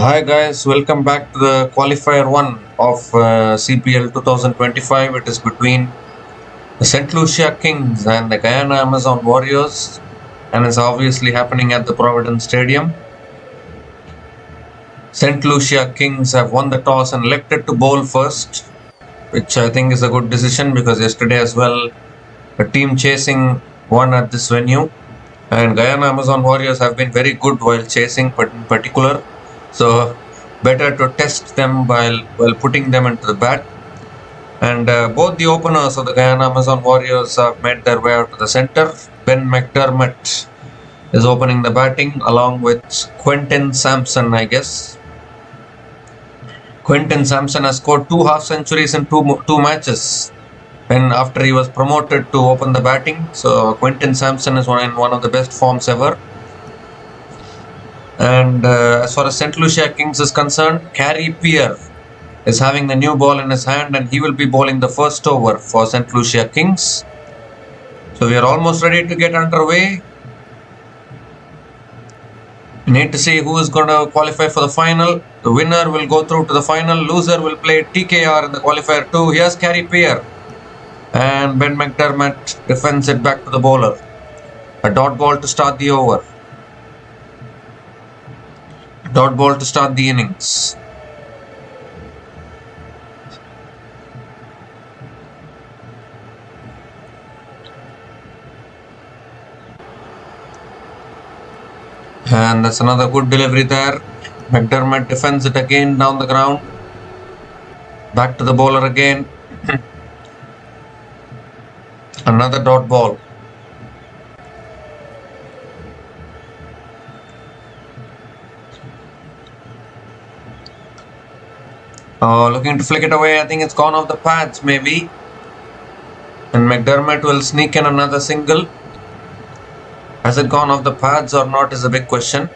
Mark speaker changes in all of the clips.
Speaker 1: Hi guys, welcome back to the qualifier 1 of CPL 2025. It is between the St. Lucia Kings and the Guyana Amazon Warriors, and it's obviously happening at the Providence Stadium. St. Lucia Kings have won the toss and elected to bowl first, which I think is a good decision because yesterday as well a team chasing won at this venue, and Guyana Amazon Warriors have been very good while chasing in particular. So better to test them while putting them into the bat. And both the openers of the Guyana Amazon Warriors have made their way out to the center. Ben McDermott is opening the batting along with Quentin Samson, I guess. Quentin Samson has scored 2 half centuries in two matches when after he was promoted to open the batting. So Quentin Samson is one of the best forms ever. And as far as St. Lucia Kings is concerned, Carey Pierre is having the new ball in his hand and he will be bowling the first over for St. Lucia Kings. So we are almost ready to get underway. We need to see who is going to qualify for the final. The winner will go through to the final. Loser will play TKR in the qualifier 2. Here's Carey Pierre. And Ben McDermott defends it back to the bowler. A dot ball to start the over. Dot ball to start the innings. And that's another good delivery there. McDermott defends it again down the ground. Back to the bowler again. Another dot ball. Looking to flick it away. I think it's gone off the pads maybe. And McDermott will sneak in another single. Has it gone off the pads or not is a big question.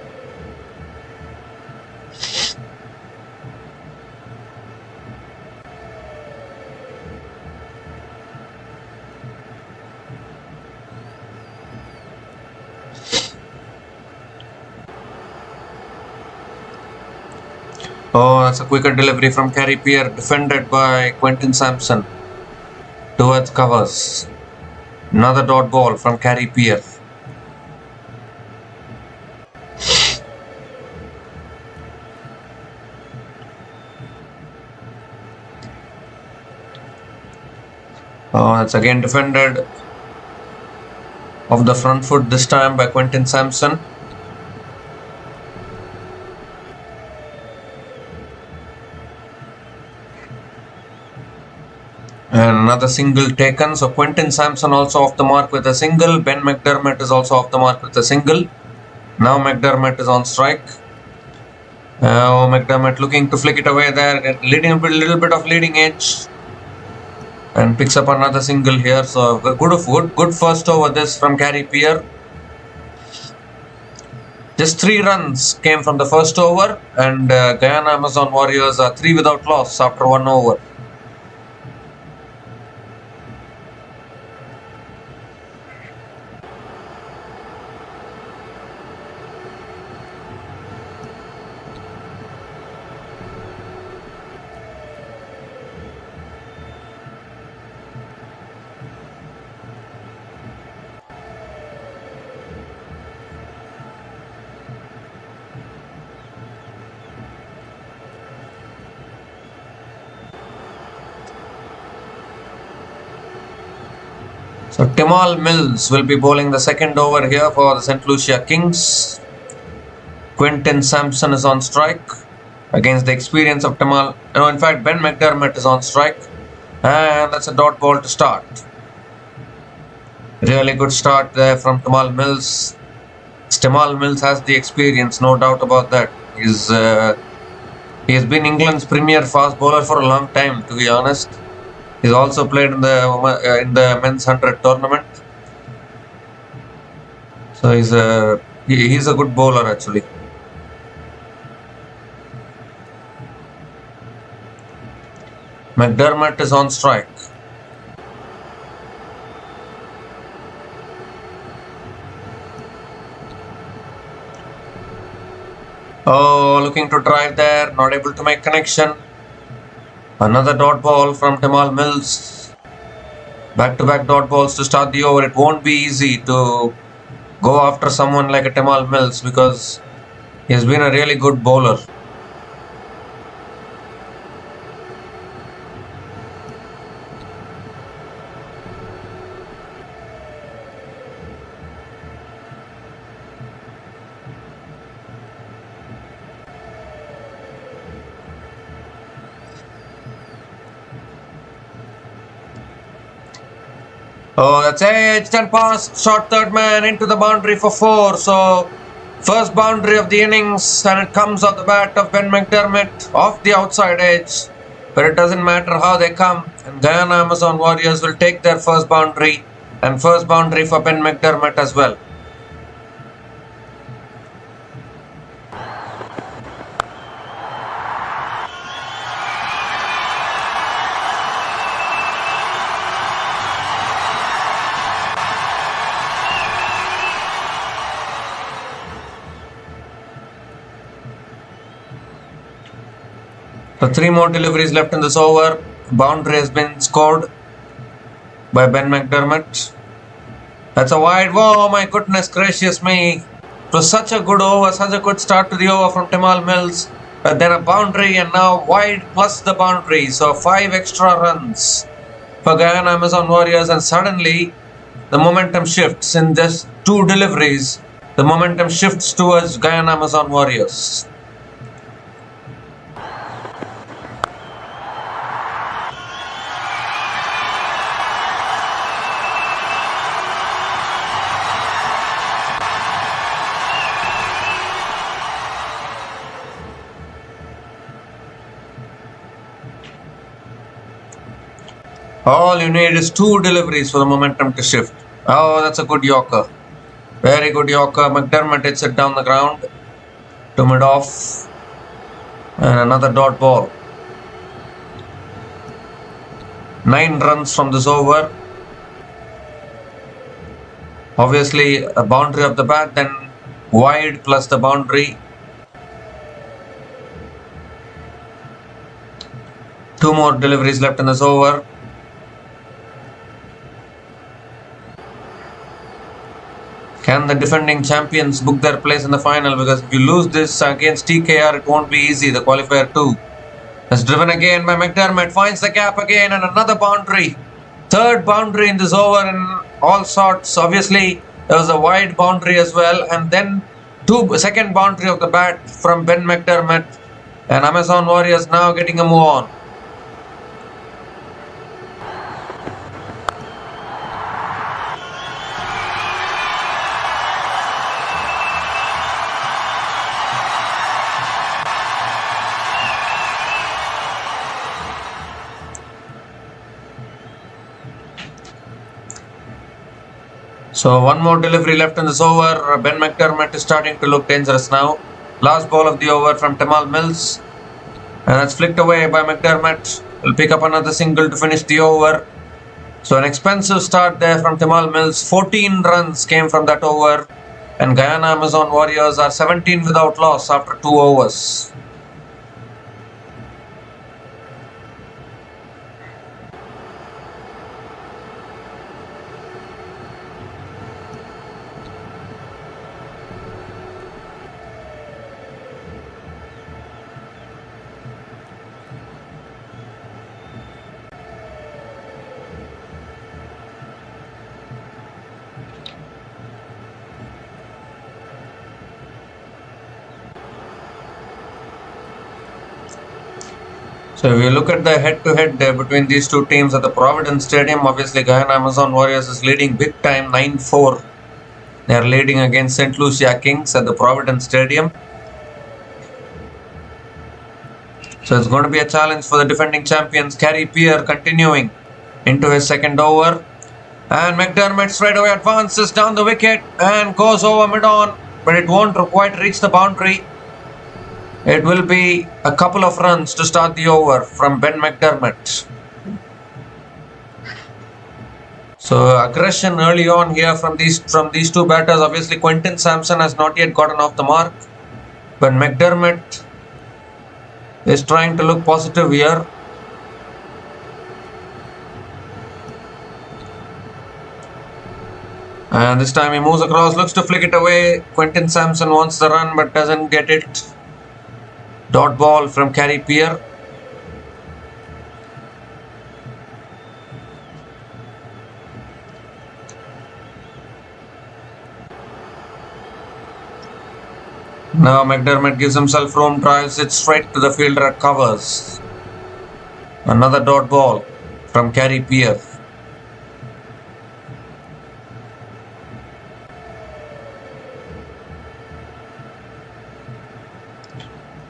Speaker 1: Oh, that's a quicker delivery from Carey Pierre, defended by Quentin Samson. Towards covers. Another dot ball from Carey Pierre. Oh, that's again defended off the front foot this time by Quentin Samson. And another single taken. So Quentin Samson also off the mark with a single. Ben McDermott is also off the mark with a single. Now McDermott is on strike. McDermott looking to flick it away there, leading a little bit of leading edge. And picks up another single here. So good first over this from Carey Pierre. Just 3 runs came from the first over, and Guyana Amazon Warriors are 3 without loss after 1 over. So Timal Mills will be bowling the second over here for the St. Lucia Kings. Quentin Samson is on strike against the experience of Timal. No, in fact, Ben McDermott is on strike. And that's a dot ball to start. Really good start there from Timal Mills. Timal Mills has the experience, no doubt about that. He has been England's premier fast bowler for a long time, to be honest. He's also played in the men's 100 tournament. So he's a good bowler actually. McDermott is on strike. Oh, looking to drive there, not able to make connection. Another dot ball from Timal Mills. Back-to-back dot balls to start the over. It won't be easy to go after someone like a Timal Mills because he has been a really good bowler. Oh, that's it. 10 past. Short third man into the boundary for 4. So, first boundary of the innings, and it comes off the bat of Ben McDermott off the outside edge. But it doesn't matter how they come. And Guyana Amazon Warriors will take their first boundary, and first boundary for Ben McDermott as well. So 3 more deliveries left in this over. Boundary has been scored by Ben McDermott. That's a wide. Whoa, my goodness gracious me. It was such a good over, such a good start to the over from Timal Mills. But then a boundary and now wide plus the boundary. So 5 extra runs for Guyana Amazon Warriors, and suddenly the momentum shifts in just 2 deliveries. The momentum shifts towards Guyana Amazon Warriors. All you need is 2 deliveries for the momentum to shift. Oh, that's a good Yorker. Very good Yorker. McDermott hits it down the ground to mid-off. And another dot ball. 9 runs from this over. Obviously, a boundary of the bat, then wide plus the boundary. 2 more deliveries left in this over. Can the defending champions book their place in the final? Because if you lose this against TKR, it won't be easy. The qualifier 2. That's driven again by McDermott. Finds the gap again and another boundary. 3rd boundary in this over in all sorts. Obviously, there was a wide boundary as well. And then 2nd boundary of the bat from Ben McDermott. And Amazon Warriors now getting a move on. So 1 more delivery left in this over. Ben McDermott is starting to look dangerous now. Last ball of the over from Timal Mills. And that's flicked away by McDermott. Will pick up another single to finish the over. So an expensive start there from Timal Mills. 14 runs came from that over. And Guyana Amazon Warriors are 17 without loss after 2 overs. So if you look at the head-to-head between these 2 teams at the Providence Stadium, obviously Guyana Amazon Warriors is leading big time, 9-4. They are leading against stluciakings at the Providence Stadium. So it's going to be a challenge for the defending champions. Carey Pierre continuing into his 2nd over. And McDermott straight away advances down the wicket and goes over mid-on, but it won't quite reach the boundary. It will be a couple of runs to start the over from Ben McDermott. So aggression early on here from these 2 batters. Obviously Quinton Samson has not yet gotten off the mark. But McDermott is trying to look positive here. And this time he moves across, looks to flick it away. Quentin Samson wants the run but doesn't get it. Dot ball from Carey Pier. Now McDermott gives himself room, drives it straight to the fielder at covers. Another dot ball from Carey Pier.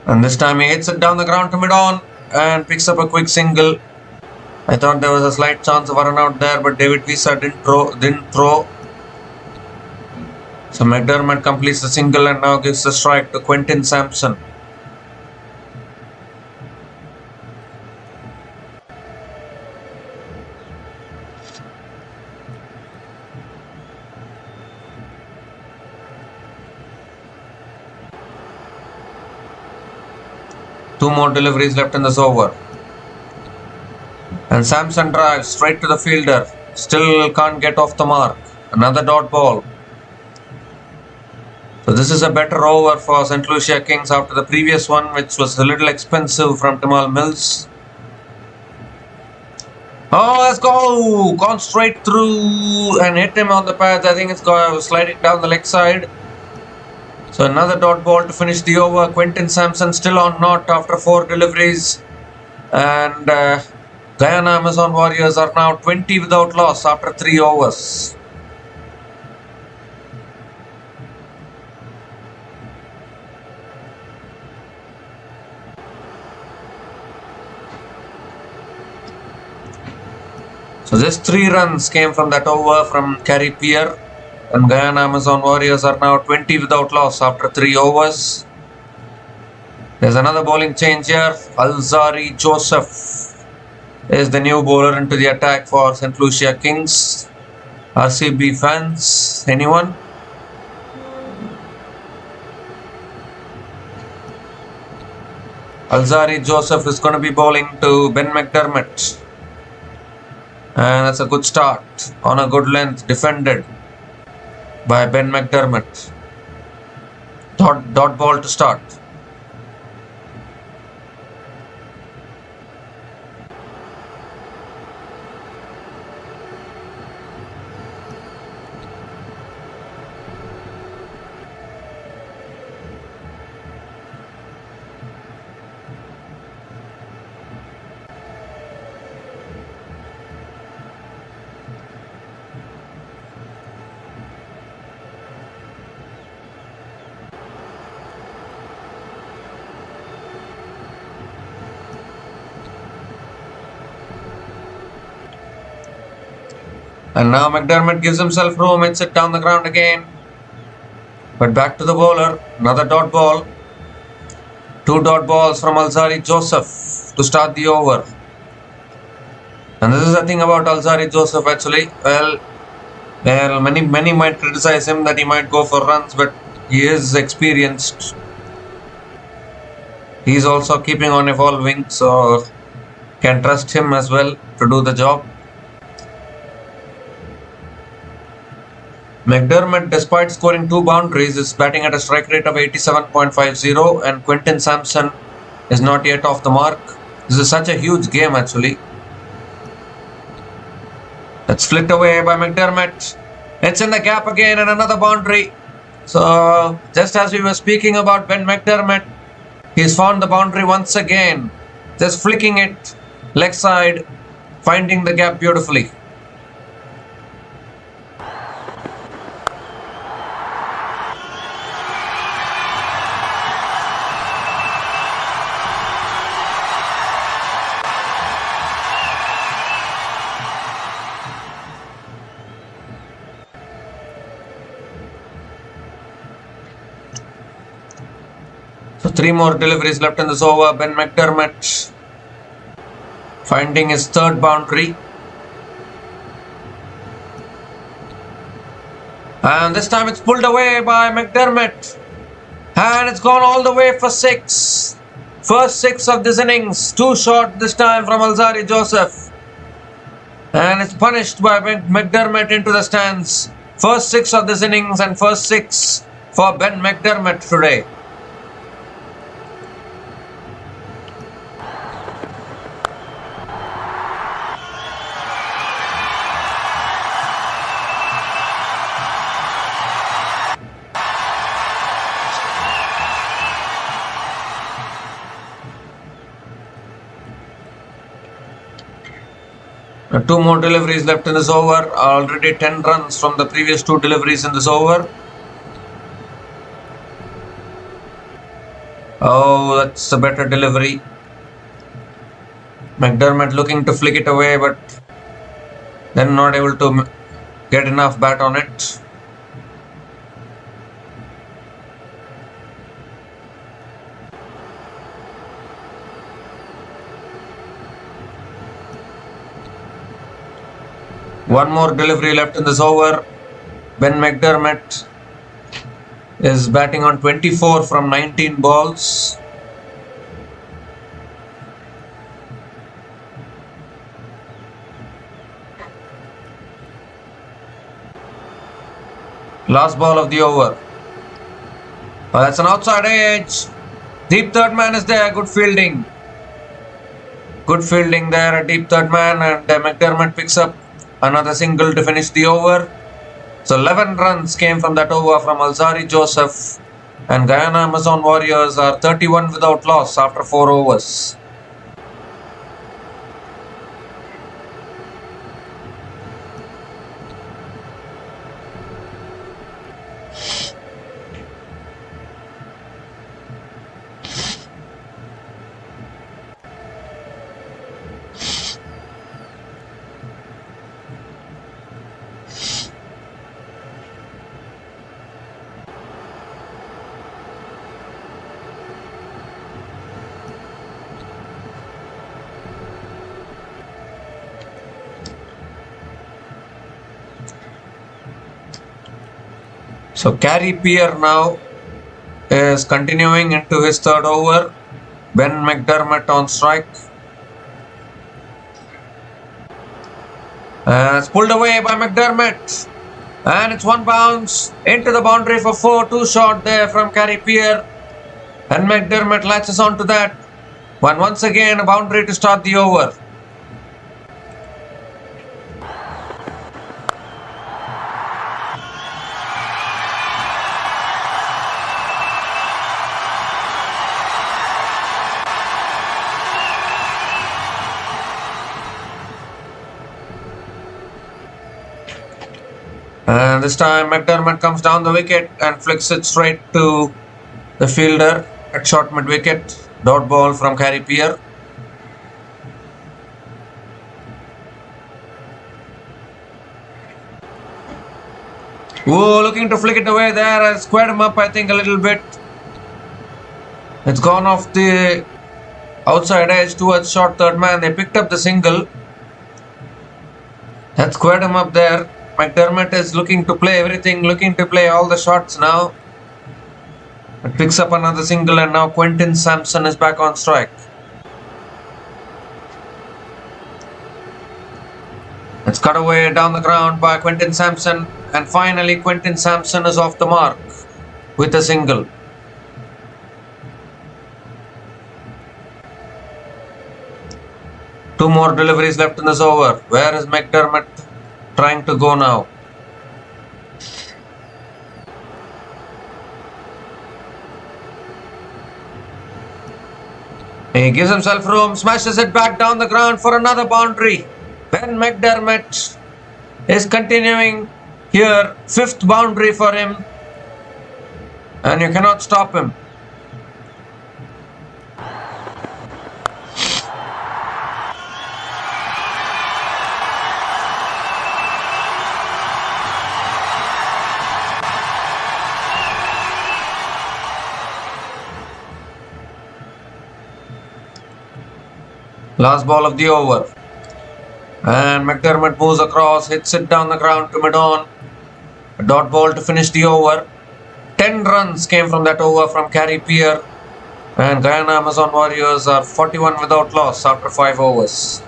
Speaker 1: And this time he hits it down the ground to mid-on and picks up a quick single. I thought there was a slight chance of a run out there, but David Wiese didn't throw. So McDermott completes the single and now gives the strike to Quentin Samson. Two more deliveries left in this over. And Samson drives straight to the fielder. Still can't get off the mark. Another dot ball. So this is a better over for St. Lucia Kings after the previous one, which was a little expensive from Timal Mills. Oh, let's go! Gone straight through and hit him on the pads. I think it's sliding down the leg side. So another dot ball to finish the over. Quentin Samson still on not after 4 deliveries. And Guyana Amazon Warriors are now 20 without loss after 3 overs. So just 3 runs came from that over from Carey Pier. And Guyana Amazon Warriors are now 20 without loss after 3 overs. There's another bowling change here. Alzari Joseph is the new bowler into the attack for St. Lucia Kings. RCB fans, anyone? Alzari Joseph is going to be bowling to Ben McDermott. And that's a good start on a good length, defended by Ben McDermott. Dot ball to start. And now McDermott gives himself room, hits it down the ground again. But back to the bowler, another dot ball. 2 dot balls from Alzari Joseph to start the over. And this is the thing about Alzari Joseph actually. Well, many might criticize him that he might go for runs, but he is experienced. He is also keeping on evolving, so can trust him as well to do the job. McDermott, despite scoring 2 boundaries, is batting at a strike rate of 87.50, and Quentin Samson is not yet off the mark. This is such a huge game actually. That's flicked away by McDermott. It's in the gap again and another boundary. So just as we were speaking about Ben McDermott, he's found the boundary once again. Just flicking it leg side, finding the gap beautifully. So 3 more deliveries left in this over. Ben McDermott finding his 3rd boundary. And this time it's pulled away by McDermott. And it's gone all the way for 6. First 6 of this innings. Too short this time from Alzari Joseph. And it's punished by McDermott into the stands. First 6 of this innings and first 6 for Ben McDermott today. Two more deliveries left in this over. Already 10 runs from the previous 2 deliveries in this over. Oh, that's a better delivery. McDermott looking to flick it away, but then not able to get enough bat on it. One more delivery left in this over. Ben McDermott is batting on 24 from 19 balls. Last ball of the over. That's an outside edge. Deep third man is there. Good fielding. Good fielding there. A deep third man, and McDermott picks up another single to finish the over. So 11 runs came from that over from Alzari Joseph, and Guyana Amazon Warriors are 31 without loss after 4 overs. So Gary Pierre now is continuing into his 3rd over. Ben McDermott on strike. It's pulled away by McDermott. And it's 1 bounce into the boundary for 4. Too short there from Gary Pierre. And McDermott latches on to that. But once again a boundary to start the over. And this time McDermott comes down the wicket and flicks it straight to the fielder at short mid wicket. Dot ball from Gary Pierre. Whoa, looking to flick it away there. I squared him up, I think, a little bit. It's gone off the outside edge towards short third man. They picked up the single. That squared him up there. McDermott is looking to play everything, looking to play all the shots now. It picks up another single, and now Quentin Samson is back on strike. It's cut away down the ground by Quentin Samson, and finally Quentin Samson is off the mark with a single. Two more deliveries left in this over. Where is McDermott trying to go now? He gives himself room, smashes it back down the ground for another boundary. Ben McDermott is continuing here. 5th boundary for him, and you cannot stop him. Last ball of the over. And McDermott moves across, hits it down the ground to mid-on. A dot ball to finish the over. 10 10 runs came from that over from Carey Pier, and Guyana Amazon Warriors are 41 without loss after 5 overs.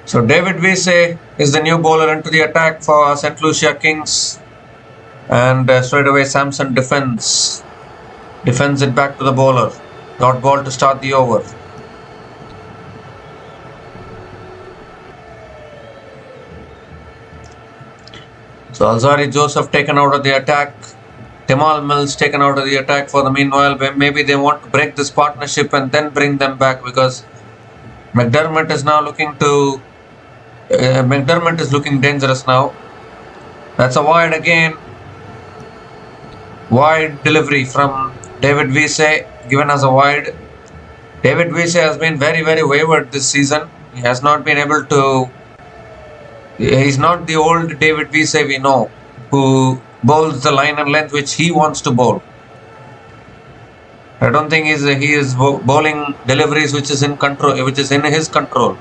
Speaker 1: So David Wiese is the new bowler into the attack for St. Lucia Kings, and straight away Samson defends it back to the bowler. Dot ball to start the over. So Alzari Joseph taken out of the attack. Timal Mills taken out of the attack for the meanwhile. Maybe they want to break this partnership and then bring them back, because McDermott is now looking to McDermott is looking dangerous now. That's a wide again. Wide delivery from David Wiese, given as a wide. David Wiese has been very wayward this season. He has not been able to. He's not the old David Wiese we know, who bowls the line and length which he wants to bowl. I don't think he is bowling deliveries which is in control, which is in his control.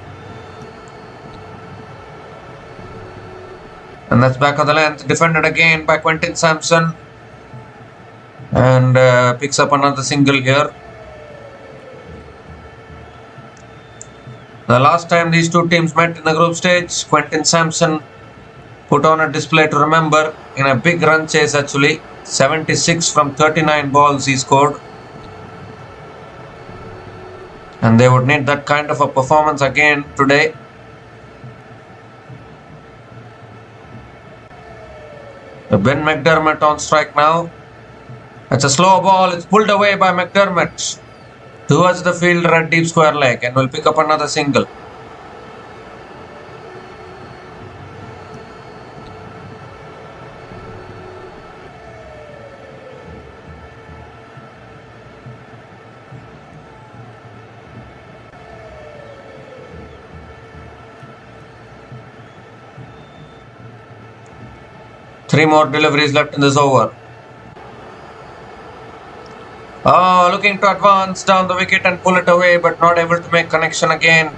Speaker 1: And that's back of the length, defended again by Quentin Samson, and picks up another single here. The last time these two teams met in the group stage, Quentin Samson put on a display to remember in a big run chase actually. 76 from 39 balls he scored. And they would need that kind of a performance again today. Ben McDermott on strike now. It's a slow ball. It's pulled away by McDermott towards the fielder at deep square leg, and will pick up another single. Three more deliveries left in this over. Oh, looking to advance down the wicket and pull it away, but not able to make connection again.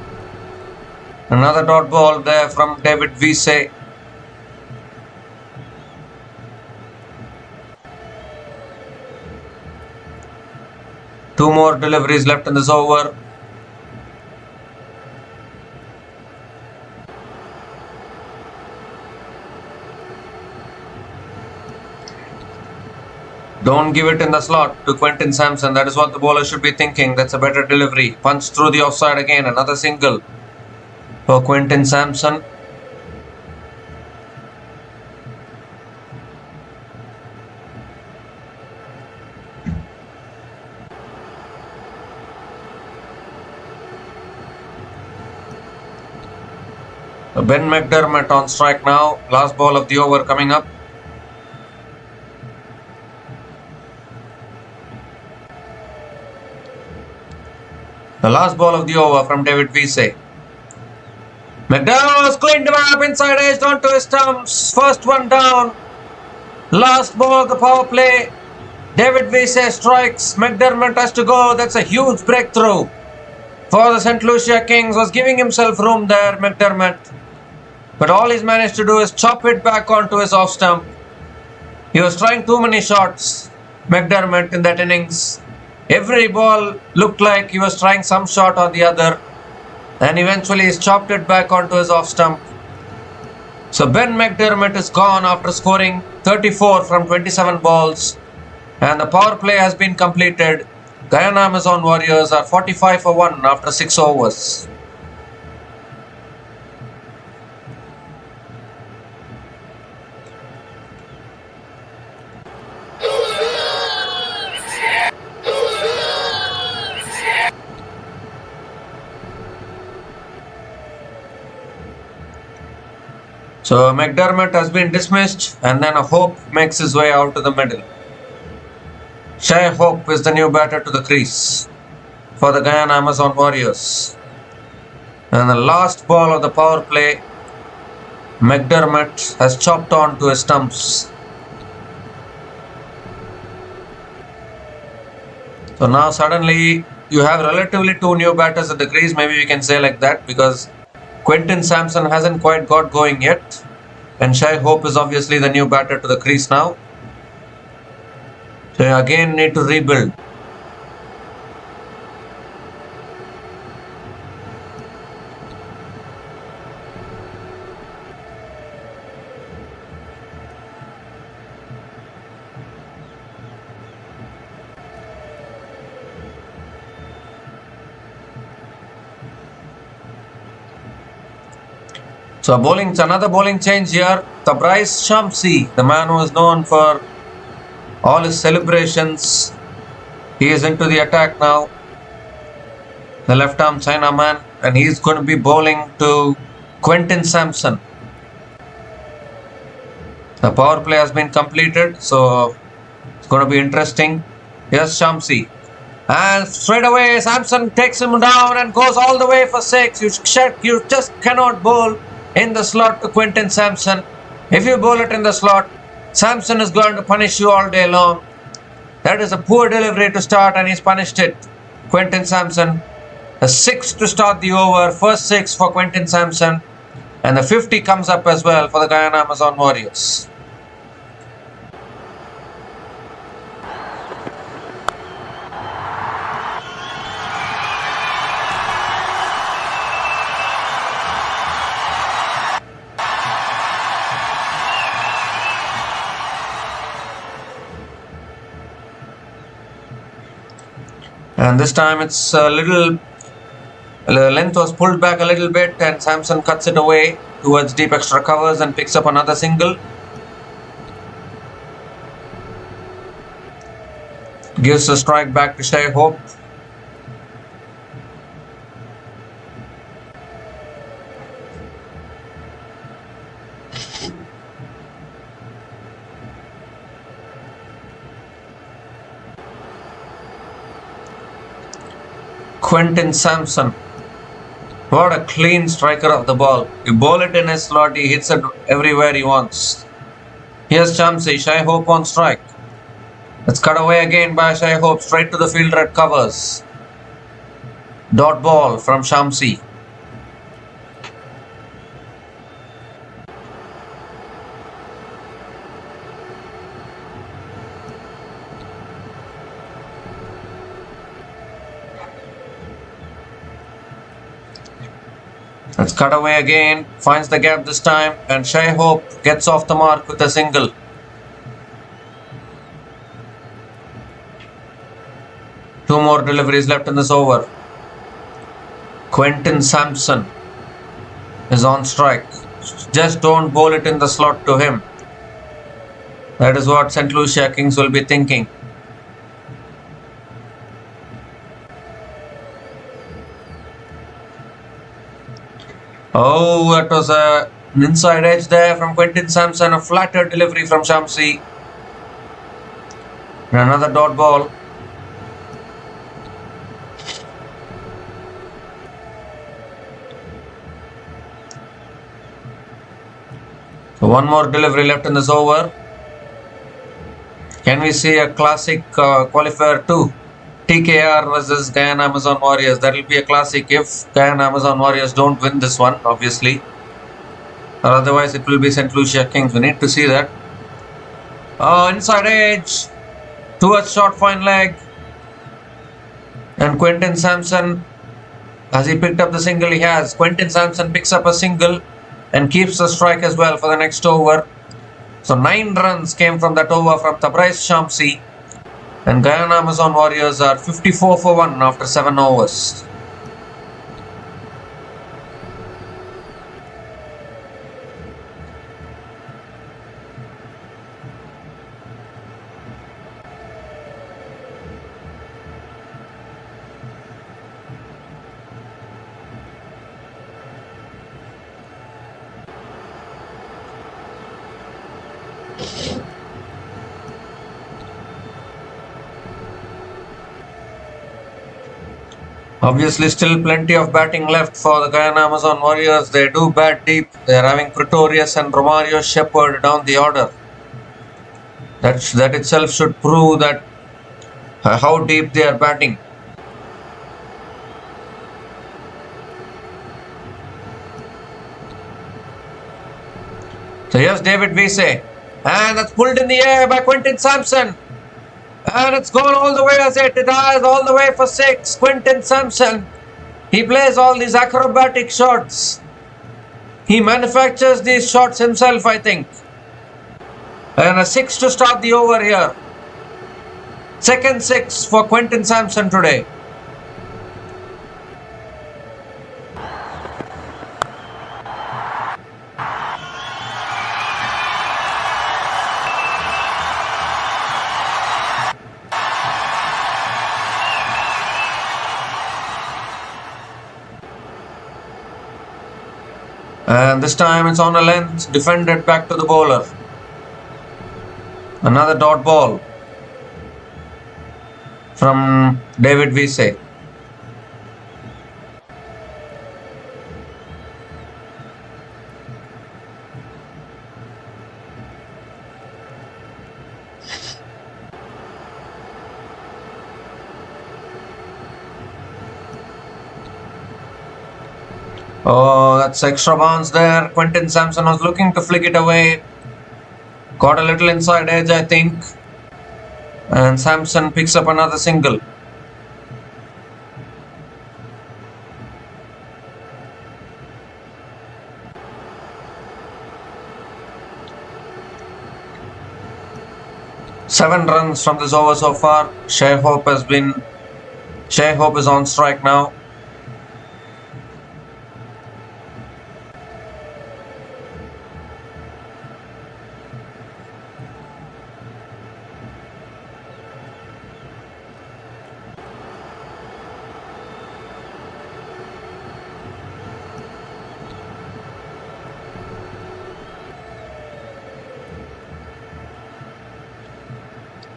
Speaker 1: Another dot ball there from David Wiese. Two more deliveries left in this over. Don't give it in the slot to Quentin Samson. That is what the bowler should be thinking. That's a better delivery. Punch through the offside again. Another single for Quentin Samson. Ben McDermott on strike now. Last ball of the over coming up. The last ball of the over from David Wiese. McDermott cleaned him up inside edge onto his stumps. First one down. Last ball, the power play. David Wiese strikes. McDermott has to go. That's a huge breakthrough for the St. Lucia Kings. Was giving himself room there, McDermott. But all he's managed to do is chop it back onto his off stump. He was trying too many shots, McDermott, in that innings. Every ball looked like he was trying some shot or the other, and eventually he's chopped it back onto his off stump. So Ben McDermott is gone after scoring 34 from 27 balls, and the power play has been completed. Guyana Amazon Warriors are 45 for 1 after 6 overs. So So McDermott has been dismissed, and then a Hope makes his way out to the middle. Shai Hope is the new batter to the crease for the Guyana Amazon Warriors. And the last ball of the power play, McDermott has chopped on to his stumps. So now suddenly you have relatively two new batters at the crease, maybe we can say like that, because Samson hasn't quite got going yet, and Shai Hope is obviously the new batter to the crease now. So you again need to rebuild. So another bowling change here. Pretorius Shamsi, the man who is known for all his celebrations, he is into the attack now. The left arm Chinaman, and he is going to be bowling to Samson. The power play has been completed, so it's going to be interesting. Here's Shamsi, and straight away Samson takes him down and goes all the way for 6. You just cannot bowl in the slot to Samson. If you bowl it in the slot, Samson is going to punish you all day long. That is a poor delivery to start, and he's punished it. Samson, a 6 to start the over, first 6 for Samson, and the 50 comes up as well for the Guyana Amazon Warriors. And this time it's the length was pulled back a little bit, and Samson cuts it away towards deep extra covers and picks up another single. Gives a strike back to Shai Hope. Samson, what a clean striker of the ball. You bowl it in his slot, he hits it everywhere he wants. Here's Shamsi, Shai Hope on strike. It's cut away again by Shai Hope, straight to the fielder at covers. Dot ball from Shamsi. Let's cut away again, finds the gap this time, and Shai Hope gets off the mark with a single. Two more deliveries left in this over. Samson is on strike. Just don't bowl it in the slot to him. That is what stluciakings will be thinking. Oh, that was an inside edge there from Samson. A flatter delivery from Shamsi. And another dot ball. So one more delivery left in this over. Can we see a classic qualifier 2? TKR versus Guyana Amazon Warriors. That will be a classic if Guyana Amazon Warriors don't win this one, obviously. Or otherwise it will be stluciakings. We need to see that. Oh, inside edge towards short fine leg. And Samson, as he picked up the single he has. Samson picks up a single and keeps the strike as well for the next over. So 9 runs came from that over from Pretorius Shamsi. And Guyana Amazon Warriors are 54 for 1 after 7 overs. Obviously, still plenty of batting left for the Guyana Amazon Warriors. They do bat deep. They are having Pretorius and Romario Shepherd down the order. That itself should prove that how deep they are batting. So here's David Wiese, and that's pulled in the air by Quinton Samson. And it's gone all the way as it has, all the way for 6. Quinton Samson. He plays all these acrobatic shots. He manufactures these shots himself, I think. And a 6 to start the over here. Second 6 for Quinton Samson today. And this time it's on a length, defended back to the bowler. Another dot ball from David Wiese. Oh, that's extra bounce there. Quinton Samson was looking to flick it away. Got a little inside edge, I think. And Samson picks up another single. Seven runs from this over so far. Shai Hope is on strike now.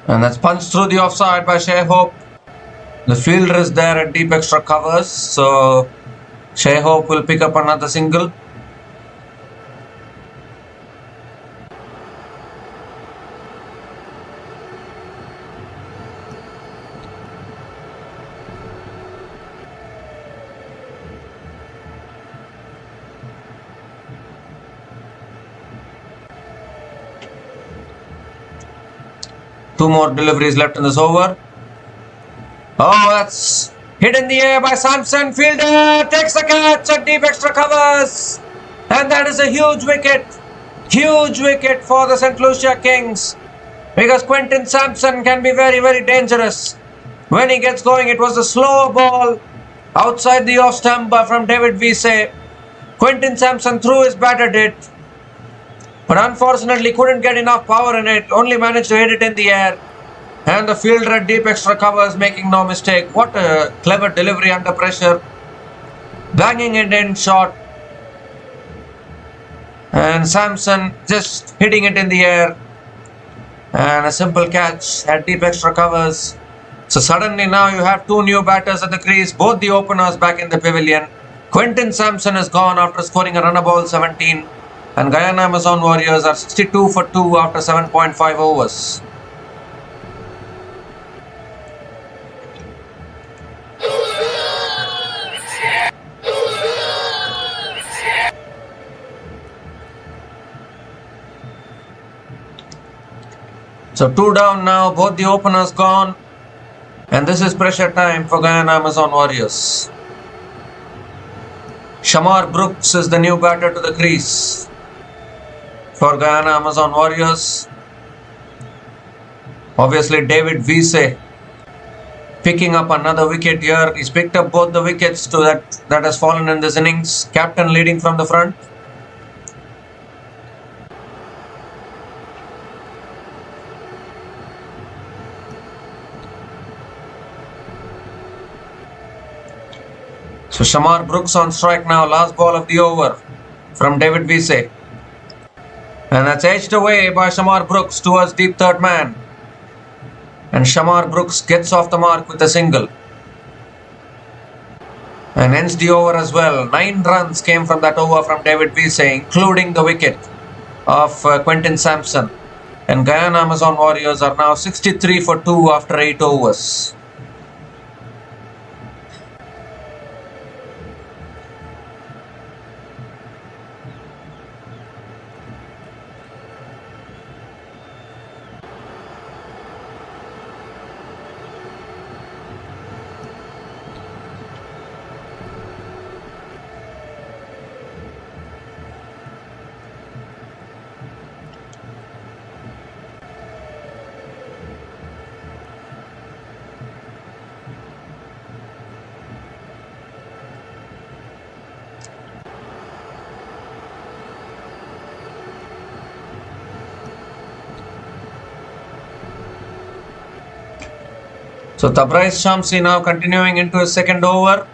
Speaker 1: And that's punched through the offside by Shai Hope. The fielder is there at deep extra covers, so Shai Hope will pick up another single. Two more deliveries left in this over. Oh, that's hit in the air by Samson. Fielder takes the catch at deep extra covers. And that is a huge wicket. Huge wicket for the St. Lucia Kings. Because Quinton Samson can be very, very dangerous. When he gets going, it was a slow ball outside the off stump from David Wiese. Quinton Samson threw his bat at it. But unfortunately couldn't get enough power in it, only managed to hit it in the air. And the fielder at deep extra covers making no mistake. What a clever delivery under pressure. Banging it in short. And Samson just hitting it in the air. And a simple catch at deep extra covers. So suddenly now you have two new batters at the crease, both the openers back in the pavilion. Quinton Samson is gone after scoring a run of ball 17. And Guyana Amazon Warriors are 62 for 2 after 7.5 overs. So 2 down now, both the openers gone. And this is pressure time for Guyana Amazon Warriors. Shamar Brooks is the new batter to the crease for Guyana Amazon Warriors. Obviously David Wiese picking up another wicket here. He's picked up both the wickets to that has fallen in this innings. Captain leading from the front. So Shamar Brooks on strike now. Last ball of the over from David Wiese. And that's edged away by Shamar Brooks towards deep third man. And Shamar Brooks gets off the mark with a single. And ends the over as well. 9 runs came from that over from David Wiese, including the wicket of Quentin Samson. And Guyana Amazon Warriors are now 63 for 2 after 8 overs. So Tabriz Shamsi now continuing into his second over.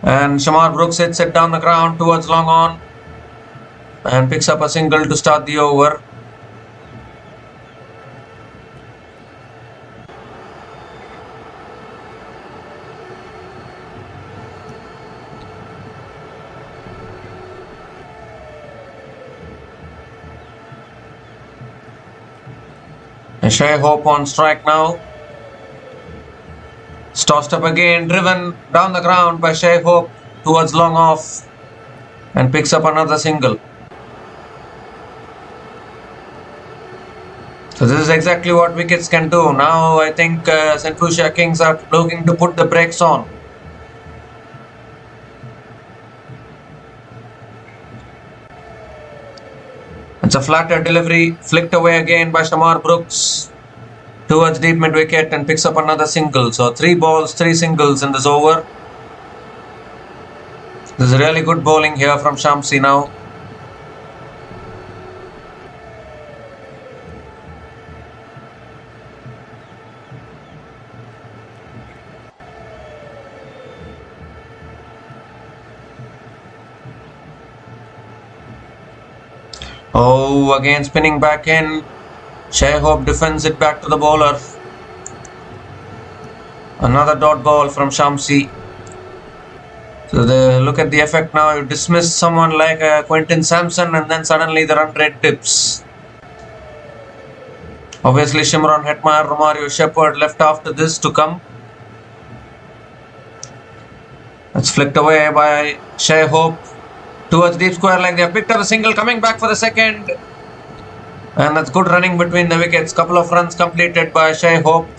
Speaker 1: And Shamar Brooks hits it down the ground towards long on. And picks up a single to start the over. And Shai Hope on strike now. Tossed up again, driven down the ground by Shai Hope towards long off and picks up another single. So this is exactly what wickets can do. Now I think stluciakings are looking to put the brakes on. It's a flatter delivery, flicked away again by Shamar Brooks towards deep mid wicket and picks up another single. So 3 balls, 3 singles in this over. This is really good bowling here from Shamsi now. Oh, again spinning back in. Shai Hope defends it back to the bowler. Another dot ball from Shamsi. So look at the effect now. You dismiss someone like Quentin Samson and then suddenly the run rate dips. Obviously Shimron Hetmeyer, Romario Shepherd left after this to come. That's flicked away by Shai Hope towards deep square leg. They have picked up a single, coming back for the second. And that's good running between the wickets. Couple of runs completed by Shai Hope.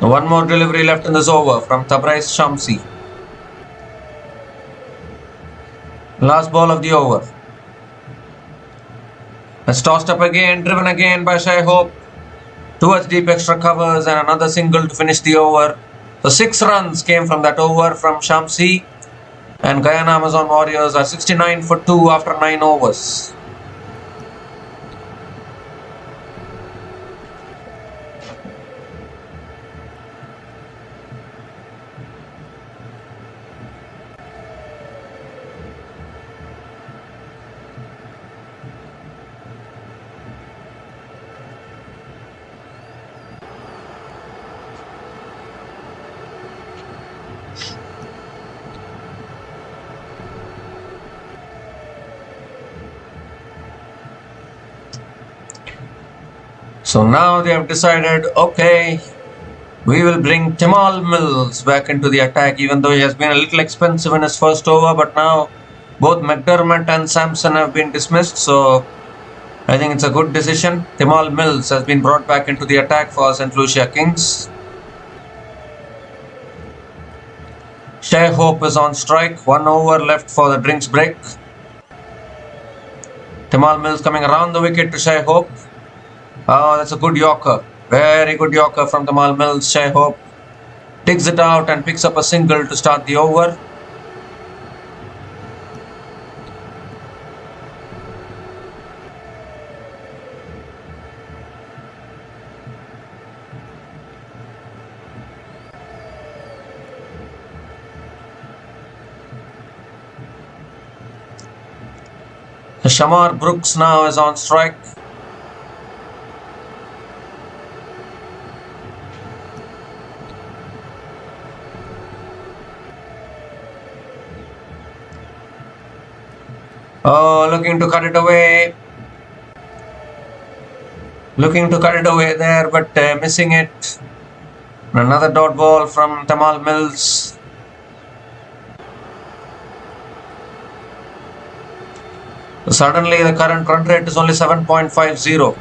Speaker 1: One more delivery left in this over from Tabriz Shamsi. Last ball of the over. It's tossed up again, driven again by Shai Hope towards deep extra covers and another single to finish the over. So 6 runs came from that over from Shamsi, and Guyana Amazon Warriors are 69 for 2 after 9 overs. So now they have decided, okay, we will bring Timal Mills back into the attack, even though he has been a little expensive in his first over. But now both McDermott and Samson have been dismissed, so I think it's a good decision. Timal Mills has been brought back into the attack for stluciakings. Shai Hope is on strike. 1 over left for the drinks break. Timal Mills coming around the wicket to Shai Hope. Oh, that's a good Yorker. Very good Yorker from Timal Mills. Shai Hope digs it out and picks up a single to start the over. Shamar Brooks now is on strike. Oh, looking to cut it away. Looking to cut it away there, but missing it. Another dot ball from Timal Mills. Suddenly, the current run rate is only 7.50.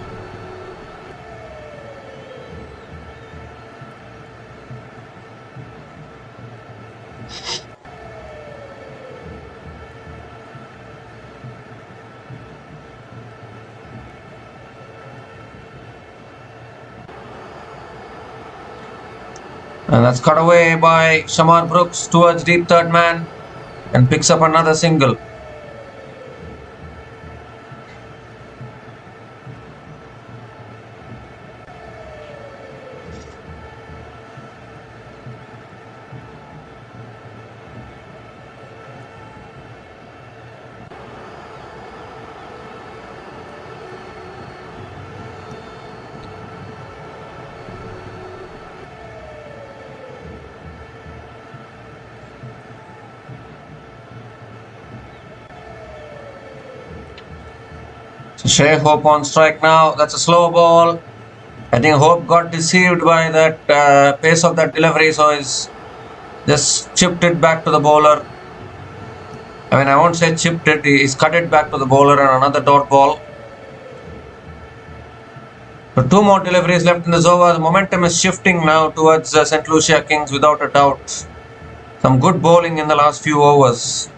Speaker 1: And that's cut away by Shamar Brooks towards deep third man and picks up another single. So Shai Hope on strike now. That's a slow ball. I think Hope got deceived by that pace of that delivery, so he's just chipped it back to the bowler. I mean, I won't say chipped it, he's cut it back to the bowler and another dot ball. So two more deliveries left in this over. The momentum is shifting now towards St. Lucia Kings without a doubt. Some good bowling in the last few overs.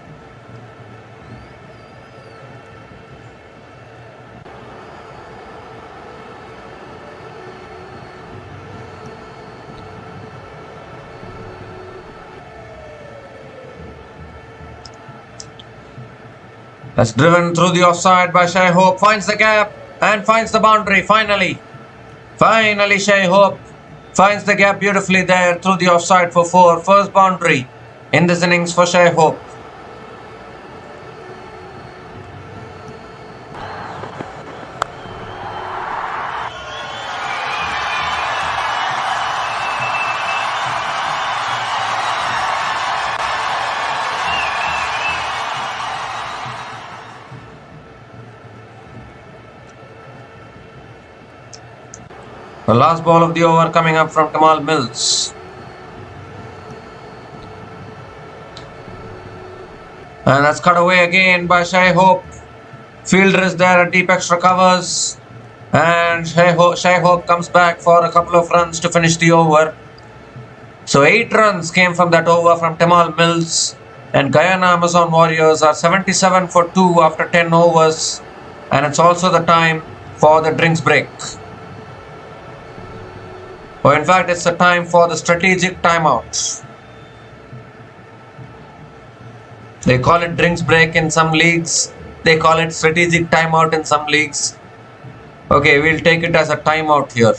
Speaker 1: That's driven through the offside by Shai Hope. Finds the gap and finds the boundary. Finally, Shai Hope finds the gap beautifully there through the offside for 4. First boundary in this innings for Shai Hope. The last ball of the over coming up from Timal Mills. And that's cut away again by Shai Hope. Fielder is there at deep extra covers. And Shai Hope comes back for a couple of runs to finish the over. So 8 runs came from that over from Timal Mills. And Guyana Amazon Warriors are 77 for 2 after 10 overs. And it's also the time for the drinks break. Or in fact, it's the time for the strategic timeout. They call it drinks break in some leagues. They call it strategic timeout in some leagues. Okay, we'll take it as a timeout here.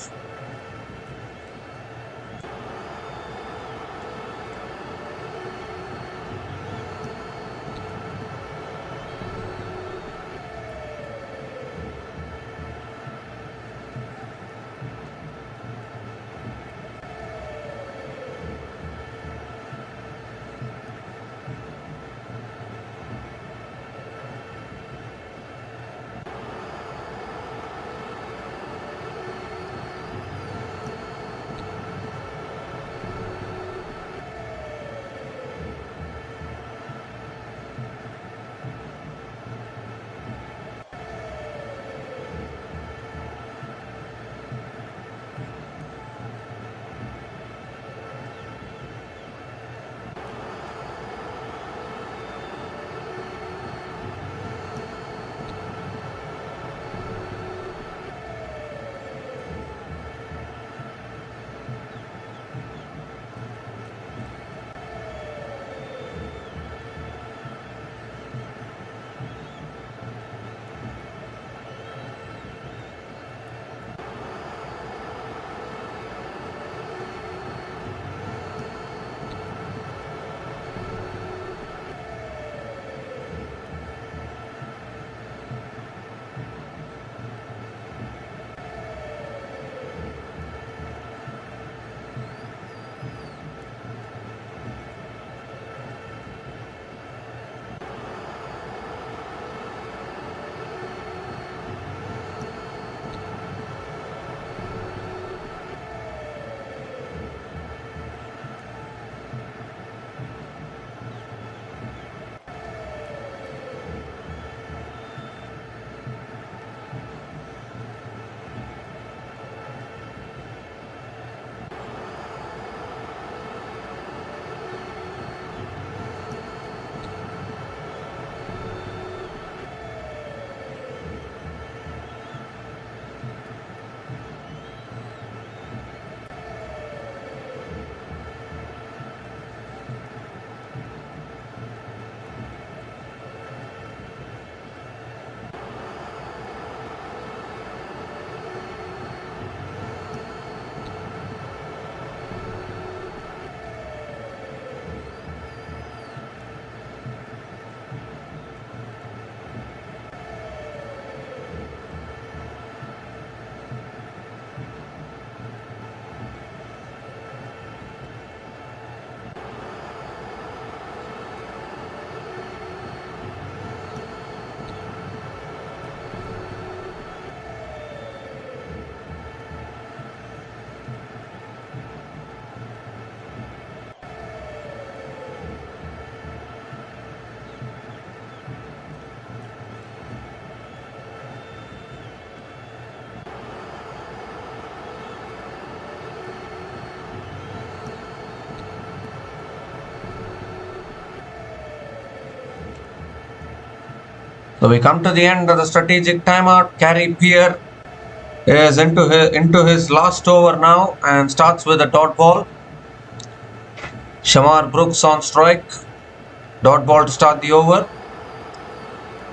Speaker 1: So we come to the end of the strategic timeout. Gary Pierre is into his last over now and starts with a dot ball. Shamar Brooks on strike. Dot ball to start the over.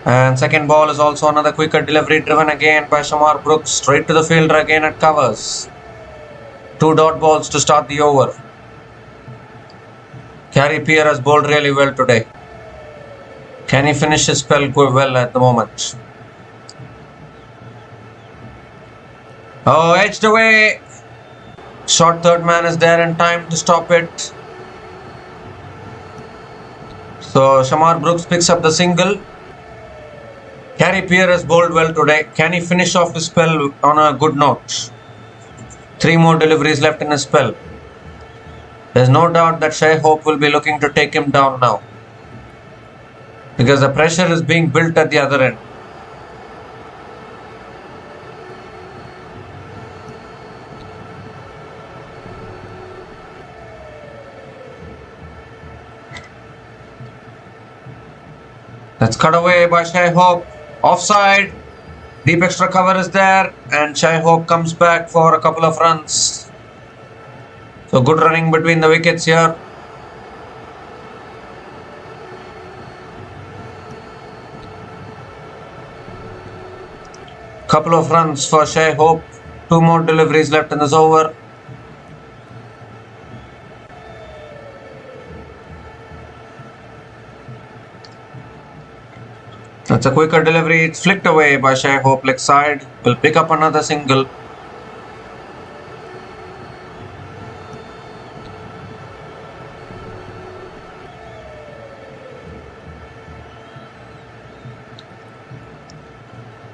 Speaker 1: And second ball is also another quicker delivery driven again by Shamar Brooks. Straight to the fielder again at covers. 2 dot balls to start the over. Gary Pierre has bowled really well today. Can he finish his spell well at the moment? Oh, edged away. Short third man is there in time to stop it. So Shamar Brooks picks up the single. Gary Pierre has bowled well today. Can he finish off his spell on a good note? 3 more deliveries left in his spell. There's no doubt that Shai Hope will be looking to take him down now, because the pressure is being built at the other end. That's cut away by Shai Hope. Offside. Deep extra cover is there and Shai Hope comes back for a couple of runs. So good running between the wickets here. Couple of runs for Shai Hope. 2 more deliveries left in this over. That's a quicker delivery. It's flicked away by Shai Hope leg side. Will pick up another single.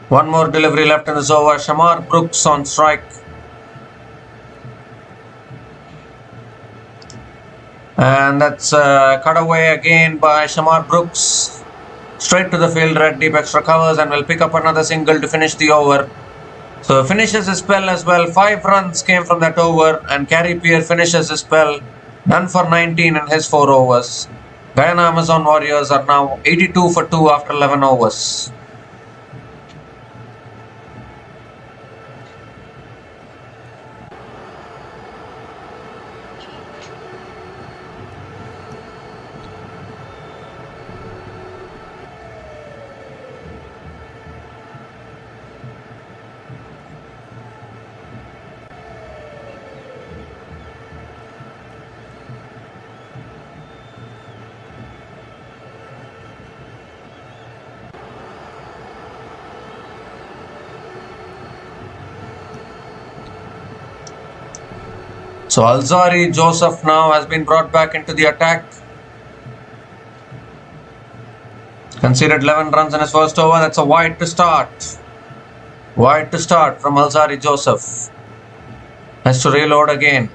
Speaker 1: One more delivery left in this over. Shamar Brooks on strike. And that's cut away again by Shamar Brooks. Straight to the fielder at deep extra covers and will pick up another single to finish the over. So finishes his spell as well. 5 runs came from that over and Gary Pierre finishes his spell. Done for 19 in his 4 overs. Guyana Amazon Warriors are now 82 for 2 after 11 overs. So Alzari Joseph now has been brought back into the attack. Conceded 11 runs in his first over. That's a wide to start. Wide to start from Alzari Joseph. Has to reload again.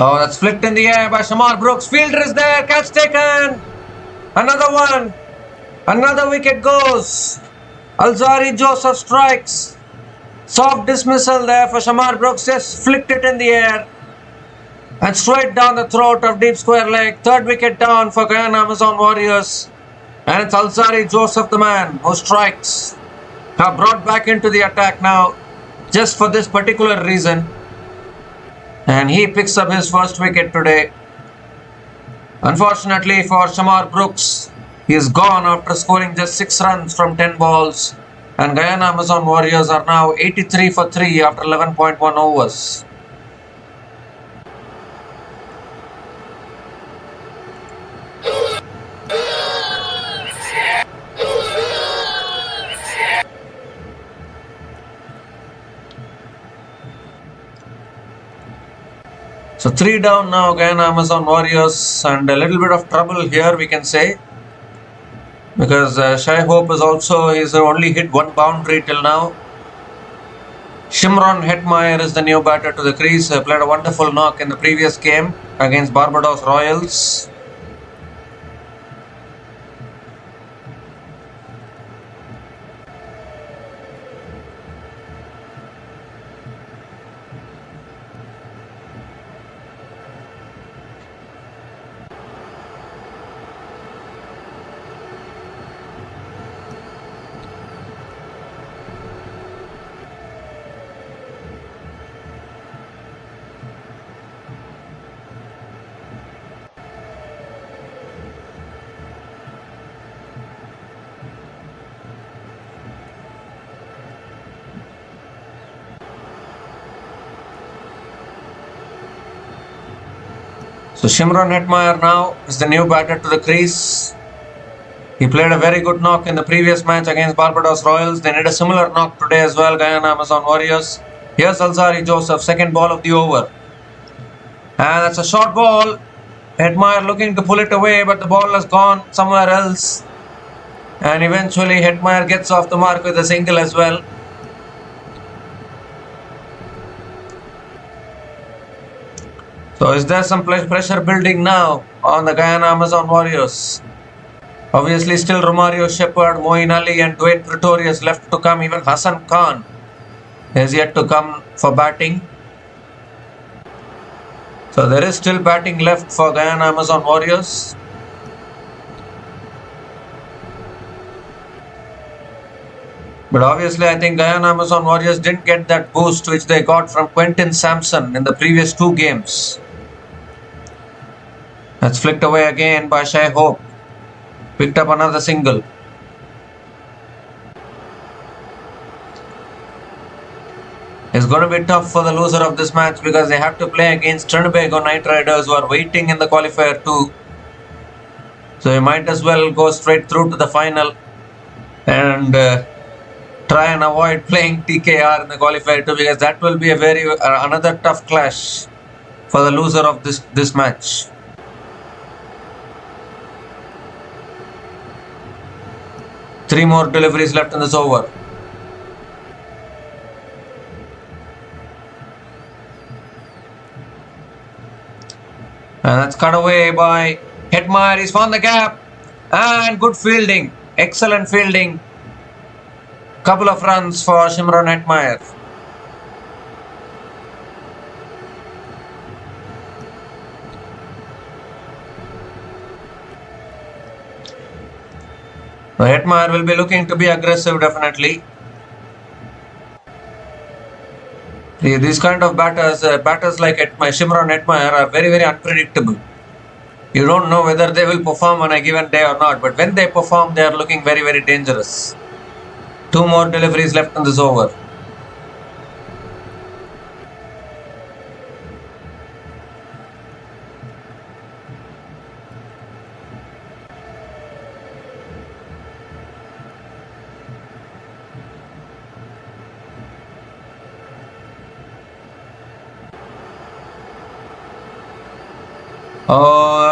Speaker 1: Oh, that's flicked in the air by Shamar Brooks. Fielder is there. Catch taken. Another one. Another wicket goes. Alzari Joseph strikes. Soft dismissal there for Shamar Brooks. Just flicked it in the air. And straight down the throat of deep square leg. 3rd wicket down for Guyana Amazon Warriors. And it's Alzari Joseph, the man who strikes. Now brought back into the attack now. Just for this particular reason. And he picks up his first wicket today. Unfortunately for Shamar Brooks, he is gone after scoring just 6 runs from 10 balls. And Guyana Amazon Warriors are now 83 for 3 after 11.1 overs. So 3 down now, Guyana Amazon Warriors, and a little bit of trouble here we can say, because Shai Hope is also, he's only hit 1 boundary till now. Shimron Hetmeyer is the new batter to the crease. Played a wonderful knock in the previous game against Barbados Royals. So Shimron Hetmeyer now is the new batter to the crease. He played a very good knock in the previous match against Barbados Royals. They need a similar knock today as well, Guyana Amazon Warriors. Here's Alzari Joseph, second ball of the over. And that's a short ball. Hetmeyer looking to pull it away, but the ball has gone somewhere else. And eventually Hetmeyer gets off the mark with a single as well. So is there some pressure building now on the Guyana Amazon Warriors? Obviously still Romario Shepherd, Moeen Ali and Dwayne Pretorius left to come. Even Hassan Khan is yet to come for batting. So there is still batting left for Guyana Amazon Warriors. But obviously I think Guyana Amazon Warriors didn't get that boost which they got from Quentin Samson in the previous two games. That's flicked away again by Shai Hope. Picked up another single. It's going to be tough for the loser of this match because they have to play against Trinbago Knight Riders who are waiting in the qualifier too. So you might as well go straight through to the final and try and avoid playing TKR in the qualifier too, because that will be a another tough clash for the loser of this match. Three more deliveries left in this over. And that's cut away by Hetmeyer. He's found the gap. And good fielding. Excellent fielding. Couple of runs for Shimron Hetmeyer. Hetmeyer will be looking to be aggressive definitely. These kind of batters like Shimron Hetmeyer are very unpredictable. You don't know whether they will perform on a given day or not, but when they perform they are looking very dangerous. Two more deliveries left in this over.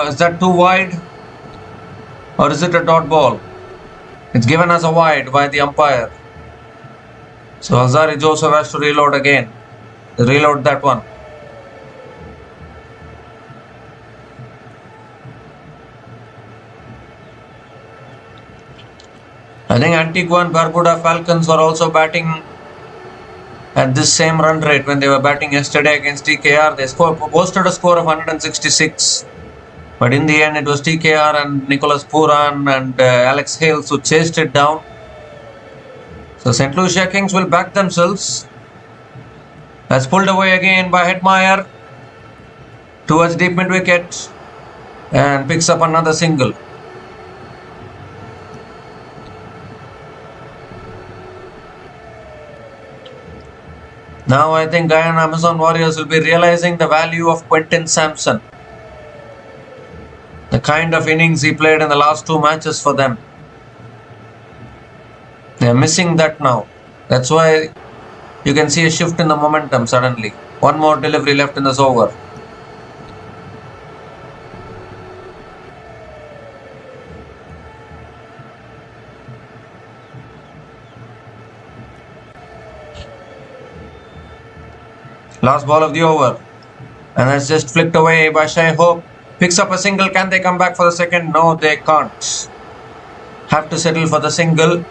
Speaker 1: Is that too wide? Or is it a dot ball? It's given as a wide by the umpire. So Alzari Joseph has to reload again. Reload that one. I think Antigua and Barbuda Falcons were also batting at this same run rate when they were batting yesterday against TKR. They posted a score of 166. But in the end, it was TKR and Nicholas Puran and Alex Hales who chased it down. So St. Lucia Kings will back themselves. That's pulled away again by Hetmeyer towards deep mid wicket and picks up another single. Now I think Guyana Amazon Warriors will be realizing the value of Quentin Samson. The kind of innings he played in the last two matches for them. They are missing that now. That's why you can see a shift in the momentum suddenly. One more delivery left in this over. Last ball of the over. And that's just flicked away by Shai Hope. Picks up a single. Can they come back for the second? No, they can't. Have to settle for the single.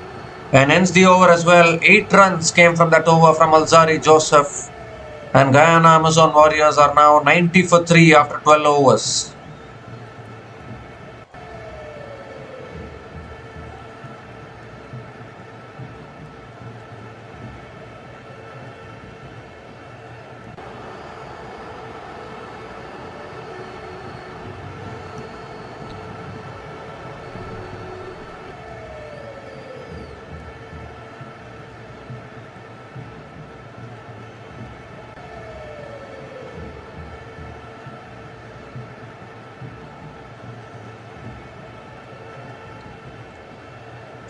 Speaker 1: And ends the over as well. 8 runs came from that over from Alzari Joseph. And Guyana Amazon Warriors are now 90 for 3 after 12 overs.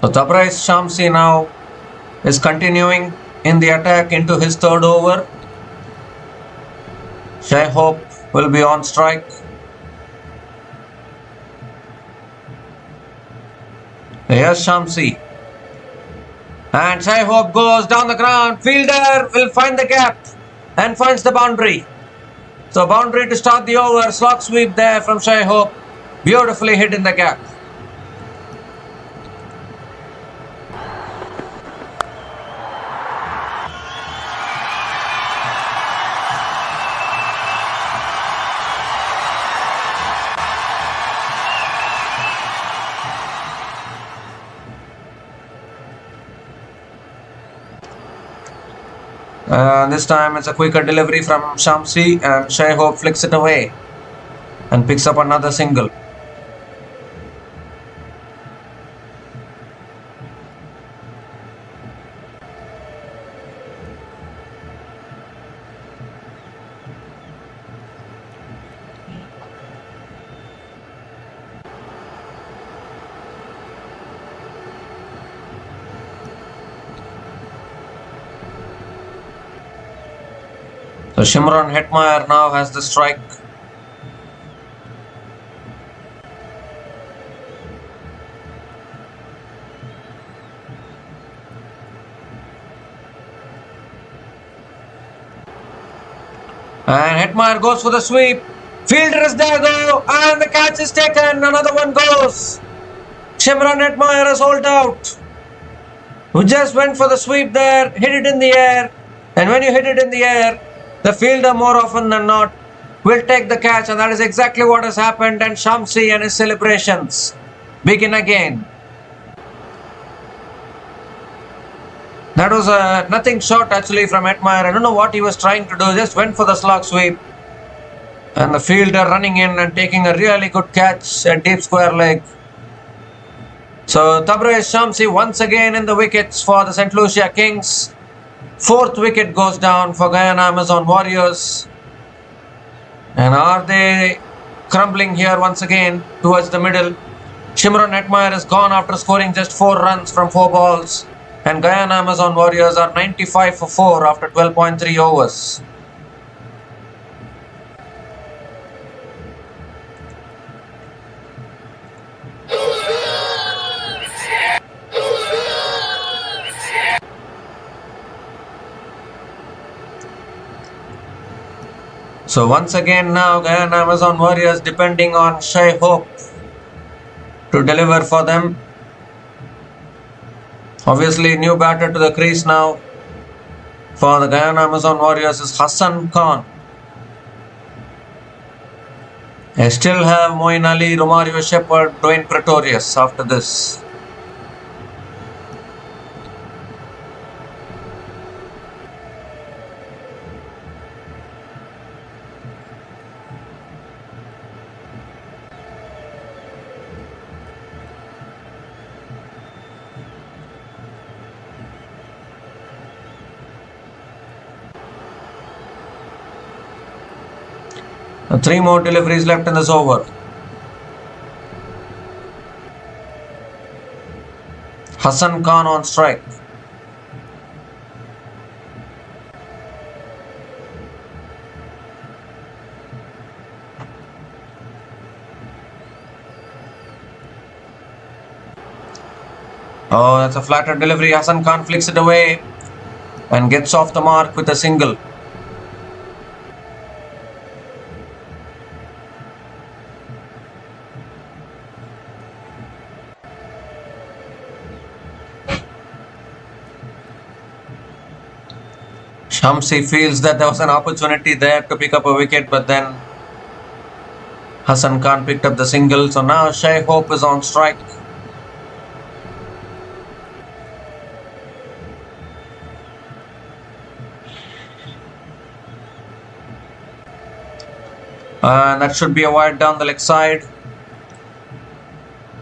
Speaker 1: So Tabriz Shamsi now is continuing in the attack into his 3rd over. Shai Hope will be on strike. Here's Shamsi. And Shai Hope goes down the ground. Fielder will find the gap and finds the boundary. So boundary to start the over. Slog sweep there from Shai Hope. Beautifully hit in the gap. This time it's a quicker delivery from Shamsi, and Shai Hope flicks it away and picks up another single. So Shimron Hetmeyer now has the strike. And Hetmeyer goes for the sweep. Fielder is there though, and the catch is taken. Another one goes. Shimron Hetmeyer has hauled out. Who just went for the sweep there, hit it in the air. And when you hit it in the air, the fielder more often than not will take the catch, and that is exactly what has happened. And Shamsi and his celebrations begin again. That was a nothing short actually from Hetmeyer. I don't know what he was trying to do, just went for the slog sweep. And the fielder running in and taking a really good catch at deep square leg. So Tabriz Shamsi once again in the wickets for the St. Lucia Kings. 4th wicket goes down for Guyana Amazon Warriors. And are they crumbling here once again towards the middle? Shimron Hetmeyer is gone after scoring just 4 runs from 4 balls. And Guyana Amazon Warriors are 95 for 4 after 12.3 overs. So once again now Guyana Amazon Warriors depending on Shai Hope to deliver for them. Obviously new batter to the crease now for the Guyana Amazon Warriors is Hassan Khan. They still have Moeen Ali, Romario Shepherd, Dwayne Pretorius after this. And 3 more deliveries left in this over. Hassan Khan on strike. Oh, that's a flatter delivery. Hassan Khan flicks it away and gets off the mark with a single. Shamsi feels that there was an opportunity there to pick up a wicket, but then Hassan Khan picked up the single. So now Shai Hope is on strike. And that should be a wide down the leg side.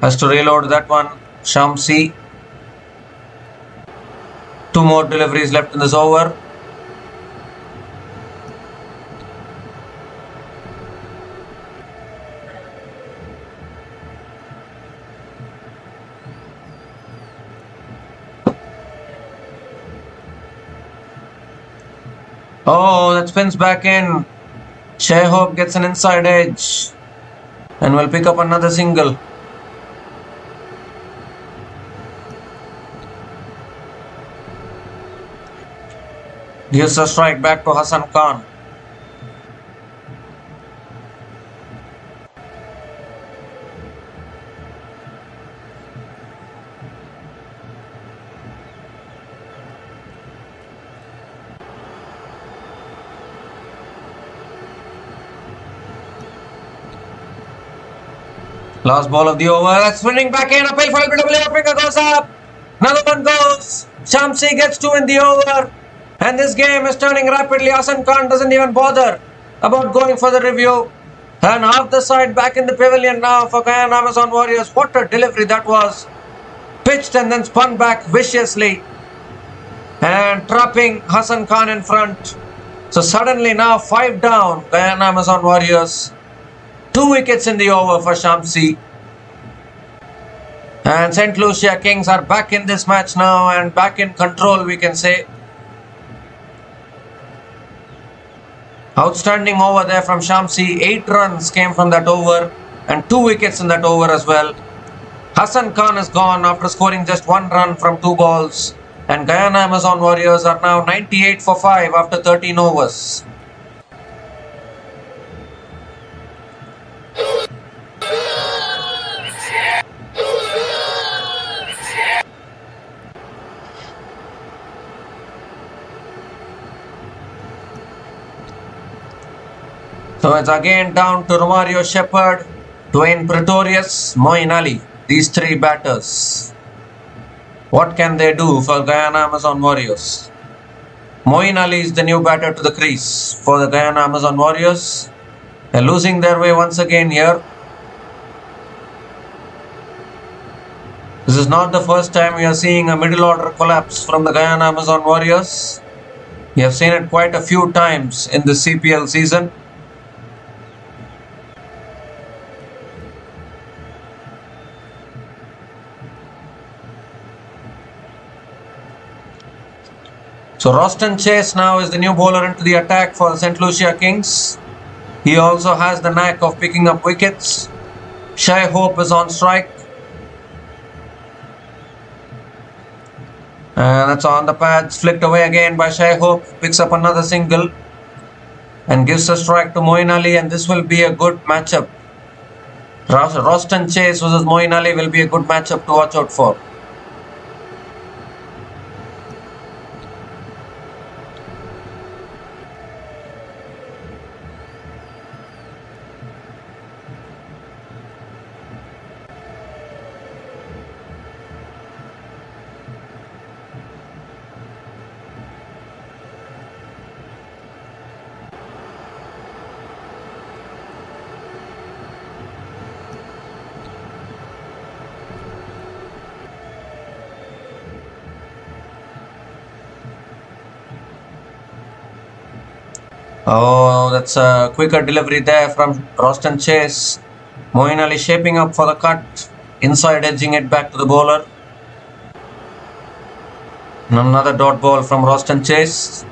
Speaker 1: Has to reload that one. Shamsi. 2 more deliveries left in this over. Oh, that spins back in. Shai Hope gets an inside edge and will pick up another single. Gives a strike back to Hassan Khan. Last ball of the over. That's swinging back in. Appeal for LBW. Finger goes up. Another one goes. Shamsi gets 2 in the over. And this game is turning rapidly. Hassan Khan doesn't even bother about going for the review. And half the side back in the pavilion now for Guyana Amazon Warriors. What a delivery that was. Pitched and then spun back viciously. And trapping Hassan Khan in front. So suddenly now 5 down. Guyana Amazon Warriors. 2 wickets in the over for Shamsi. And St. Lucia Kings are back in this match now and back in control, we can say. Outstanding over there from Shamsi. 8 runs came from that over and 2 wickets in that over as well. Hassan Khan is gone after scoring just 1 run from 2 balls. And Guyana Amazon Warriors are now 98 for 5 after 13 overs. So it's again down to Romario Shepherd, Dwayne Pretorius, Moeen Ali. These 3 batters. What can they do for Guyana Amazon Warriors? Moeen Ali is the new batter to the crease for the Guyana Amazon Warriors. They're losing their way once again here. This is not the first time we are seeing a middle order collapse from the Guyana Amazon Warriors. We have seen it quite a few times in the CPL season. So Roston Chase now is the new bowler into the attack for the St. Lucia Kings. He also has the knack of picking up wickets. Shai Hope is on strike. And that's on the pads, flicked away again by Shai Hope. Picks up another single and gives a strike to Moeen Ali, and this will be a good matchup. Roston Chase versus Moeen Ali will be a good matchup to watch out for. Oh, that's a quicker delivery there from Roston Chase. Moeen Ali shaping up for the cut. Inside edging it back to the bowler. And another dot ball from Roston Chase.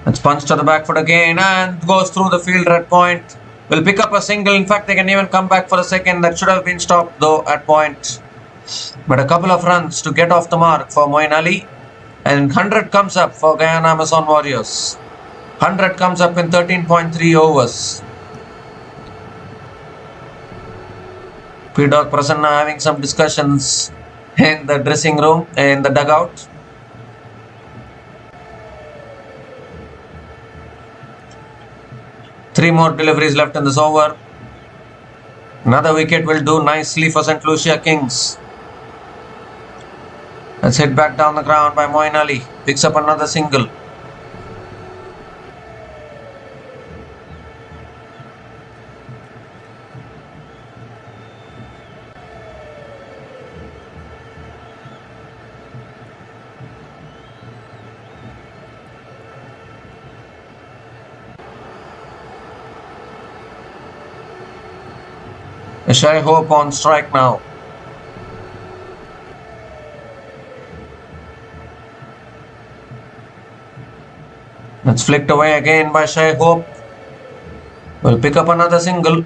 Speaker 1: It's punched to the back foot again and goes through the fielder at point. Will pick up a single. In fact, they can even come back for the second. That should have been stopped though at point. But a couple of runs to get off the mark for Moeen Ali. And 100 comes up for Guyana Amazon Warriors. 100 comes up in 13.3 overs. P. Dog Prasanna having some discussions in the dressing room, in the dugout. Three more deliveries left in this over. Another wicket will do nicely for St. Lucia Kings. That's hit back down the ground by Moeen Ali. Picks up another single. Shai Hope on strike now. It's flicked away again by Shai Hope. Will pick up another single.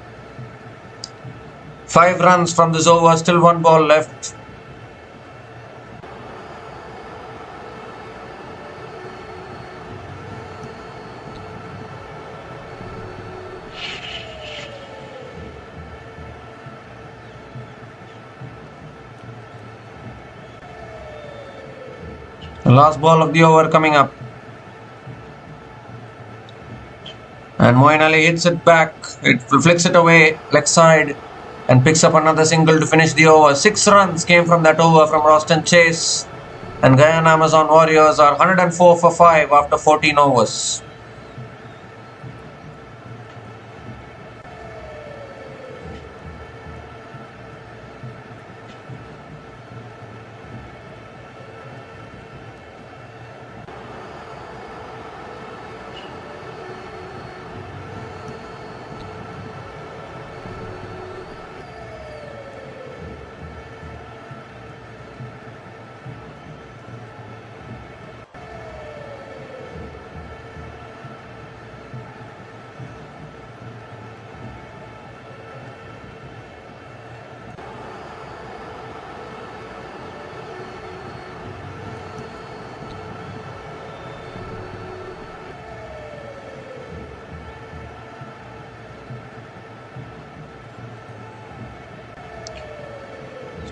Speaker 1: 5 runs from this over, still 1 ball left. The last ball of the over coming up. And Moeen Ali hits it back. It flicks it away, leg side, and picks up another single to finish the over. 6 runs came from that over from Roston Chase. And Guyana Amazon Warriors are 104 for 5 after 14 overs.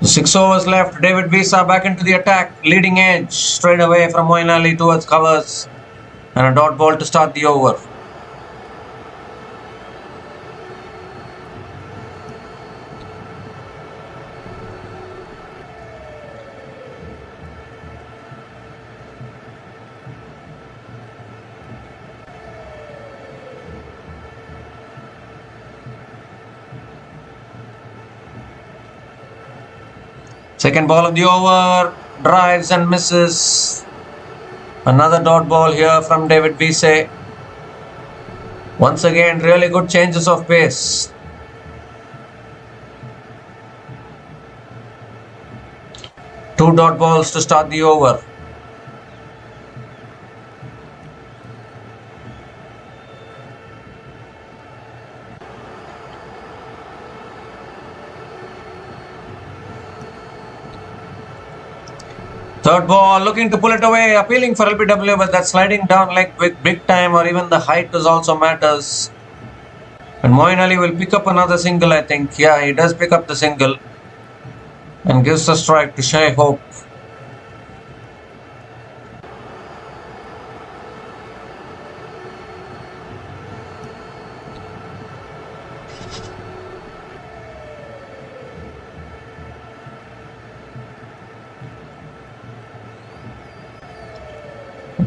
Speaker 1: So 6 overs left. David Wiese back into the attack. Leading edge straight away from Moeen Ali towards covers. And a dot ball to start the over. Second ball of the over, drives and misses. Another dot ball here from David Wiese. Once again, really good changes of pace. Two dot balls to start the over. Third ball, looking to pull it away, appealing for LBW, but that sliding down like big time, or even the height is also matters. And Moeen Ali will pick up another single, I think. Yeah, he does pick up the single. And gives the strike to Shai Hope.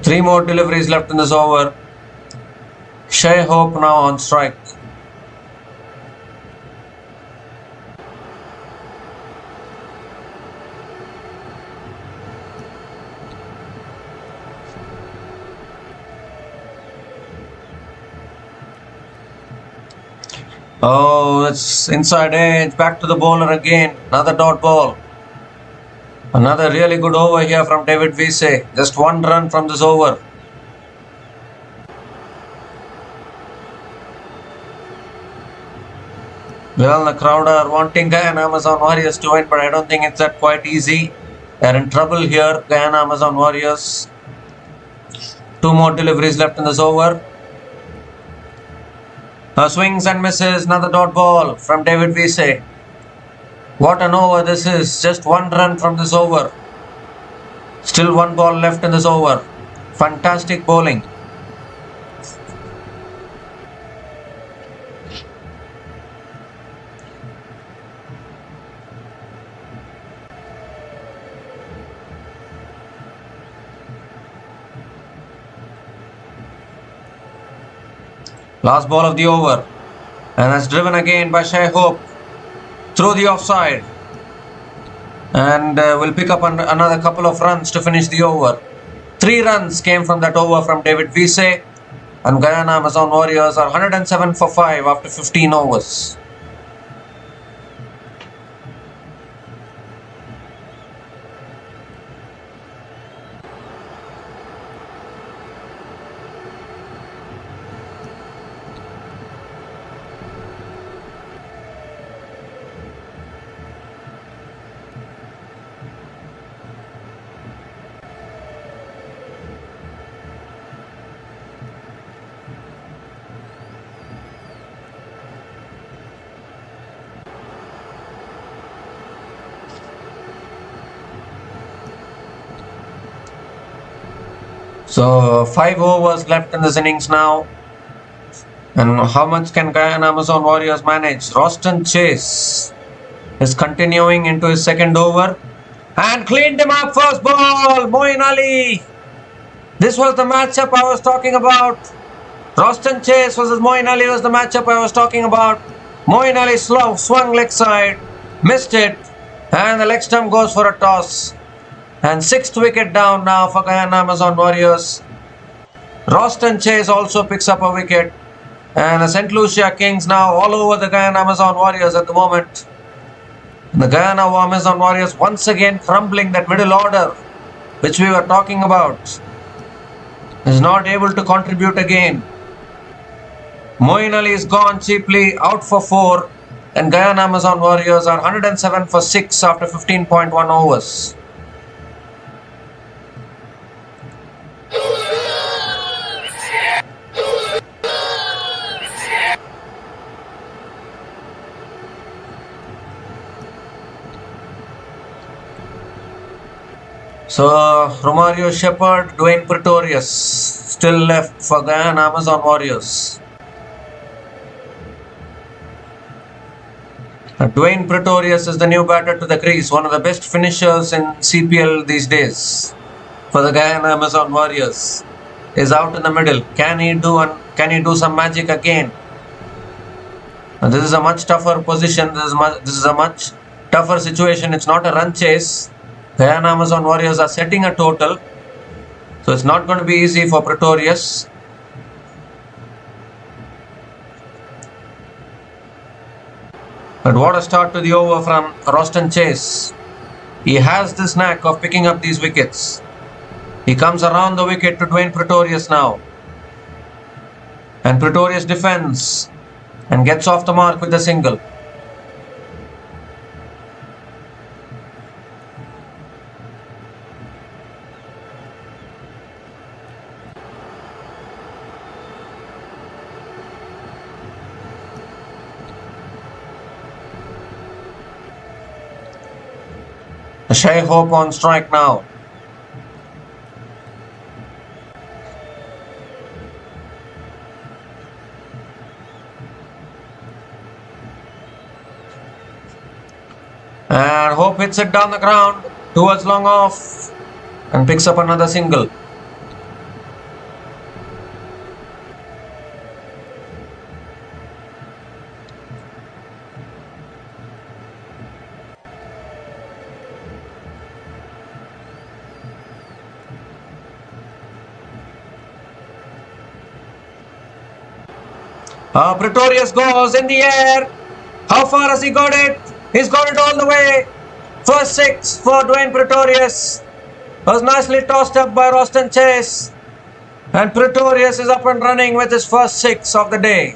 Speaker 1: Three more deliveries left in this over. Shai Hope now on strike. Oh, it's inside edge. Back to the bowler again. Another dot ball. Another really good over here from David Wiese. Just 1 run from this over. Well, the crowd are wanting Guyana Amazon Warriors to win, but I don't think it's that quite easy. They're in trouble here, Guyana Amazon Warriors. 2 more deliveries left in this over. Swings and misses. Another dot ball from David Wiese. What an over this is. Just one run from this over. Still one ball left in this over. Fantastic bowling. Last ball of the over. And that's driven again by Shai Hope. Through the offside. And will pick up another couple of runs to finish the over. 3 runs came from that over from David Wiese. And Guyana Amazon Warriors are 107 for 5 after 15 overs. So 5 overs left in this innings now. And how much can Guyana Amazon Warriors manage? Roston Chase is continuing into his second over. And cleaned him up first ball. Moeen Ali. This was the matchup I was talking about. Roston Chase versus Moeen Ali was the matchup I was talking about. Moeen Ali swung leg side. Missed it. And the leg stump goes for a toss. And 6th wicket down now for Guyana Amazon Warriors. Roston Chase also picks up a wicket. And the St. Lucia Kings now all over the Guyana Amazon Warriors at the moment. And the Guyana Amazon Warriors once again crumbling that middle order which we were talking about. Is not able to contribute again. Moeen Ali is gone cheaply, out for 4. And Guyana Amazon Warriors are 107 for 6 after 15.1 overs. So, Romario Shepherd, Dwayne Pretorius still left for Guyana Amazon Warriors. Dwayne Pretorius is the new batter to the crease, one of the best finishers in CPL these days for the Guyana Amazon Warriors. Is out in the middle. Can he do some magic again? And this is a much tougher position. This is a much tougher situation. It's not a run chase. Guyana Amazon Warriors are setting a total. So it's not going to be easy for Pretorius. But what a start to the over from Roston Chase. He has this knack of picking up these wickets. He comes around the wicket to Dwayne Pretorius now. And Pretorius defends and gets off the mark with a single. Shai Hope on strike now. And Hope hits it down the ground towards long off and picks up another single. Pretorius goes in the air. How far has he got it? He's got it all the way. First 6 for Dwayne Pretorius. Was nicely tossed up by Roston Chase. And Pretorius is up and running with his first 6 of the day.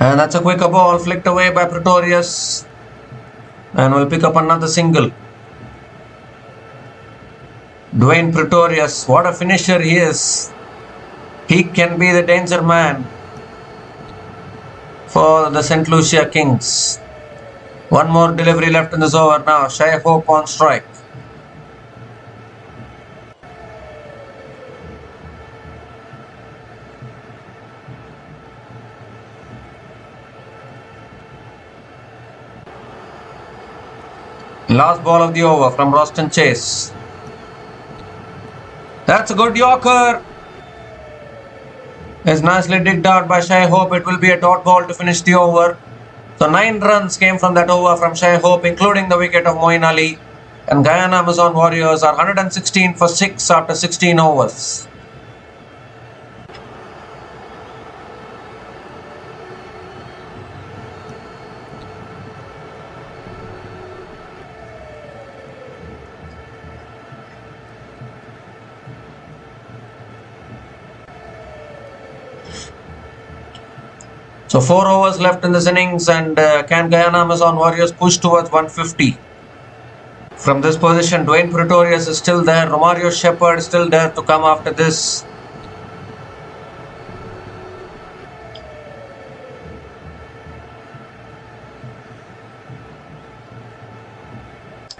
Speaker 1: And that's a quicker ball flicked away by Pretorius. And we'll pick up another single. Dwayne Pretorius, what a finisher he is. He can be the danger man for the St. Lucia Kings. One more delivery left in this over now. Shai Hope on strike. Last ball of the over from Roston Chase. That's a good Yorker. It's nicely digged out by Shai Hope. It will be a dot ball to finish the over. So 9 runs came from that over from Shai Hope, including the wicket of Moeen Ali. And Guyana Amazon Warriors are 116 for 6 after 16 overs. So 4 overs left in this innings, and can Guyana Amazon Warriors push towards 150? From this position, Dwayne Pretorius is still there. Romario Shepherd is still there to come after this.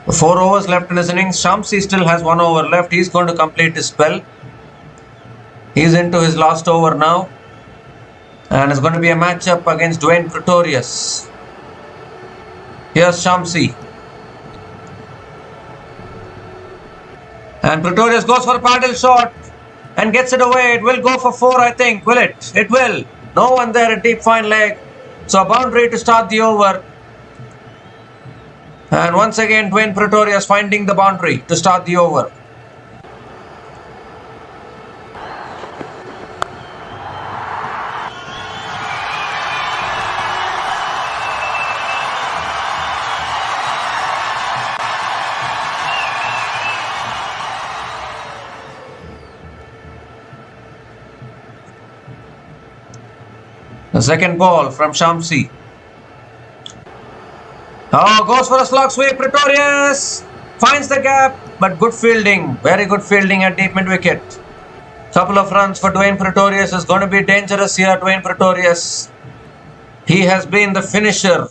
Speaker 1: The 4 overs left in his innings. Shamsi still has 1 over left. He's going to complete his spell. He's into his last over now. And it's going to be a matchup against Dwayne Pretorius. Here's Shamsi. And Pretorius goes for a paddle shot and gets it away. It will go for 4, I think. Will it? It will. No one there at deep fine leg. So a boundary to start the over. And once again, Dwayne Pretorius finding the boundary to start the over. The second ball from Shamsi. Oh, goes for a slog sweep. Pretorius finds the gap, but good fielding. Very good fielding at deep mid wicket. Couple of runs for Dwayne Pretorius is going to be dangerous here. Dwayne Pretorius. He has been the finisher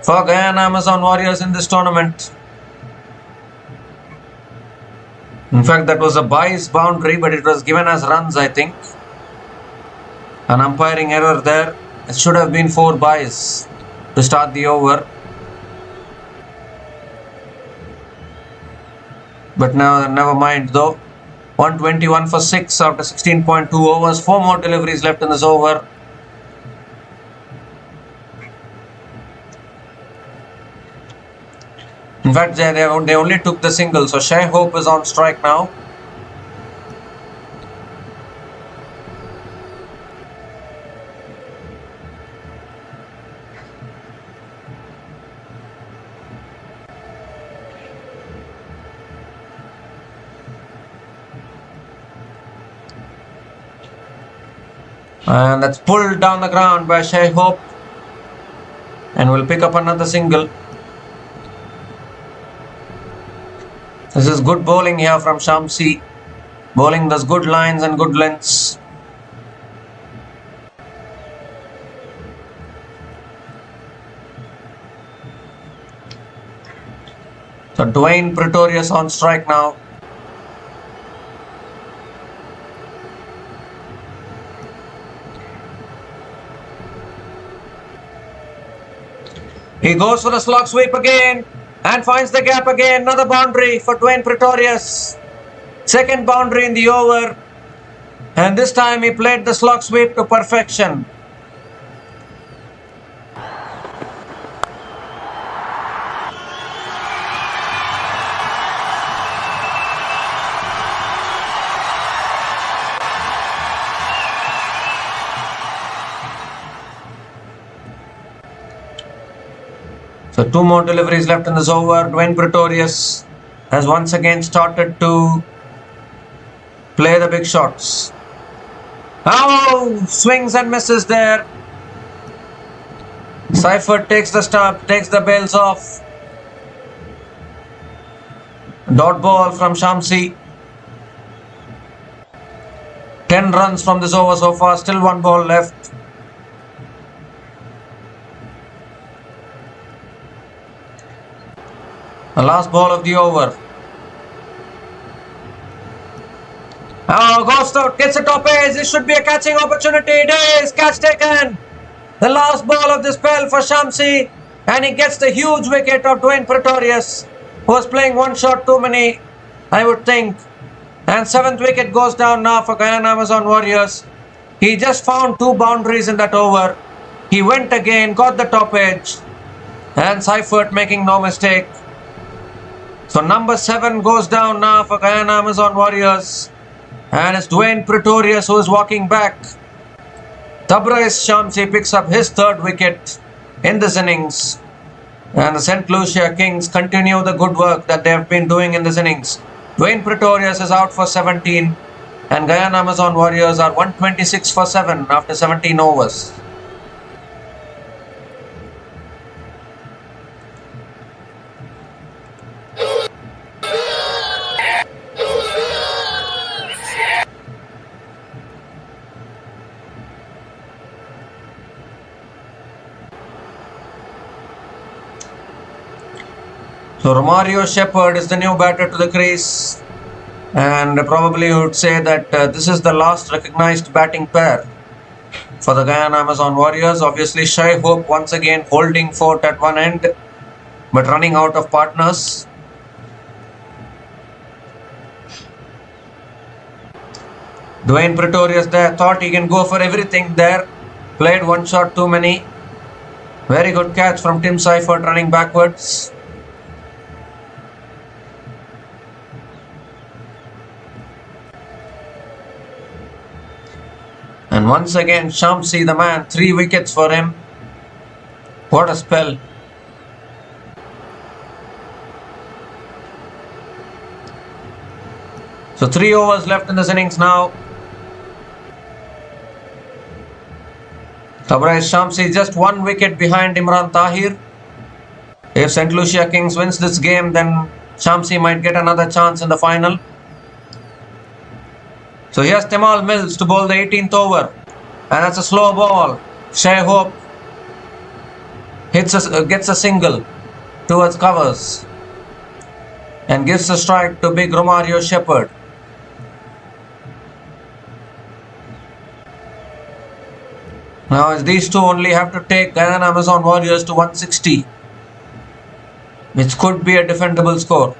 Speaker 1: for Guyana Amazon Warriors in this tournament. In fact, that was a bias boundary, but it was given as runs, I think. An umpiring error there. It should have been 4 byes to start the over. But now, never mind though. 121 for 6 after 16.2 overs. 4 more deliveries left in this over. In fact, they only took the single. So Shai Hope is on strike now. And that's pulled down the ground by Shai Hope. And we'll pick up another single. This is good bowling here from Shamsi. Bowling does good lines and good lengths. So Dwayne Pretorius on strike now. He goes for the slog sweep again and finds the gap again. Another boundary for Dwayne Pretorius. Second boundary in the over. And this time he played the slog sweep to perfection. So 2 more deliveries left in this over. Dwayne Pretorius has once again started to play the big shots. Oh, swings and misses there. Seifert takes the stump, takes the bails off. Dot ball from Shamsi. 10 runs from this over so far, still 1 ball left. The last ball of the over. Oh, goes out, gets a top edge. This should be a catching opportunity. It is. Catch taken. The last ball of the spell for Shamsi. And he gets the huge wicket of Pretorius, who was playing 1 shot too many, I would think. And 7th wicket goes down now for Guyana Amazon Warriors. He just found 2 boundaries in that over. He went again, got the top edge. And Seifert making no mistake. So number 7 goes down now for Guyana Amazon Warriors. And it's Pretorius who is walking back. Shamsi picks up his 3rd wicket in this innings. And the St. Lucia Kings continue the good work that they have been doing in this innings. Pretorius is out for 17. And Guyana Amazon Warriors are 126 for 7 after 17 overs. So Romario Shepherd is the new batter to the crease, and probably you would say that this is the last recognized batting pair for the Guyana Amazon Warriors. Obviously Shai Hope once again holding fort at one end, but running out of partners. Pretorius there thought he can go for everything there, played 1 shot too many. Very good catch from Tim Seifert running backwards. And once again Shamsi the man, 3 wickets for him. What a spell. So 3 overs left in this innings now. Otherwise Shamsi just 1 wicket behind Imran Tahir. If St. Lucia Kings wins this game, then Shamsi might get another chance in the final. So here's Timal Mills to bowl the 18th over. And that's a slow ball. Shai Hope gets a single towards covers. And gives a strike to big Romario Shepherd. Now these two only have to take Guyana Amazon Warriors to 160. Which could be a defendable score.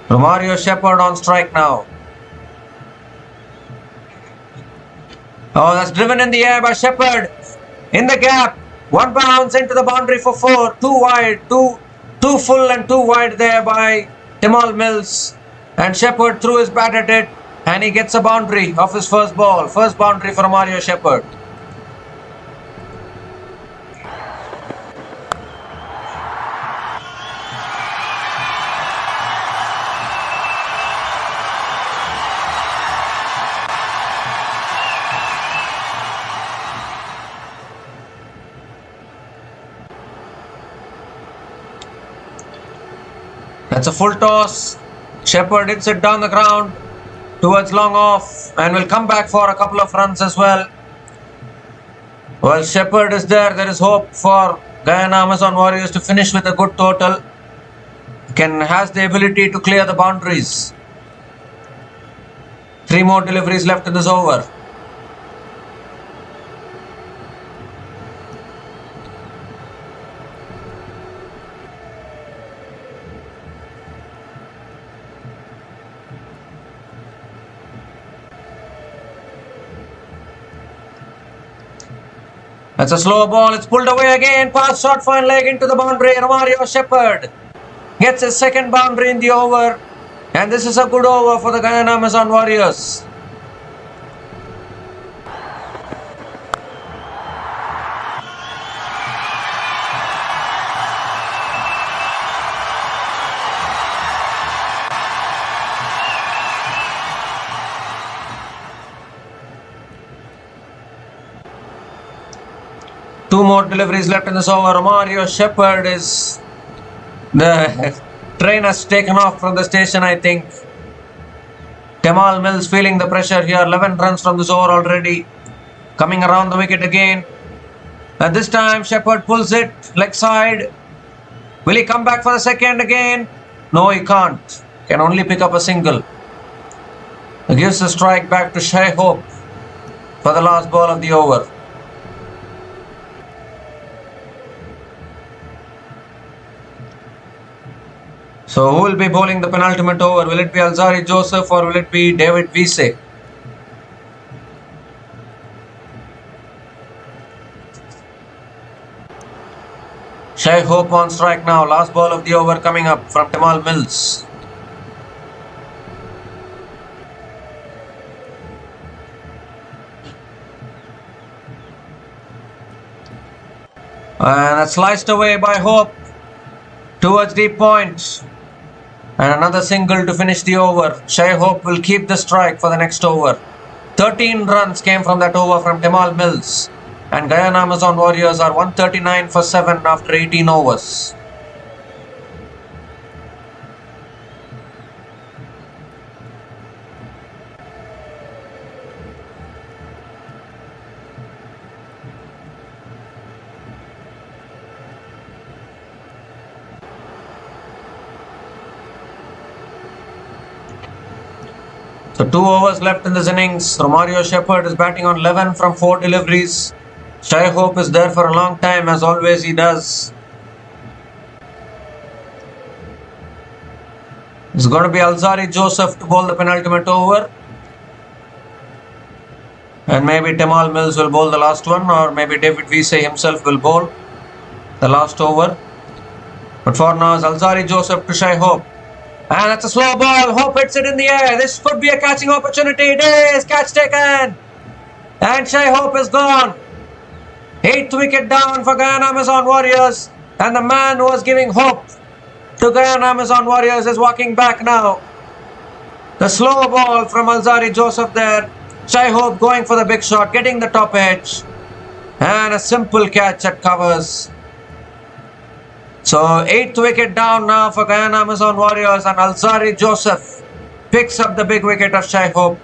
Speaker 1: Romario Shepherd on strike now. Oh, that's driven in the air by Shepherd. In the gap. 1 bounce into the boundary for 4. 2 wide. 2 full and 2 wide there by Timal Mills. And Shepherd threw his bat at it. And he gets a boundary off his first ball. First boundary for Romario Shepherd. That's a full toss. Shepherd hits it down the ground towards long off and will come back for a couple of runs as well. Well, Shepherd is there. There is hope for Guyana Amazon Warriors to finish with a good total. Has the ability to clear the boundaries. 3 more deliveries left in this over. That's a slow ball. It's pulled away again. Pass shot, fine leg into the boundary. Romario Shepherd gets his 2nd boundary in the over. And this is a good over for the Guyana Amazon Warriors. 2 more deliveries left in this over. Romario Shepherd is... The train has taken off from the station, I think. Timal Mills feeling the pressure here. 11 runs from this over already. Coming around the wicket again. And this time Shepherd pulls it. Leg side. Will he come back for the second again? No, he can't. Can only pick up a single. He gives the strike back to Shai Hope for the last ball of the over. So who will be bowling the penultimate over? Will it be Alzari Joseph or will it be David Wiese? Shai Hope on strike now. Last ball of the over coming up from Timal Mills. And that's sliced away by Hope towards deep point. And another single to finish the over. Shai Hope will keep the strike for the next over. 13 runs came from that over from Timal Mills. And Guyana Amazon Warriors are 139 for 7 after 18 overs. So 2 overs left in this innings. Romario Shepherd is batting on 11 from 4 deliveries. Shai Hope is there for a long time, as always he does. It's going to be Alzari Joseph to bowl the penultimate over. And maybe Timal Mills will bowl the last one, or maybe David Wiese himself will bowl the last over. But for now, it's Alzari Joseph to Shai Hope. And that's a slow ball. Hope hits it in the air. This could be a catching opportunity. It is. Catch taken. And Shai Hope is gone. 8th wicket down for Guyana Amazon Warriors. And the man who was giving hope to Guyana Amazon Warriors is walking back now. The slow ball from Alzari Joseph there. Shai Hope going for the big shot, getting the top edge. And a simple catch at covers. So 8th wicket down now for Guyana Amazon Warriors, and Alzari Joseph picks up the big wicket of Shai Hope.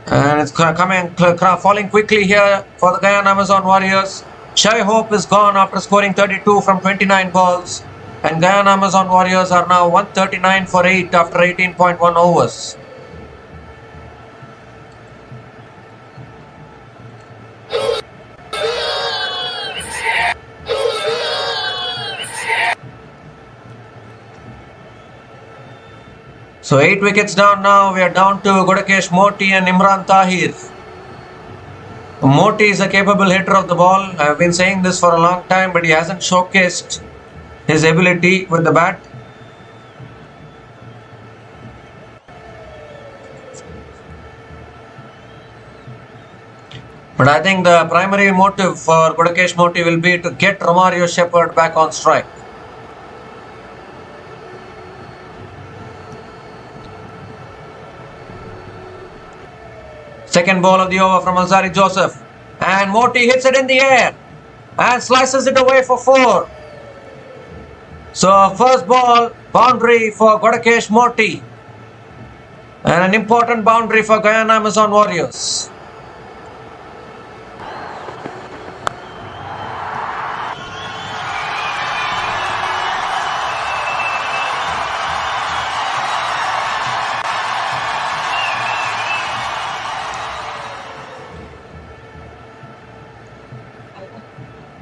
Speaker 1: And it's falling quickly here for the Guyana Amazon Warriors. Shai Hope is gone after scoring 32 from 29 balls. And Guyana Amazon Warriors are now 139 for 8 after 18.1 overs. So 8 wickets down now. We are down to Motie and Imran Tahir. Motie is a capable hitter of the ball. I have been saying this for a long time, but he hasn't showcased his ability with the bat. But I think the primary motive for Motie will be to get Romario Shepherd back on strike. Second ball of the over from Alzari Joseph. And Motie hits it in the air. And slices it away for 4. So first ball, boundary for Motie. And an important boundary for Guyana Amazon Warriors.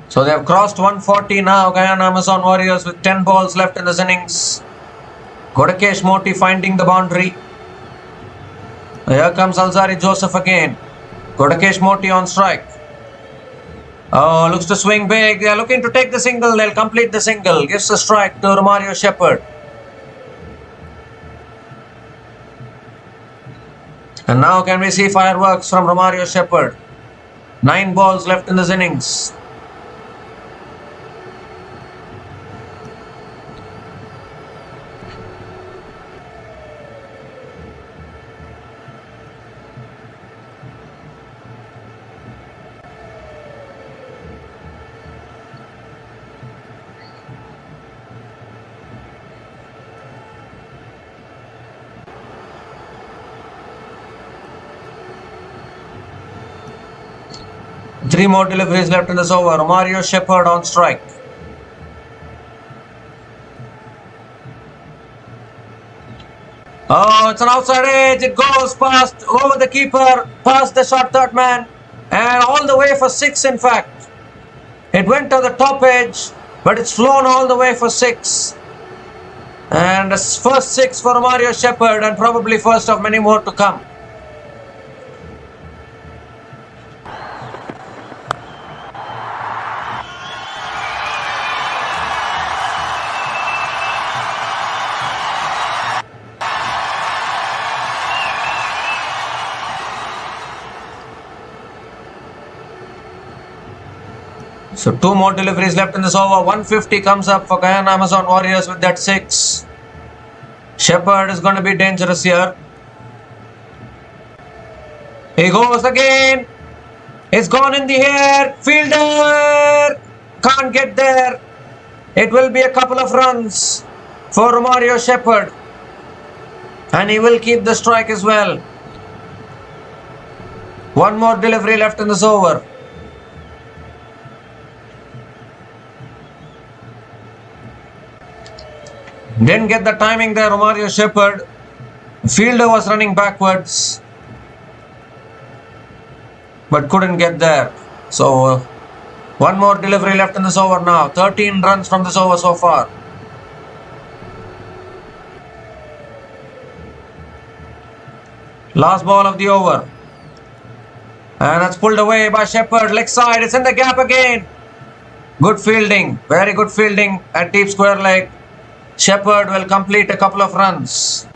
Speaker 1: So they have crossed 140 now, Guyana Amazon Warriors, with 10 balls left in this innings. Motie finding the boundary. Here comes Alzari Joseph again. Motie on strike. Oh, looks to swing big. They are looking to take the single. They'll complete the single. Gives the strike to Romario Shepherd. And now can we see fireworks from Romario Shepherd? 9 balls left in this innings. 3 more deliveries left in this over. Mario Shepherd on strike. Oh, it's an outside edge. It goes past, over the keeper, past the short third man, and all the way for 6 in fact. It went to the top edge, but it's flown all the way for 6. And the first 6 for Mario Shepherd, and probably first of many more to come. So 2 more deliveries left in this over. 150 comes up for Guyana Amazon Warriors with that 6. Shepherd is going to be dangerous here. He goes again. It's gone in the air. Fielder can't get there. It will be a couple of runs for Mario Shepherd. And he will keep the strike as well. 1 more delivery left in this over. Didn't get the timing there, Mario Shepherd. Fielder was running backwards, but couldn't get there. So 1 more delivery left in this over now. 13 runs from this over so far. Last ball of the over. And that's pulled away by Shepherd. Leg side, it's in the gap again. Good fielding, very good fielding at deep square leg. Shepherd will complete a couple of runs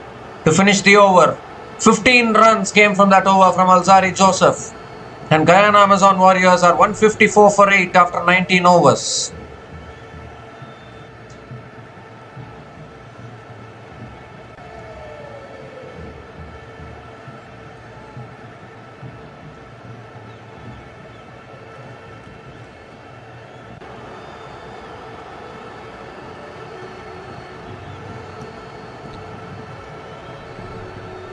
Speaker 1: to finish the over. 15 runs came from that over from Alzari Joseph. And Guyana Amazon Warriors are 154 for 8 after 19 overs.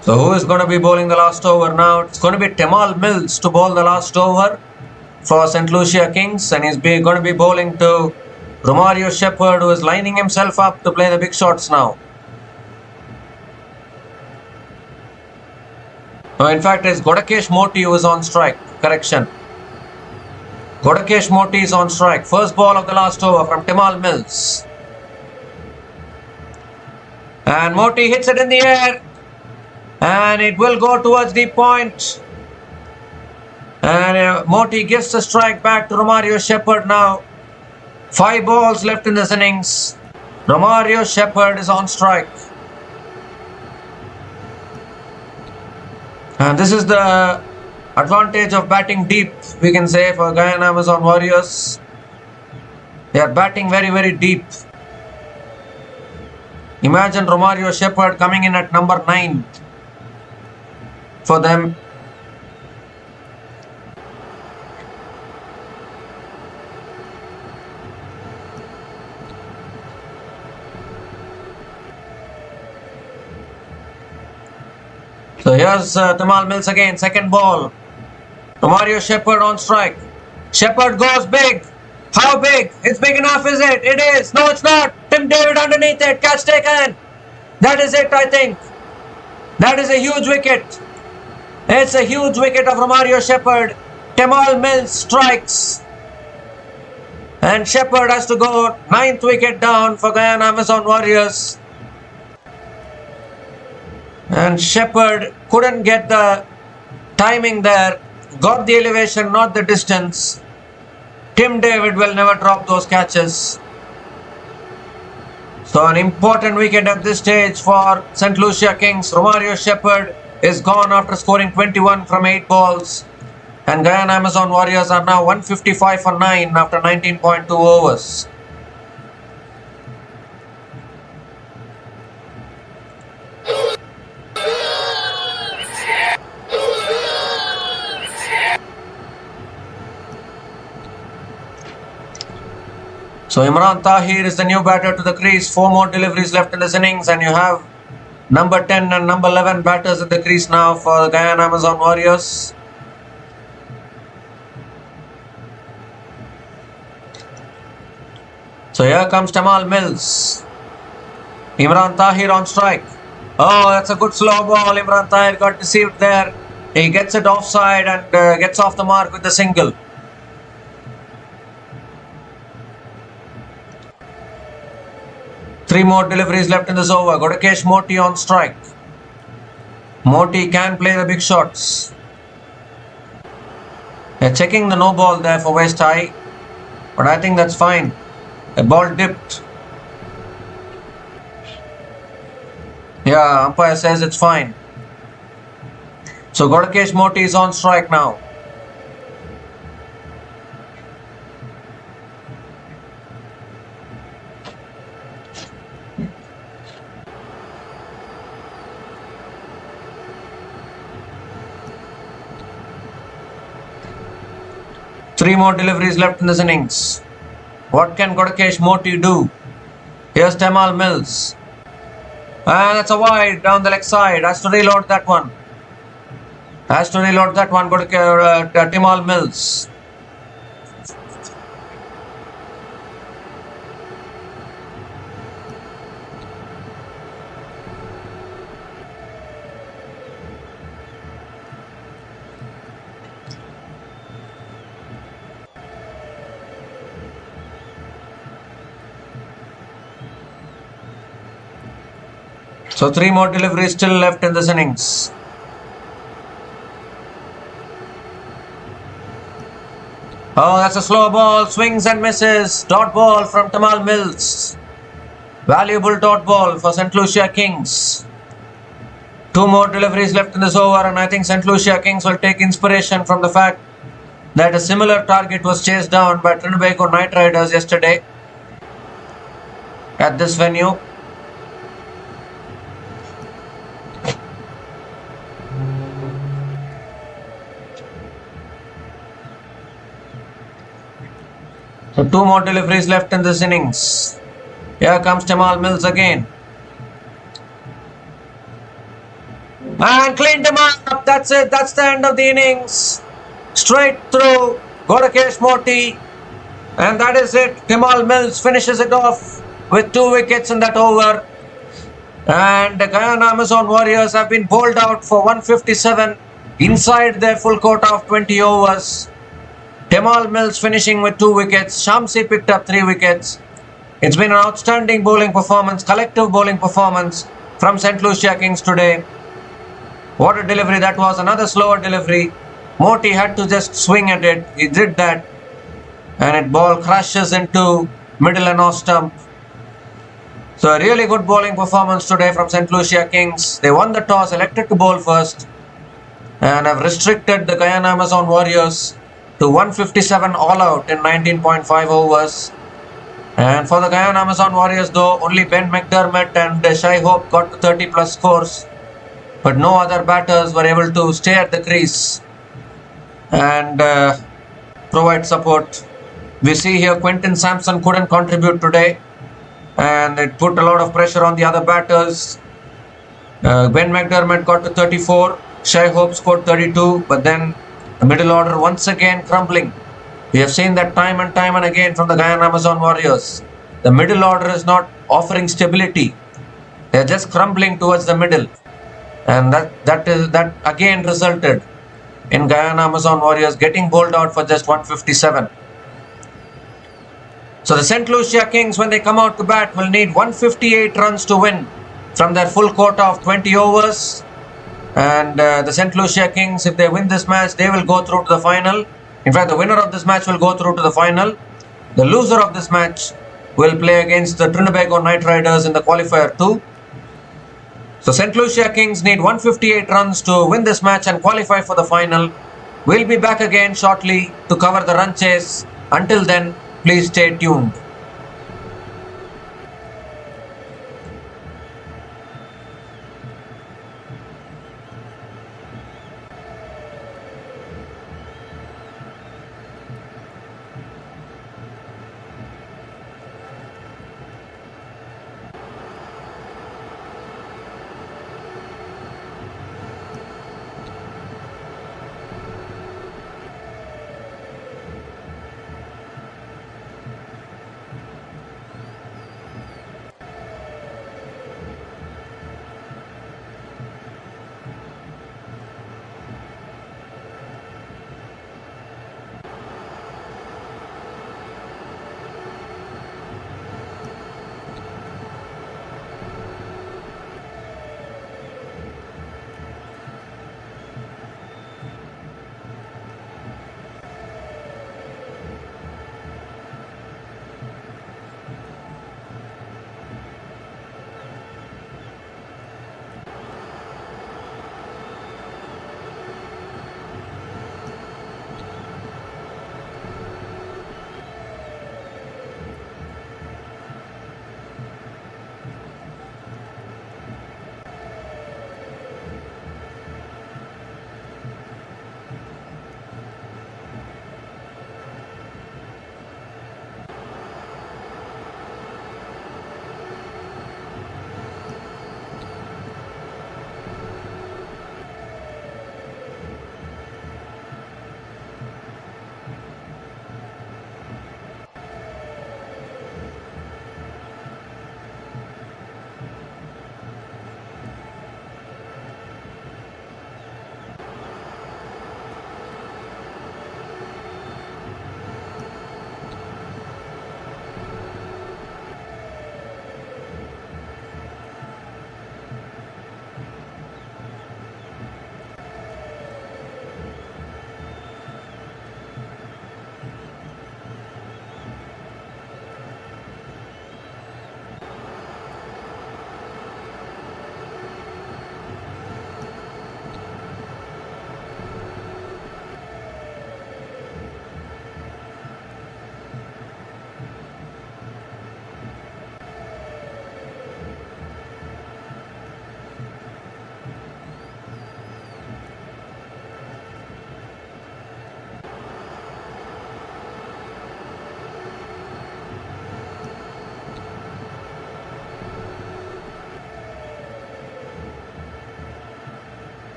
Speaker 1: So who is going to be bowling the last over now? It's going to be Timal Mills to bowl the last over for St. Lucia Kings, and he's going to be bowling to Mario Shepherd, who is lining himself up to play the big shots now. Oh, in fact, it's Godakesh Motie who is on strike. Correction. Godakesh Motie is on strike. First ball of the last over from Timal Mills. And Motie hits it in the air. And it will go towards the point. And Motie gives the strike back to Mario Shepherd now. 5 balls left in this innings. Mario Shepherd is on strike. And this is the advantage of batting deep, we can say, for Guyana Amazon Warriors. They are batting very, very deep. Imagine Mario Shepherd coming in at number 9. For them. So here's Timal Mills again, second ball. Mario Shepherd on strike. Shepherd goes big. How big? It's big enough, is it? It is. No, it's not. Tim David underneath it. Catch taken. That is it, I think. That is a huge wicket. It's a huge wicket of Mario Shepherd. Timal Mills strikes. And Shepherd has to go. 9th wicket down for Guyana Amazon Warriors. And Shepherd couldn't get the timing there. Got the elevation, not the distance. Tim David will never drop those catches. So an important wicket at this stage for St. Lucia Kings. Mario Shepherd is gone after scoring 21 from 8 balls. And Guyana Amazon Warriors are now 155 for 9 after 19.2 overs. So Imran Tahir is the new batter to the crease. 4 more deliveries left in this innings, and you have number 10 and number 11 batters at the crease now for the Guyana Amazon Warriors. So here comes Timal Mills. Imran Tahir on strike. Oh, that's a good slow ball. Imran Tahir got deceived there. He gets it offside and gets off the mark with the single. Three more deliveries left in this over. Got to catch Motie on strike. Motie can play the big shots. They're checking the no ball there for West High, but I think that's fine. The ball dipped. Yeah, umpire says it's fine. So Godakesh Motie is on strike now. Three more deliveries left in this innings. What can Godakesh Motie do? Here's Timal Mills. And that's a wide down the leg side. Has to reload that one. Timal Mills. So three more deliveries still left in this innings. Oh, that's a slow ball. Swings and misses. Dot ball from Timal Mills. Valuable dot ball for St. Lucia Kings. Two more deliveries left in this over, and I think St. Lucia Kings will take inspiration from the fact that a similar target was chased down by Trinbago Knight Riders yesterday at this venue. So two more deliveries left in this innings. Here comes Timal Mills again. And cleaned him up. That's it. That's the end of the innings. Straight through. Godakesh Motie. And that is it. Timal Mills finishes it off with 2 wickets in that over. And the Guyana Amazon Warriors have been bowled out for 157 inside their full quota of 20 overs. Timal Mills finishing with 2 wickets. Shamsi picked up 3 wickets. It's been an outstanding bowling performance, collective bowling performance from St. Lucia Kings today. What a delivery that was. Another slower delivery. Motie had to just swing at it. He did that. And it ball crashes into middle and off stump. So a really good bowling performance today from St. Lucia Kings. They won the toss, elected to bowl first, and have restricted the Guyana Amazon Warriors to 157 all out in 19.5 overs. And for the Guyana Amazon Warriors though, only Ben McDermott and Shai Hope got to 30 plus scores. But no other batters were able to stay at the crease and provide support. We see here Quinton Samson couldn't contribute today, and it put a lot of pressure on the other batters. Ben McDermott got to 34, Shai Hope scored 32, but then the middle order once again crumbling. We have seen that time and time and again from the Guyana Amazon Warriors. The middle order is not offering stability. They are just crumbling towards the middle. And that again resulted in Guyana Amazon Warriors getting bowled out for just 157. So the St. Lucia Kings, when they come out to bat, will need 158 runs to win from their full quota of 20 overs. And the St. Lucia Kings, if they win this match, they will go through to the final. In fact, the winner of this match will go through to the final. The loser of this match will play against the Trinbago Knight Riders in the qualifier 2. So St. Lucia Kings need 158 runs to win this match and qualify for the final. We'll be back again shortly to cover the run chase. Until then, please stay tuned.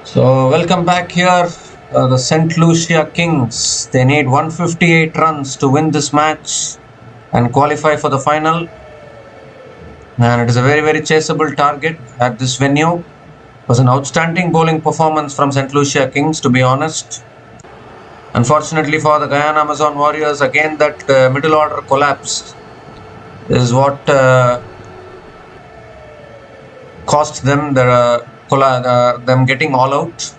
Speaker 1: So welcome back here. The St. Lucia Kings. They need 158 runs to win this match and qualify for the final. And it is a very chaseable target at this venue. It was an outstanding bowling performance from St. Lucia Kings, to be honest. Unfortunately for the Guyana Amazon Warriors, again that middle order collapse is what cost them them getting all out.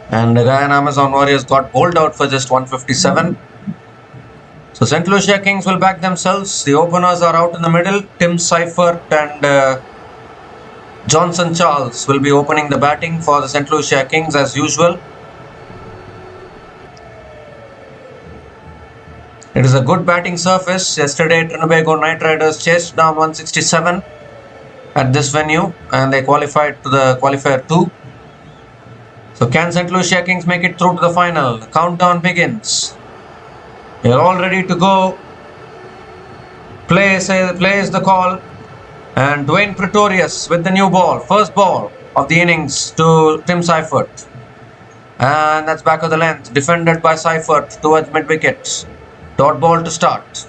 Speaker 1: And the Guyana Amazon Warriors got bowled out for just 157. So St. Lucia Kings will back themselves. The openers are out in the middle. Tim Seifert and Johnson Charles will be opening the batting for the St. Lucia Kings as usual. It is a good batting surface. Yesterday, Trinbago Knight Riders chased down 167 at this venue and they qualified to the qualifier 2. So can St. Lucia Kings make it through to the final? The countdown begins. We are all ready to go. Play is the call. And Dwayne Pretorius with the new ball. First ball of the innings to Tim Seifert. And that's back of the length. Defended by Seifert towards mid-wicket. Dot ball to start.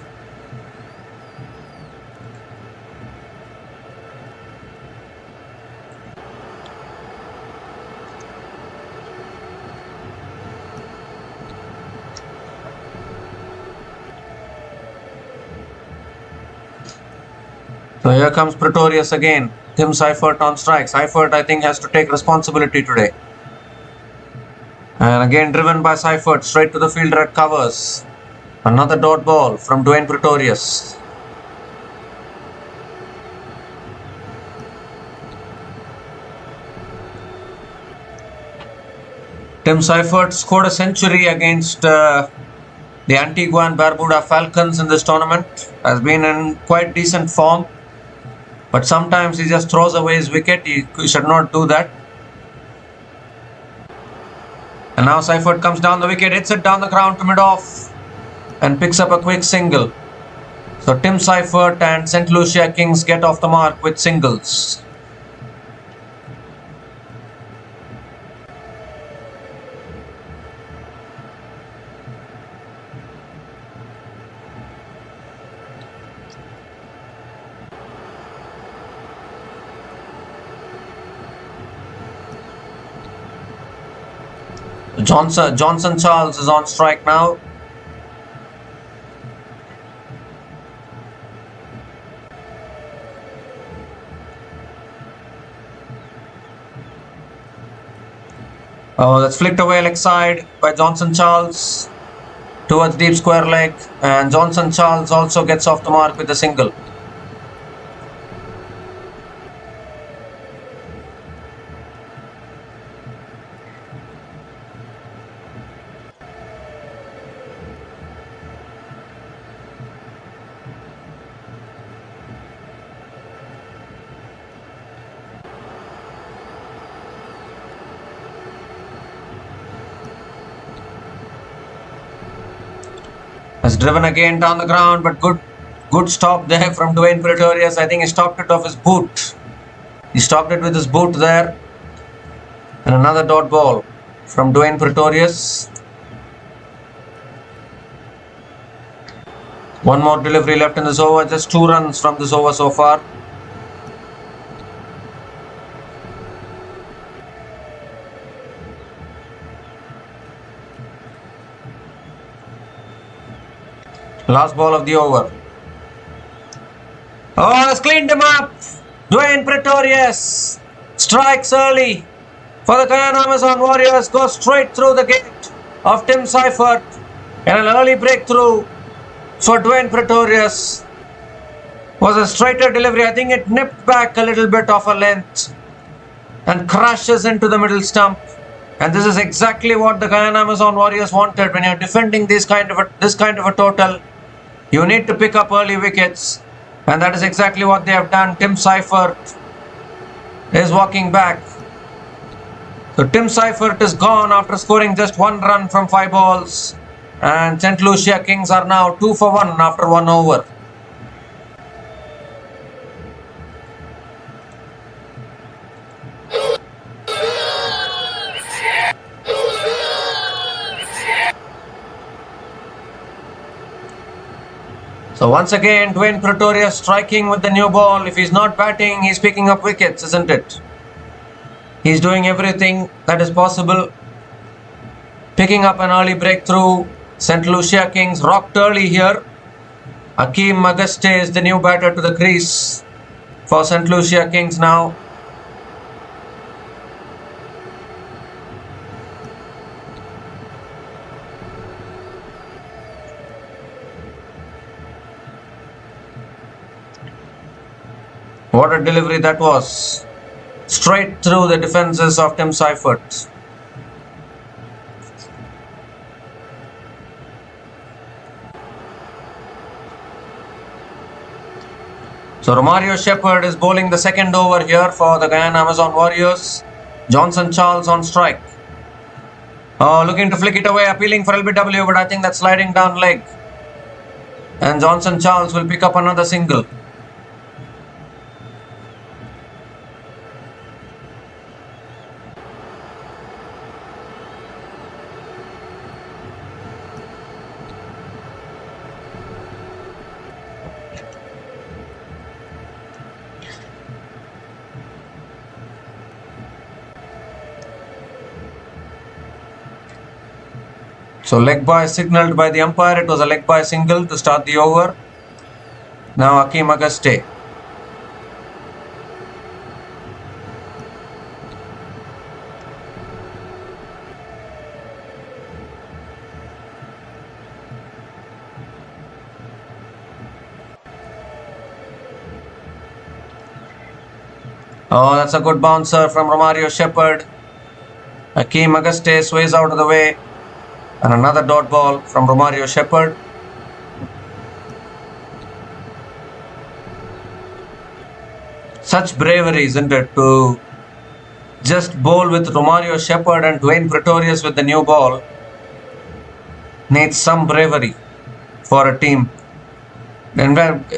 Speaker 1: So here comes Pretorius again. Tim Seifert on strike. Seifert, I think, has to take responsibility today. And again driven by Seifert straight to the fielder at covers. Another dot ball from Dwayne Pretorius. Tim Seifert scored a century against the Antigua and Barbuda Falcons in this tournament. Has been in quite decent form. But sometimes he just throws away his wicket. He should not do that. And now Seifert comes down the wicket, hits it down the ground to mid-off and picks up a quick single. So Tim Seifert and St. Lucia Kings get off the mark with singles. Johnson Charles is on strike now. Oh, that's flicked away leg side by Johnson Charles towards deep square leg, and Johnson Charles also gets off the mark with a single. Has driven again down the ground, but good stop there from Dwayne Pretorius. I think he stopped it off his boot. He stopped it with his boot there. And another dot ball from Dwayne Pretorius. One more delivery left in this over. Just 2 runs from this over so far. Last ball of the over. Oh, it's cleaned him up. Dwayne Pretorius strikes early for the Guyana Amazon Warriors. Goes straight through the gate of Tim Seifert. And an early breakthrough for Dwayne Pretorius. Was a straighter delivery. I think it nipped back a little bit off a length and crashes into the middle stump. And this is exactly what the Guyana Amazon Warriors wanted. When you're defending this kind of a total, you need to pick up early wickets, and that is exactly what they have done. Tim Seifert is walking back. So Tim Seifert is gone after scoring just 1 run from 5 balls, and St. Lucia Kings are now 2 for 1 after 1 over. So once again, Pretorius striking with the new ball. If he's not batting, he's picking up wickets, isn't it? He's doing everything that is possible. Picking up an early breakthrough. St. Lucia Kings rocked early here. Akeem Magaste is the new batter to the crease for St. Lucia Kings now. What a delivery that was. Straight through the defenses of Tim Seifert. So Romario Shepherd is bowling the second over here for the Guyana Amazon Warriors. Johnson Charles on strike. Looking to flick it away, appealing for LBW, but I think that's sliding down leg. And Johnson Charles will pick up another single. So leg by signalled by the umpire. It was a leg by single to start the over. Now Akeem Magaste. Oh, that's a good bouncer from Romario Shepherd. Akeem Magaste sways out of the way. And another dot ball from Romario Shepherd. Such bravery, isn't it, to just bowl with Romario Shepherd and Pretorius with the new ball. Needs some bravery for a team. And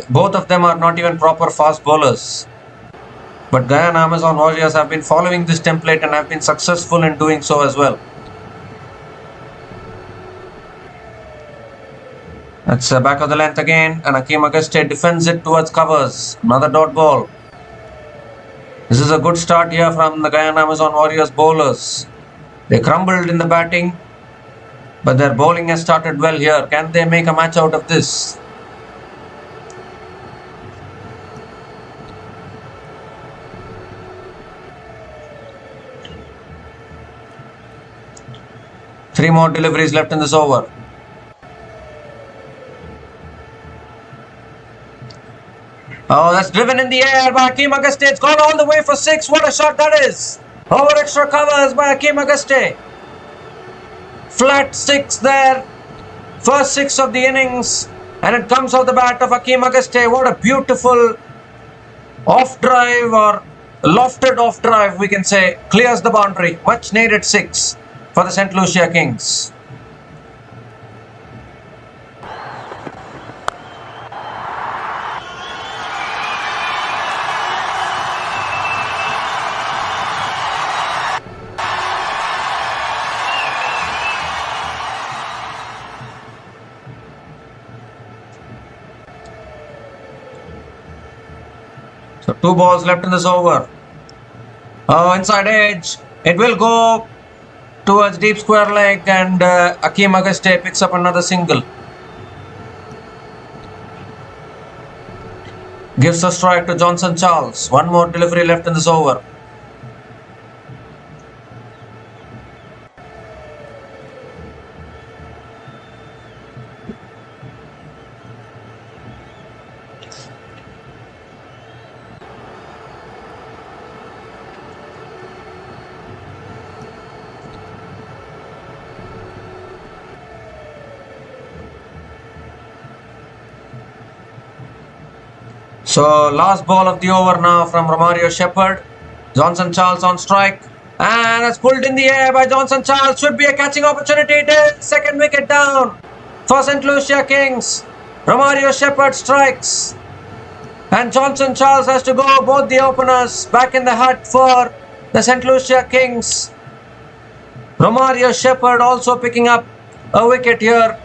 Speaker 1: both of them are not even proper fast bowlers. But Guyana Amazon Warriors have been following this template and have been successful in doing so as well. That's back of the length again, and Akeem Magaste defends it towards covers. Another dot ball. This is a good start here from the Guyana Amazon Warriors bowlers. They crumbled in the batting, but their bowling has started well here. Can they make a match out of this? Three more deliveries left in this over. Oh, that's driven in the air by Akeem Magaste. It's gone all the way for 6. What a shot that is. Over extra covers by Akeem Magaste. Flat 6 there. First 6 of the innings. And it comes off the bat of Akeem Magaste. What a beautiful off drive, or lofted off drive, we can say. Clears the boundary. Much needed 6 for the St. Lucia Kings. So 2 balls left in this over. Oh, inside edge. It will go towards deep square leg, and Akeem Magaste picks up another single. Gives a strike to Johnson Charles. 1 more delivery left in this over. So last ball of the over now from Romario Shepherd. Johnson Charles on strike. And it's pulled in the air by Johnson Charles. Should be a catching opportunity. It is. Second wicket down for St. Lucia Kings. Romario Shepherd strikes. And Johnson Charles has to go. Both the openers back in the hut for the St. Lucia Kings. Romario Shepherd also picking up a wicket here.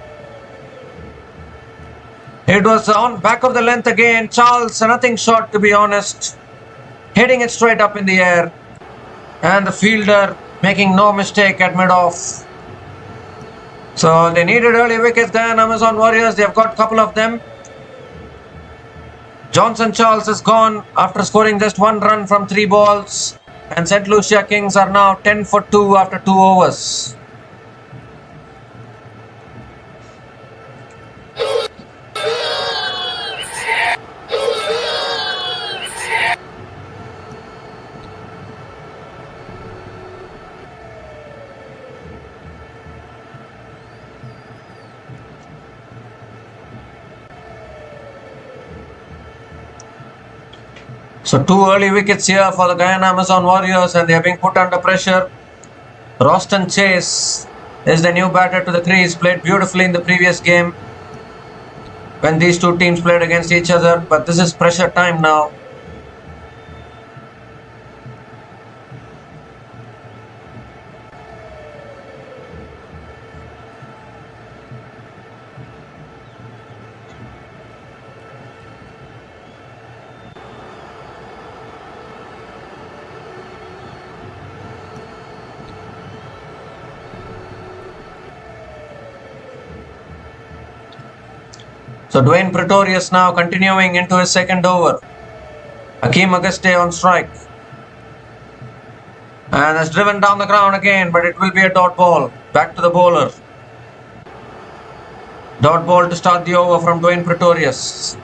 Speaker 1: It was on back of the length again. Charles, nothing short to be honest. Hitting it straight up in the air. And the fielder making no mistake at mid-off. So they needed early wickets there in Amazon Warriors. They have got a couple of them. Johnson Charles is gone after scoring just 1 run from 3 balls. And St. Lucia Kings are now 10 for 2 after 2 overs. So 2 early wickets here for the Guyana Amazon Warriors and they are being put under pressure. Roston Chase is the new batter to the crease. Played beautifully in the previous game when these two teams played against each other. But this is pressure time now. So Dwayne Pretorius now continuing into his second over. Hakeem Auguste on strike. And has driven down the ground again, but it will be a dot ball. Back to the bowler. Dot ball to start the over from Dwayne Pretorius.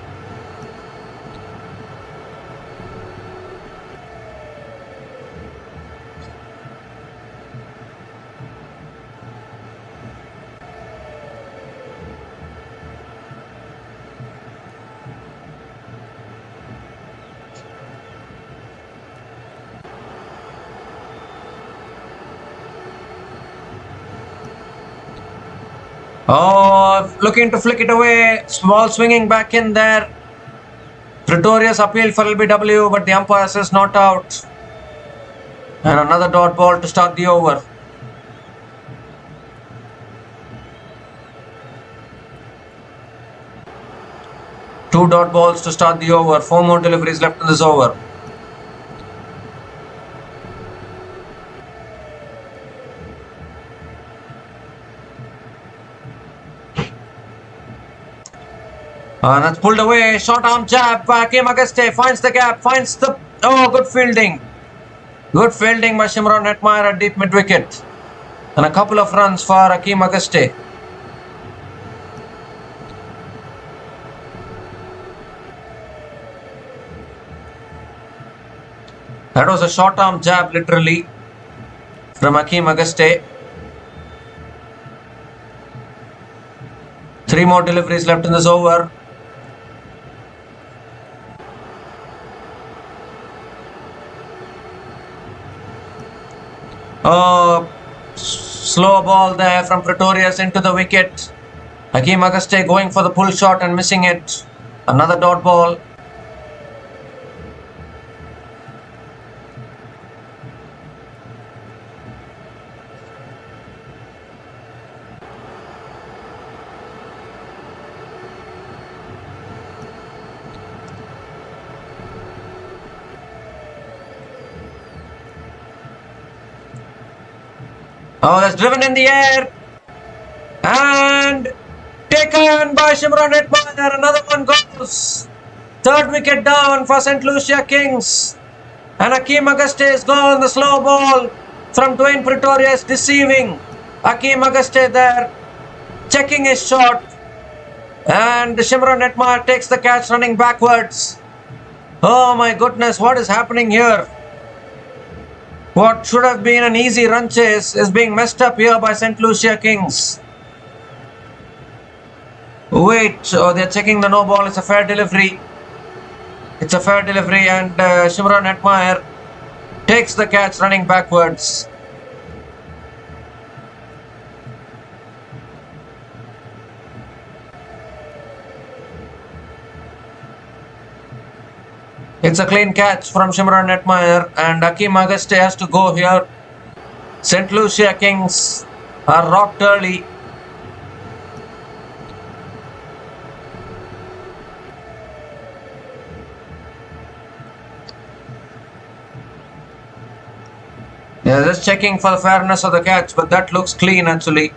Speaker 1: Oh, looking to flick it away. Small swinging back in there. Pretorius appealed for LBW, but the umpire says not out. And another dot ball to start the over. Two dot balls to start the over. 4 more deliveries left in this over. And that's pulled away. Short arm jab. Hakeem Auguste finds the gap. Finds the... Oh, good fielding. Good fielding by Shimron Hetmeyer at deep mid wicket. And a couple of runs for Hakeem Auguste. That was a short arm jab literally from Hakeem Auguste. 3 more deliveries left in this over. Oh, slow ball there from Pretorius into the wicket. Hakeem Auguste going for the pull shot and missing it. Another dot ball. Oh, that's driven in the air and taken by Shimron Hetmeyer. Another one goes. 3rd wicket down for St. Lucia Kings. And Hakeem Auguste is gone. The slow ball from Dwayne Pretorius deceiving. Hakeem Auguste there checking his shot. And Shimron Hetmeyer takes the catch running backwards. Oh my goodness, what is happening here? What should have been an easy run chase is being messed up here by St. Lucia Kings. Wait, oh, they're checking the no ball. It's a fair delivery. It's a fair delivery and Shimron Hetmeyer takes the catch running backwards. It's a clean catch from Shimron Hetmeyer and Hakeem Auguste has to go here. St. Lucia Kings are rocked early. Yeah, just checking for the fairness of the catch, but that looks clean actually.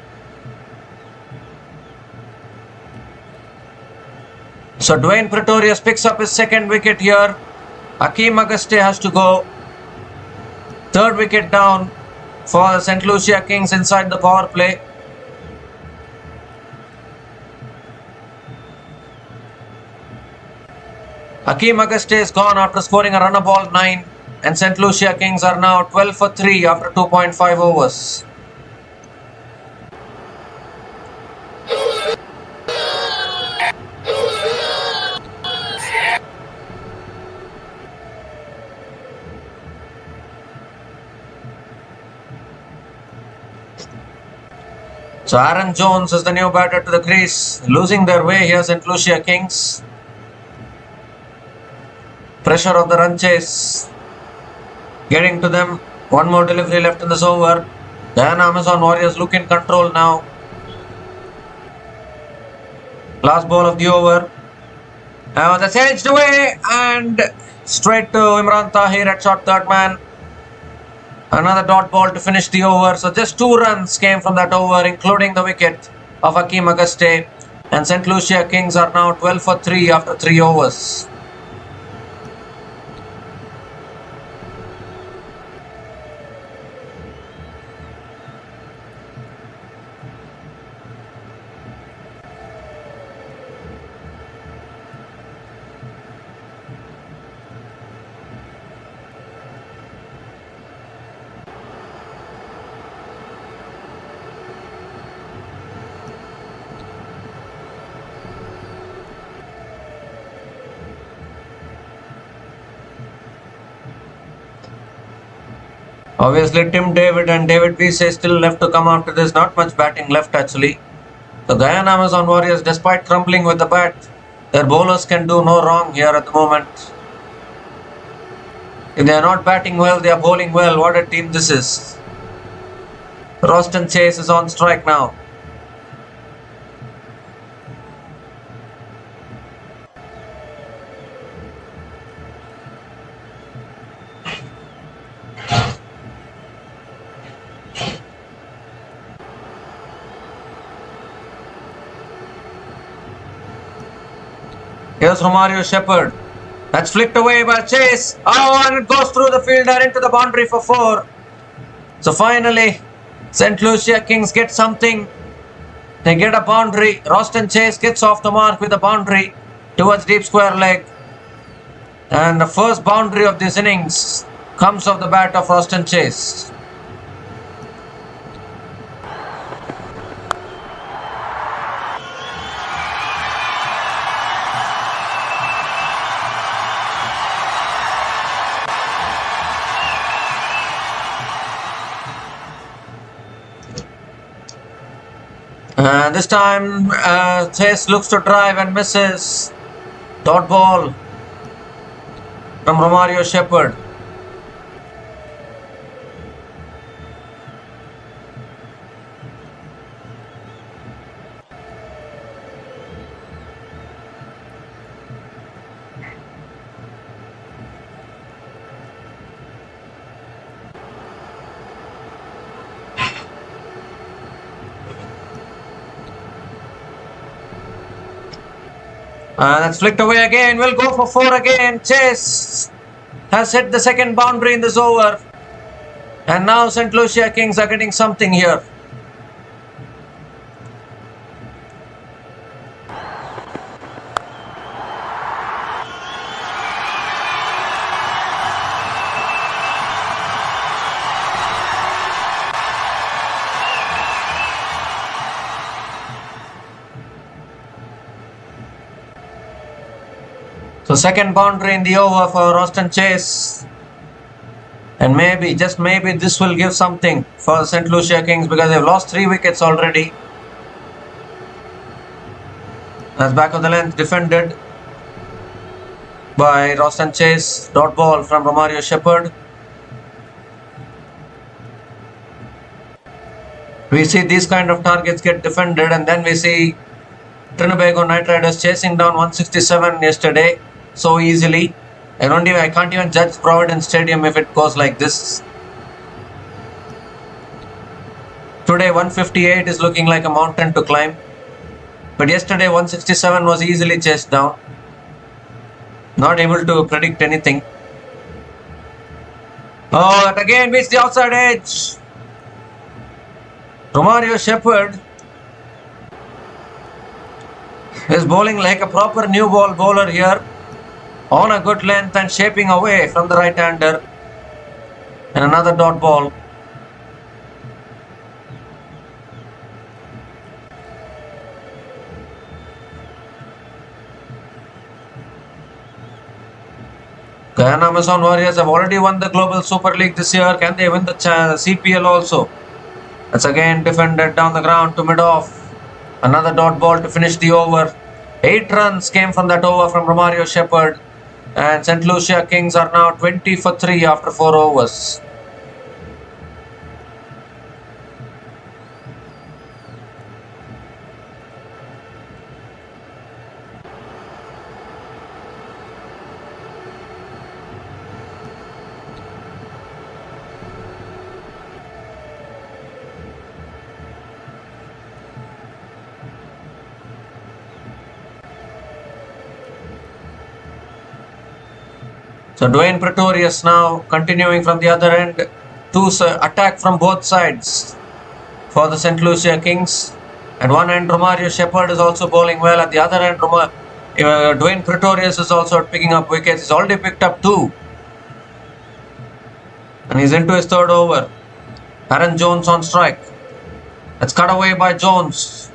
Speaker 1: So Dwayne Pretorius picks up his second wicket here. Hakeem Auguste has to go. Third wicket down for the St. Lucia Kings inside the power play. Hakeem Auguste is gone after scoring a run of ball 9, and St. Lucia Kings are now 12 for 3 after 2.5 overs. So Aaron Jones is the new batter to the crease, losing their way here, St. Lucia Kings. Pressure of the run chase getting to them. One more delivery left in this over. Guyana Amazon Warriors look in control now. Last ball of the over. Now that's edged away and straight to Imran Tahir at short third man. Another dot ball to finish the over. So just 2 runs came from that over, including the wicket of Hakeem Auguste. And St. Lucia Kings are now 12 for 3 after 3 overs. Obviously, Tim David and David Wiese still left to come after this. Not much batting left actually. The Guyana Amazon Warriors, despite crumbling with the bat, their bowlers can do no wrong here at the moment. If they are not batting well, they are bowling well. What a team this is. Roston Chase is on strike now. Here's Romario Shepherd. That's flicked away by Chase. Oh, and it goes through the fielder into the boundary for 4. So finally, St. Lucia Kings get something. They get a boundary. Roston Chase gets off the mark with a boundary towards deep square leg. And the first boundary of this innings comes off the bat of Roston Chase. This time, Chase looks to drive and misses. Dot ball from Romario Shepherd. That's flicked away again. We'll go for 4 again. Chase has hit the second boundary in this over. And now St. Lucia Kings are getting something here. So second boundary in the over for Roston Chase. And maybe, just maybe, this will give something for St. Lucia Kings because they've lost 3 wickets already. That's back of the length defended by Roston Chase. Dot ball from Romario Shepherd. We see these kind of targets get defended, and then we see Trinbago Knight Riders chasing down 167 yesterday so easily. I can't even judge Providence Stadium if it goes like this. Today 158 is looking like a mountain to climb. But yesterday 167 was easily chased down. Not able to predict anything. Oh, that again beats the outside edge. Romario Shepherd is bowling like a proper new ball bowler here. On a good length and shaping away from the right-hander. And another dot ball. Guyana Amazon Warriors have already won the Global Super League this year. Can they win the CPL also? That's again defended down the ground to mid-off. Another dot ball to finish the over. 8 runs came from that over from Romario Shepherd. And St. Lucia Kings are now 20 for 3 after 4 overs. So Dwayne Pretorius now continuing from the other end to attack from both sides for the St. Lucia Kings. At one end Romario Shepherd is also bowling well. At the other end Dwayne Pretorius is also picking up wickets. He's already picked up 2. And he's into his 3rd over. Aaron Jones on strike. That's cut away by Jones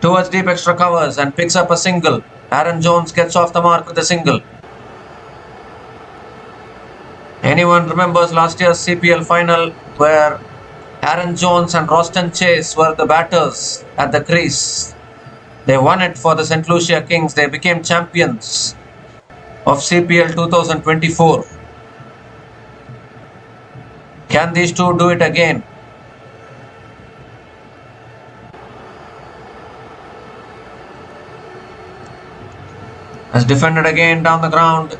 Speaker 1: towards deep extra covers and picks up a single. Aaron Jones gets off the mark with a single. Anyone remembers last year's CPL final where Aaron Jones and Roston Chase were the batters at the crease? They won it for the St. Lucia Kings. They became champions of CPL 2024. Can these two do it again? As defended again down the ground.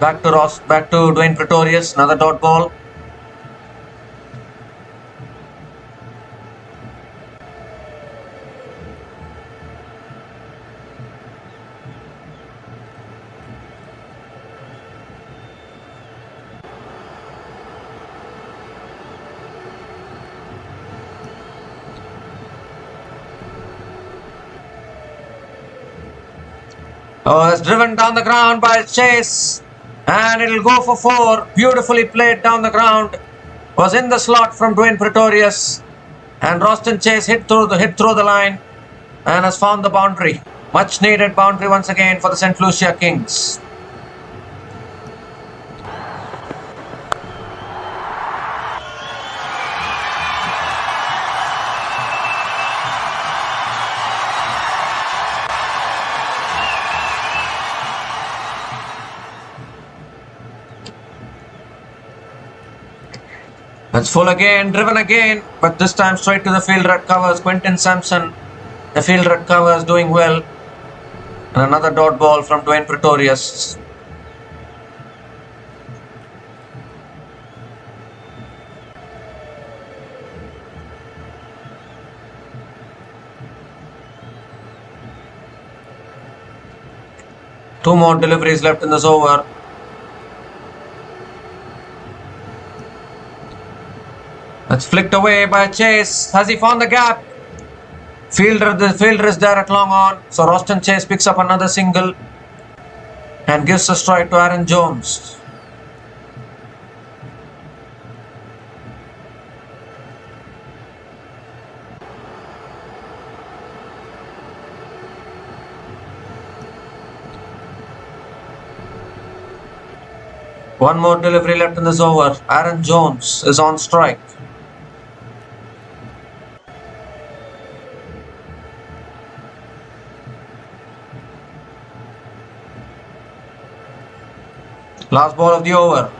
Speaker 1: Back to Dwayne Pretorius, another dot ball. Oh, that's driven down the ground by Chase. And it'll go for 4. Beautifully played down the ground. Was in the slot from Dwayne Pretorius. And Roston Chase hit through the line and has found the boundary. Much needed boundary once again for the St. Lucia Kings. That's full again, driven again, but this time straight to the field red covers. Quentin Samson, the field red covers, doing well. And another dot ball from Dwayne Pretorius. Two more deliveries left in this over. That's flicked away by Chase. Has he found the gap? The fielder is there at long on. So Roston Chase picks up another single and gives a strike to Aaron Jones. One more delivery left in this over. Aaron Jones is on strike. Last ball of the over.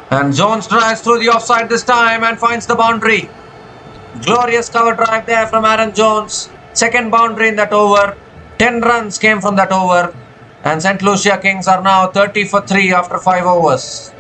Speaker 1: And Jones drives through the offside this time and finds the boundary. Glorious cover drive there from Aaron Jones. Second boundary in that over. 10 runs came from that over. And St. Lucia Kings are now 30 for 3 after 5 overs.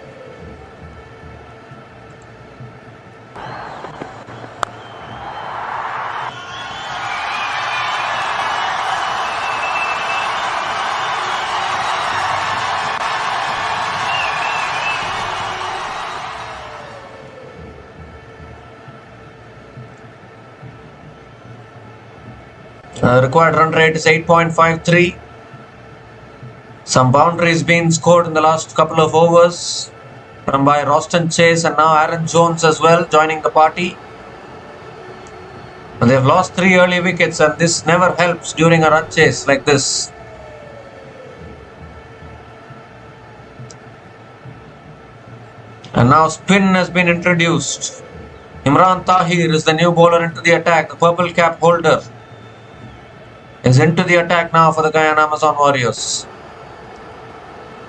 Speaker 1: Required run rate is 8.53. Some boundaries been scored in the last couple of overs from by Roston Chase and now Aaron Jones as well joining the party. And they've lost 3 early wickets, and this never helps during a run chase like this. And now spin has been introduced. Imran Tahir is the new bowler into the attack. The purple cap holder is into the attack now for the Guyana Amazon Warriors.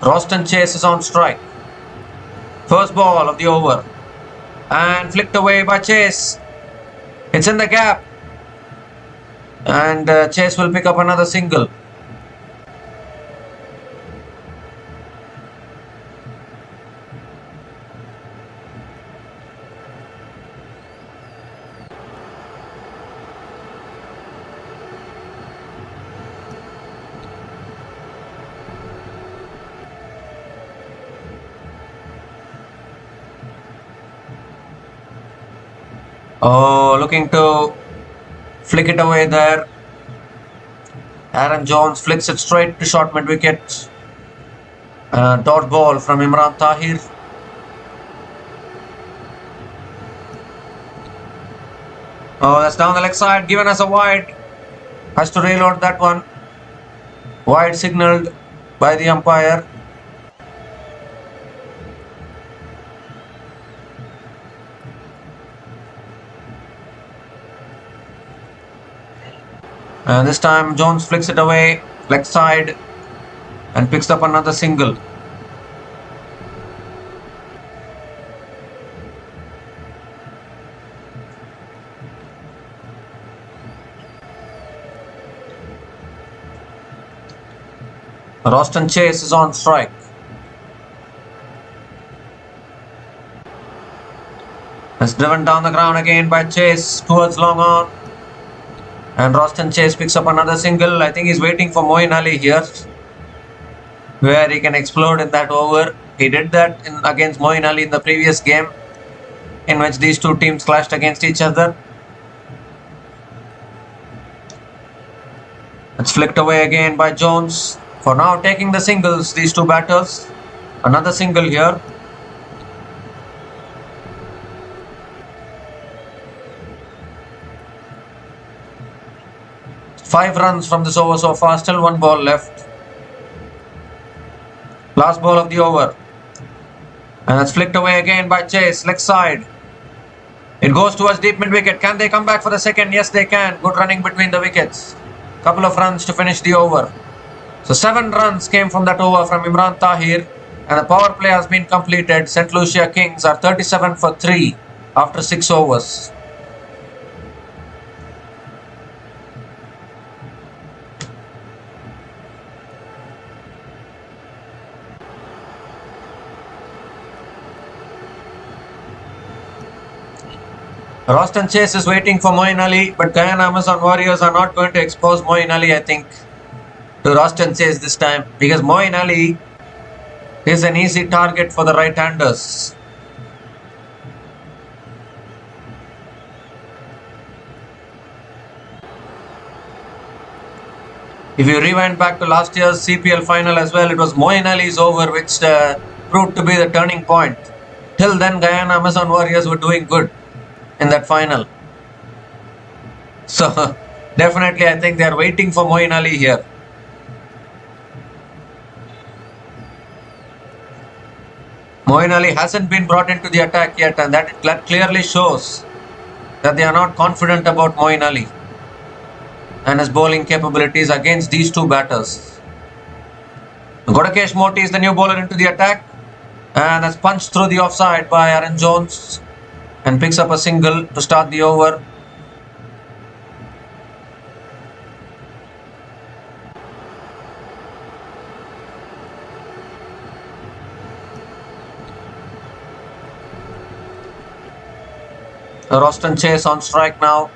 Speaker 1: Roston Chase is on strike. First ball of the over. And flicked away by Chase. It's in the gap. And Chase will pick up another single. Oh, looking to flick it away there. Aaron Jones flicks it straight to short mid-wicket. Dot ball from Imran Tahir. Oh, that's down the leg side, given as a wide. Has to reload that one. Wide signalled by the umpire. And this time Jones flicks it away, leg side, and picks up another single. Roston Chase is on strike. It's driven down the ground again by Chase towards long on. And Roston Chase picks up another single. I think he's waiting for Moeen Ali here, where he can explode in that over. He did that against Moeen Ali in the previous game, in which these two teams clashed against each other. It's flicked away again by Jones. For now, taking the singles, these two batters. Another single here. Five runs from this over so far, still one ball left. Last ball of the over. And that's flicked away again by Chase, leg side. It goes towards deep mid-wicket. Can they come back for the second? Yes, they can. Good running between the wickets. Couple of runs to finish the over. So 7 runs came from that over from Imran Tahir. And the power play has been completed. Stluciakings are 37 for 3 after 6 overs. Roston Chase is waiting for Moeen Ali, but Guyana Amazon Warriors are not going to expose Moeen Ali, I think, to Roston Chase this time, because Moeen Ali is an easy target for the right-handers. If you rewind back to last year's CPL final as well, it was Moeen Ali's over which proved to be the turning point. Till then, Guyana Amazon Warriors were doing good in that final. So definitely I think they are waiting for Moeen Ali here. Moeen Ali hasn't been brought into the attack yet, and that clearly shows that they are not confident about Moeen Ali and his bowling capabilities against these two batters. Godakesh Motie is the new bowler into the attack, and that's punched through the offside by Aaron Jones and picks up a single to start the over. Roston Chase on strike now.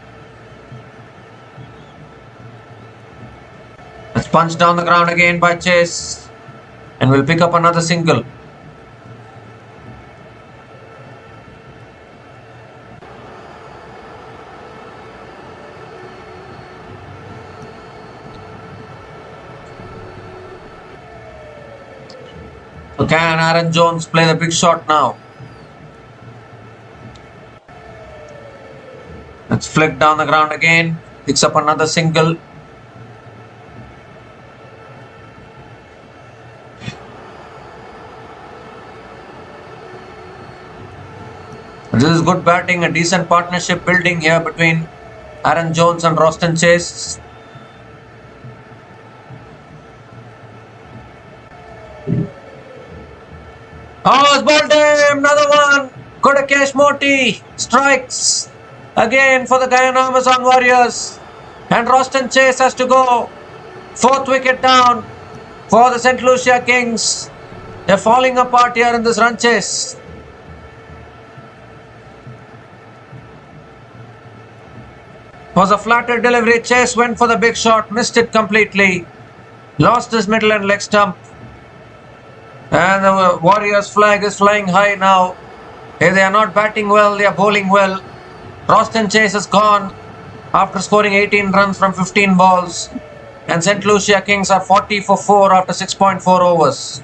Speaker 1: It's punched down the ground again by Chase and will pick up another single. So can Aaron Jones play the big shot now? Let's flick down the ground again. Picks up another single. This is good batting, a decent partnership building here between Aaron Jones and Roston Chase. Oh, it's ball time! Another one! Kodakesh Motie strikes again for the Guyana Amazon Warriors. And Roston Chase has to go. 4th wicket down for the St. Lucia Kings. They're falling apart here in this run chase. Was a flattered delivery. Chase went for the big shot, missed it completely. Lost his middle and leg stump. And the Warriors flag is flying high now. Hey, they are not batting well, they are bowling well. Roston Chase is gone after scoring 18 runs from 15 balls. And St. Lucia Kings are 40 for 4 after 6.4 overs.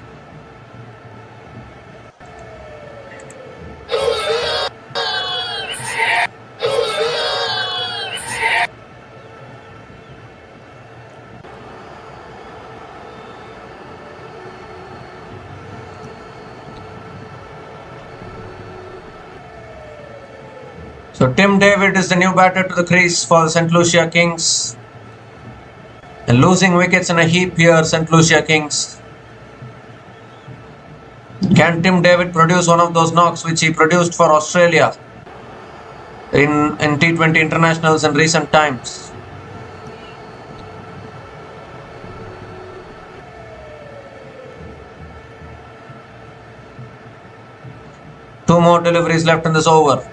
Speaker 1: So Tim David is the new batter to the crease for the St. Lucia Kings. And losing wickets in a heap here, St. Lucia Kings. Can Tim David produce one of those knocks which he produced for Australia in T20 internationals in recent times? Two more deliveries left in this over.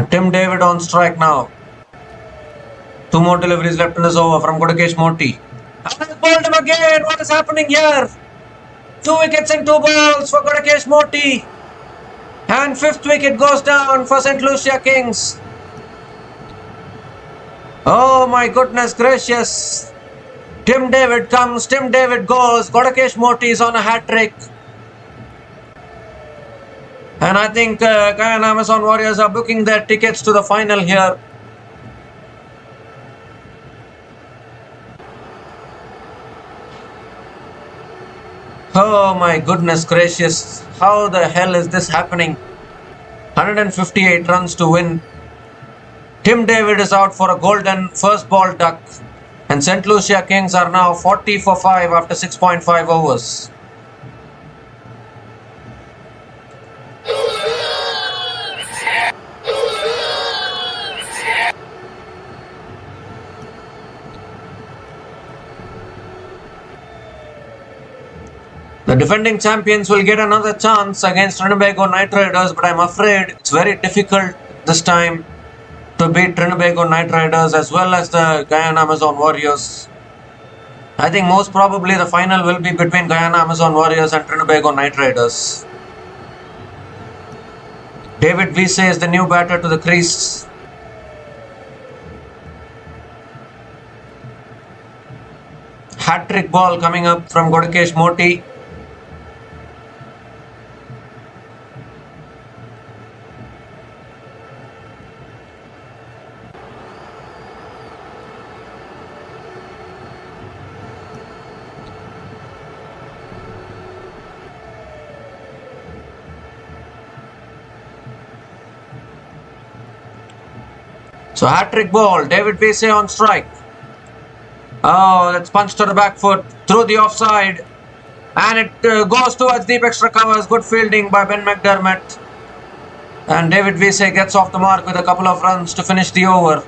Speaker 1: Tim David on strike now. Two more deliveries left in this over from Kodakesh Motie. And he's bowled him again. What is happening here? 2 wickets in 2 balls for Kodakesh Motie. And 5th wicket goes down for St. Lucia Kings. Oh my goodness gracious. Tim David comes, Tim David goes. Kodakesh Motie is on a hat-trick. And I think Guyana Amazon Warriors are booking their tickets to the final here. Oh my goodness gracious. How the hell is this happening? 158 runs to win. Tim David is out for a golden first ball duck. And St. Lucia Kings are now 40 for 5 after 6.5 overs. The defending champions will get another chance against Trinbago Knight Riders, but I'm afraid it's very difficult this time to beat Trinbago Knight Riders as well as the Guyana Amazon Warriors. I think most probably the final will be between Guyana Amazon Warriors and Trinbago Knight Riders. David Wiese is the new batter to the crease. Hat-trick ball coming up from Kodakesh Motie. So hat-trick ball, David Wiese on strike. Oh, that's punched to the back foot, through the offside. And it goes towards deep extra covers. Good fielding by Ben McDermott. And David Wiese gets off the mark with a couple of runs to finish the over.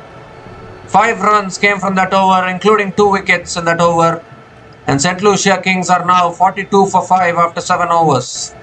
Speaker 1: 5 runs came from that over, including 2 wickets in that over. And St. Lucia Kings are now 42 for 5 after 7 overs.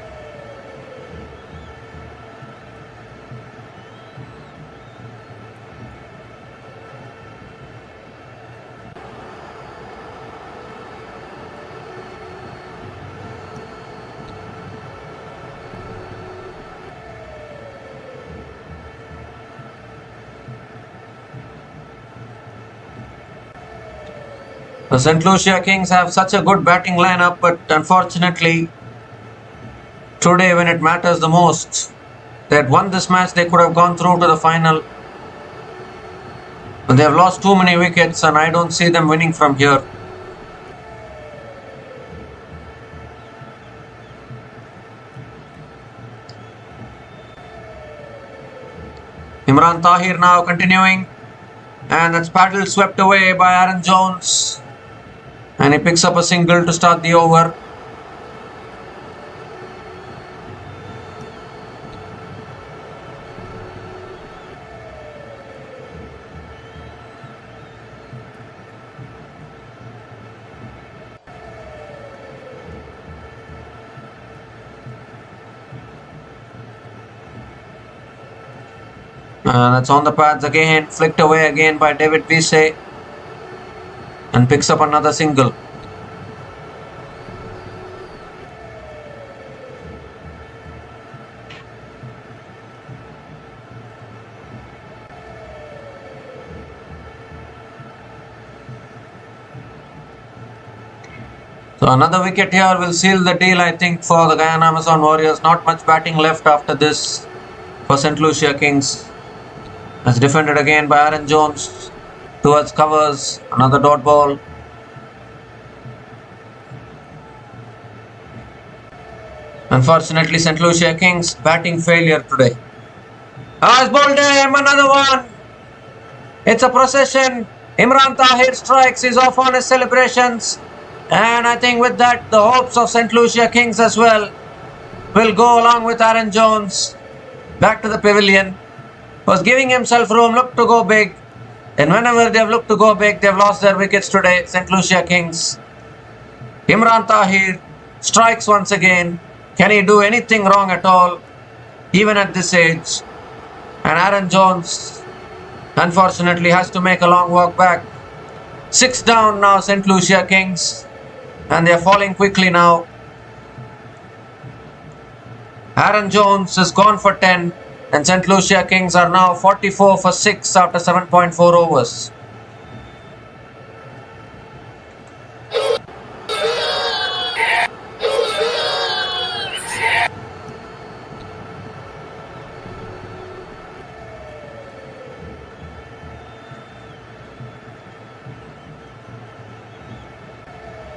Speaker 1: The St. Lucia Kings have such a good batting lineup, but unfortunately, today when it matters the most, they had won this match, they could have gone through to the final. But they have lost too many wickets and I don't see them winning from here. Imran Tahir now continuing, and that's paddle swept away by Aaron Jones, and he picks up a single to start the over. That's on the pads again, flicked away again by David Wiese, and picks up another single. So another wicket here will seal the deal, I think, for the Guyana Amazon Warriors. Not much batting left after this for St. Lucia Kings. That's defended again by Aaron Jones towards covers, another dot ball. Unfortunately, St. Lucia Kings batting failure today. Has bowled him, another one. It's a procession. Imran Tahir strikes, he's off on his celebrations. And I think with that, the hopes of St. Lucia Kings as well will go along with Aaron Jones back to the pavilion. Was giving himself room, looked to go big, and whenever they've looked to go big, they've lost their wickets today. St. Lucia Kings. Imran Tahir strikes once again. Can he do anything wrong at all, even at this age? And Aaron Jones, unfortunately, has to make a long walk back. 6 down now, St. Lucia Kings, and they're falling quickly now. Aaron Jones has gone for 10. And St. Lucia Kings are now 44 for 6 after 7.4 overs.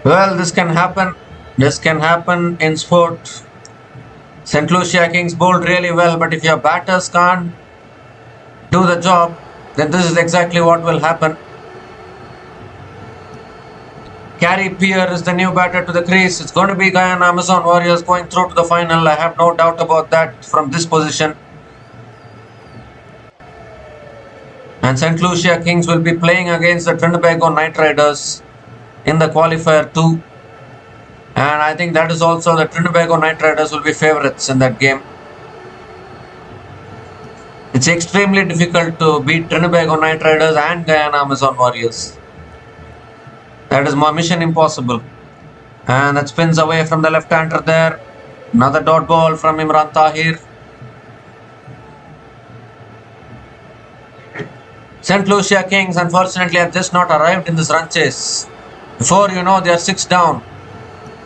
Speaker 1: Well, this can happen. This can happen in sport. St. Lucia Kings bowled really well, but if your batters can't do the job, then this is exactly what will happen. Gary Pierre is the new batter to the crease. It's going to be Guyana Amazon Warriors going through to the final. I have no doubt about that from this position. And St. Lucia Kings will be playing against the Trinbago Knight Riders in the qualifier 2. And I think that is also the Trinbago Knight Riders will be favourites in that game. It's extremely difficult to beat Trinbago Knight Riders and Guyana Amazon Warriors. That is more mission impossible. And that spins away from the left-hander there. Another dot ball from Imran Tahir. St. Lucia Kings unfortunately have just not arrived in this run chase. Before you know, they are 6 down.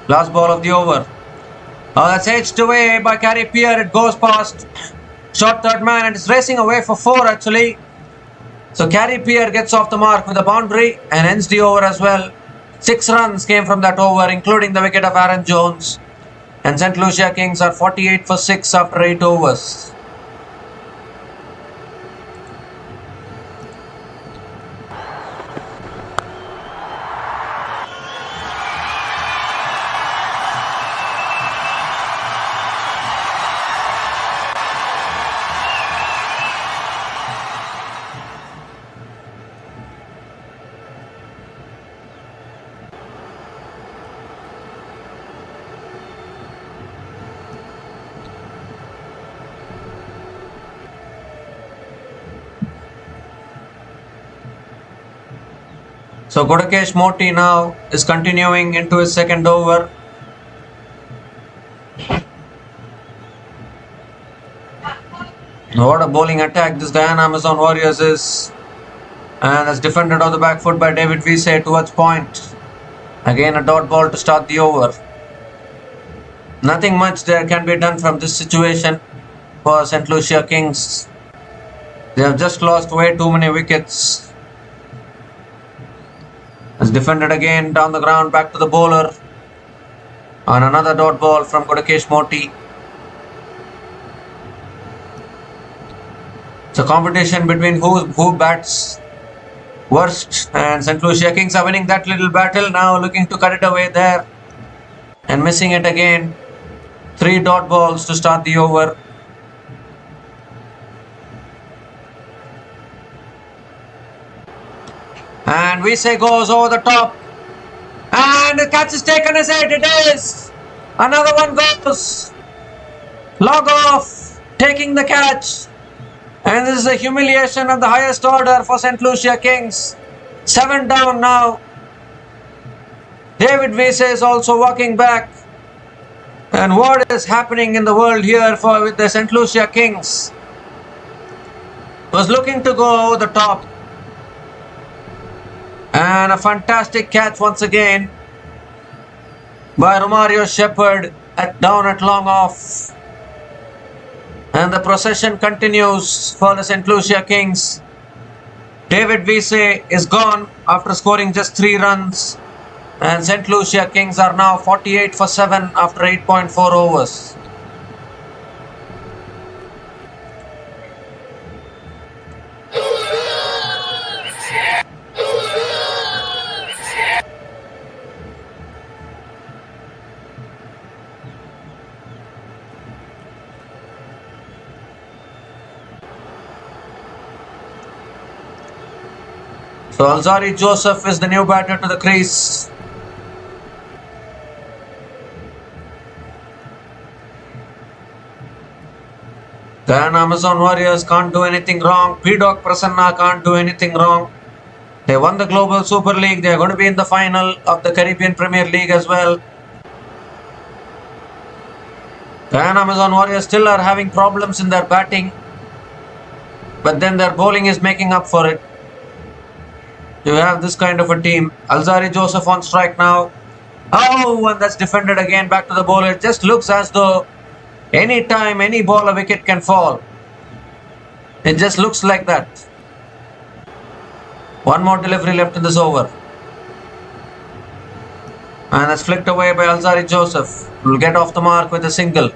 Speaker 1: Last ball of the over. Oh, that's edged away by Gary Pierre. It goes past short third man and it's racing away for 4 actually. So Gary Pierre gets off the mark with a boundary and ends the over as well. 6 runs came from that over, including the wicket of Aaron Jones. And St. Lucia Kings are 48 for 6 after 8 overs. So Godakesh Motie now is continuing into his second over. What a bowling attack this Guyana Amazon Warriors is. And that's defended on the back foot by David Wiese towards point. Again a dot ball to start the over. Nothing much there can be done from this situation for St. Lucia Kings. They have just lost way too many wickets. It's defended again down the ground, back to the bowler. And another dot ball from Motie. It's a competition between who bats worst, and St. Lucia Kings are winning that little battle now, looking to cut it away there and missing it again. 3 dot balls to start the over. And Wiese goes over the top. And the catch is taken aside. It is. Another one goes. Log off. Taking the catch. And this is a humiliation of the highest order for St. Lucia Kings. 7 down now. David Wiese is also walking back. And what is happening in the world here with the St. Lucia Kings? Was looking to go over the top. And a fantastic catch once again by Romario Shepherd down at long off. And the procession continues for the St. Lucia Kings. David Wiese is gone after scoring just 3 runs. And St. Lucia Kings are now 48 for 7 after 8.4 overs. So Alzari Joseph is the new batter to the crease. Guyana Amazon Warriors can't do anything wrong. P-Doc Prasanna can't do anything wrong. They won the Global Super League. They are going to be in the final of the Caribbean Premier League as well. Guyana Amazon Warriors still are having problems in their batting. But then their bowling is making up for it. You have this kind of a team. Alzari Joseph on strike now. Oh, and that's defended again back to the bowler. It just looks as though any time, any ball, a wicket can fall. It just looks like that. One more delivery left in this over. And that's flicked away by Alzari Joseph. Will get off the mark with a single.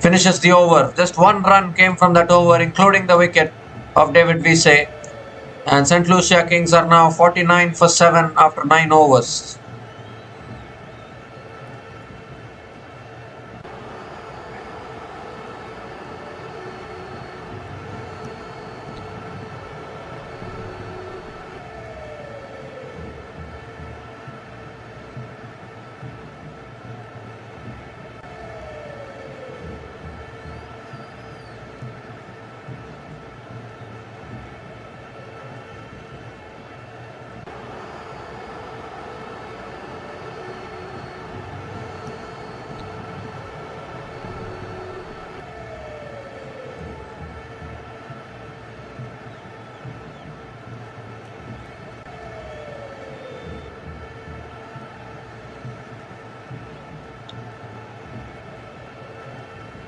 Speaker 1: Finishes the over. Just 1 run came from that over, including the wicket of David Wiese. And St. Lucia Kings are now 49 for 7 after 9 overs.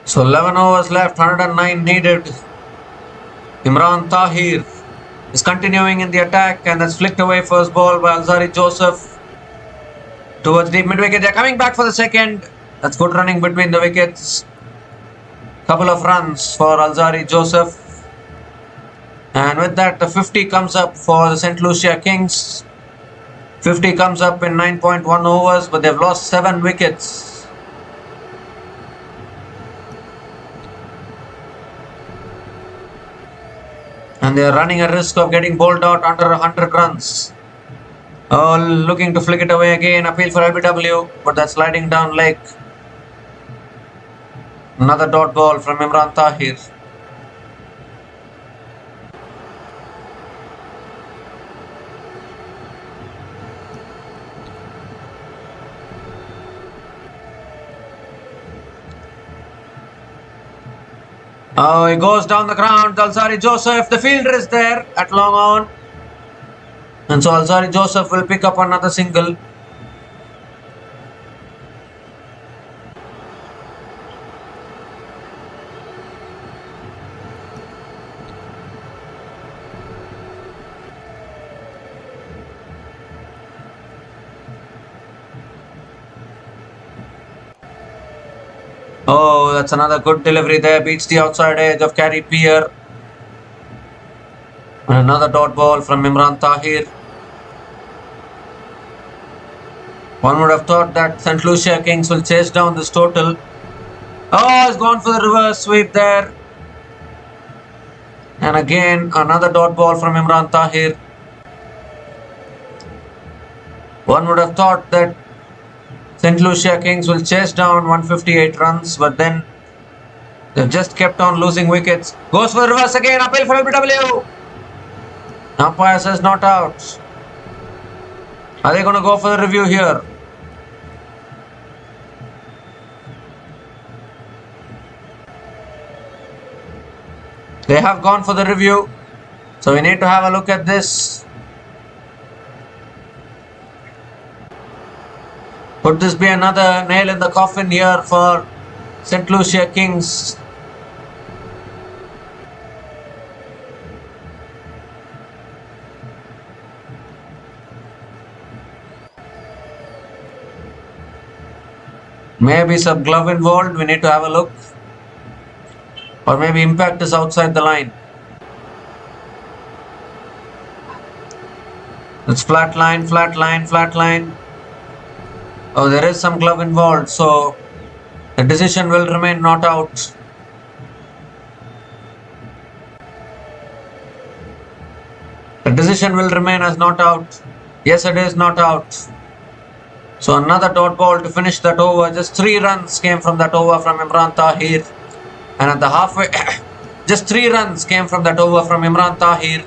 Speaker 1: So 11 overs left, 109 needed. Imran Tahir is continuing in the attack, and that's flicked away first ball by Alzari Joseph towards deep mid wicket. They're coming back for the second. That's good running between the wickets. Couple of runs for Alzari Joseph. And with that, the 50 comes up for the St. Lucia Kings. 50 comes up in 9.1 overs, but they've lost 7 wickets. And they are running a risk of getting bowled out under 100 runs. Oh, looking to flick it away again. Appeal for LBW, but that's sliding down leg. Another dot ball from Imran Tahir. Oh, he goes down the ground. Alzari Joseph, the fielder is there at long on. And so Alzari Joseph will pick up another single. Oh, that's another good delivery there. Beats the outside edge of Carrie Pierre. And another dot ball from Imran Tahir. One would have thought that St. Lucia Kings will chase down this total. Oh, he's gone for the reverse sweep there. And again, another dot ball from Imran Tahir. One would have thought that St. Lucia Kings will chase down 158 runs, but then they've just kept on losing wickets. Goes for the reverse again, uphill for LBW. Umpire says not out. Are they going to go for the review here? They have gone for the review. So we need to have a look at this. Could this be another nail in the coffin here for St. Lucia Kings? Maybe some glove involved. We need to have a look. Or maybe impact is outside the line. It's flat line, flat line, flat line. Oh, there is some glove involved, so the decision will remain not out. The decision will remain as not out. Yes, it is not out. So another dot ball to finish that over. Just 3 runs came from that over from Imran Tahir. And at the halfway, just 3 runs came from that over from Imran Tahir.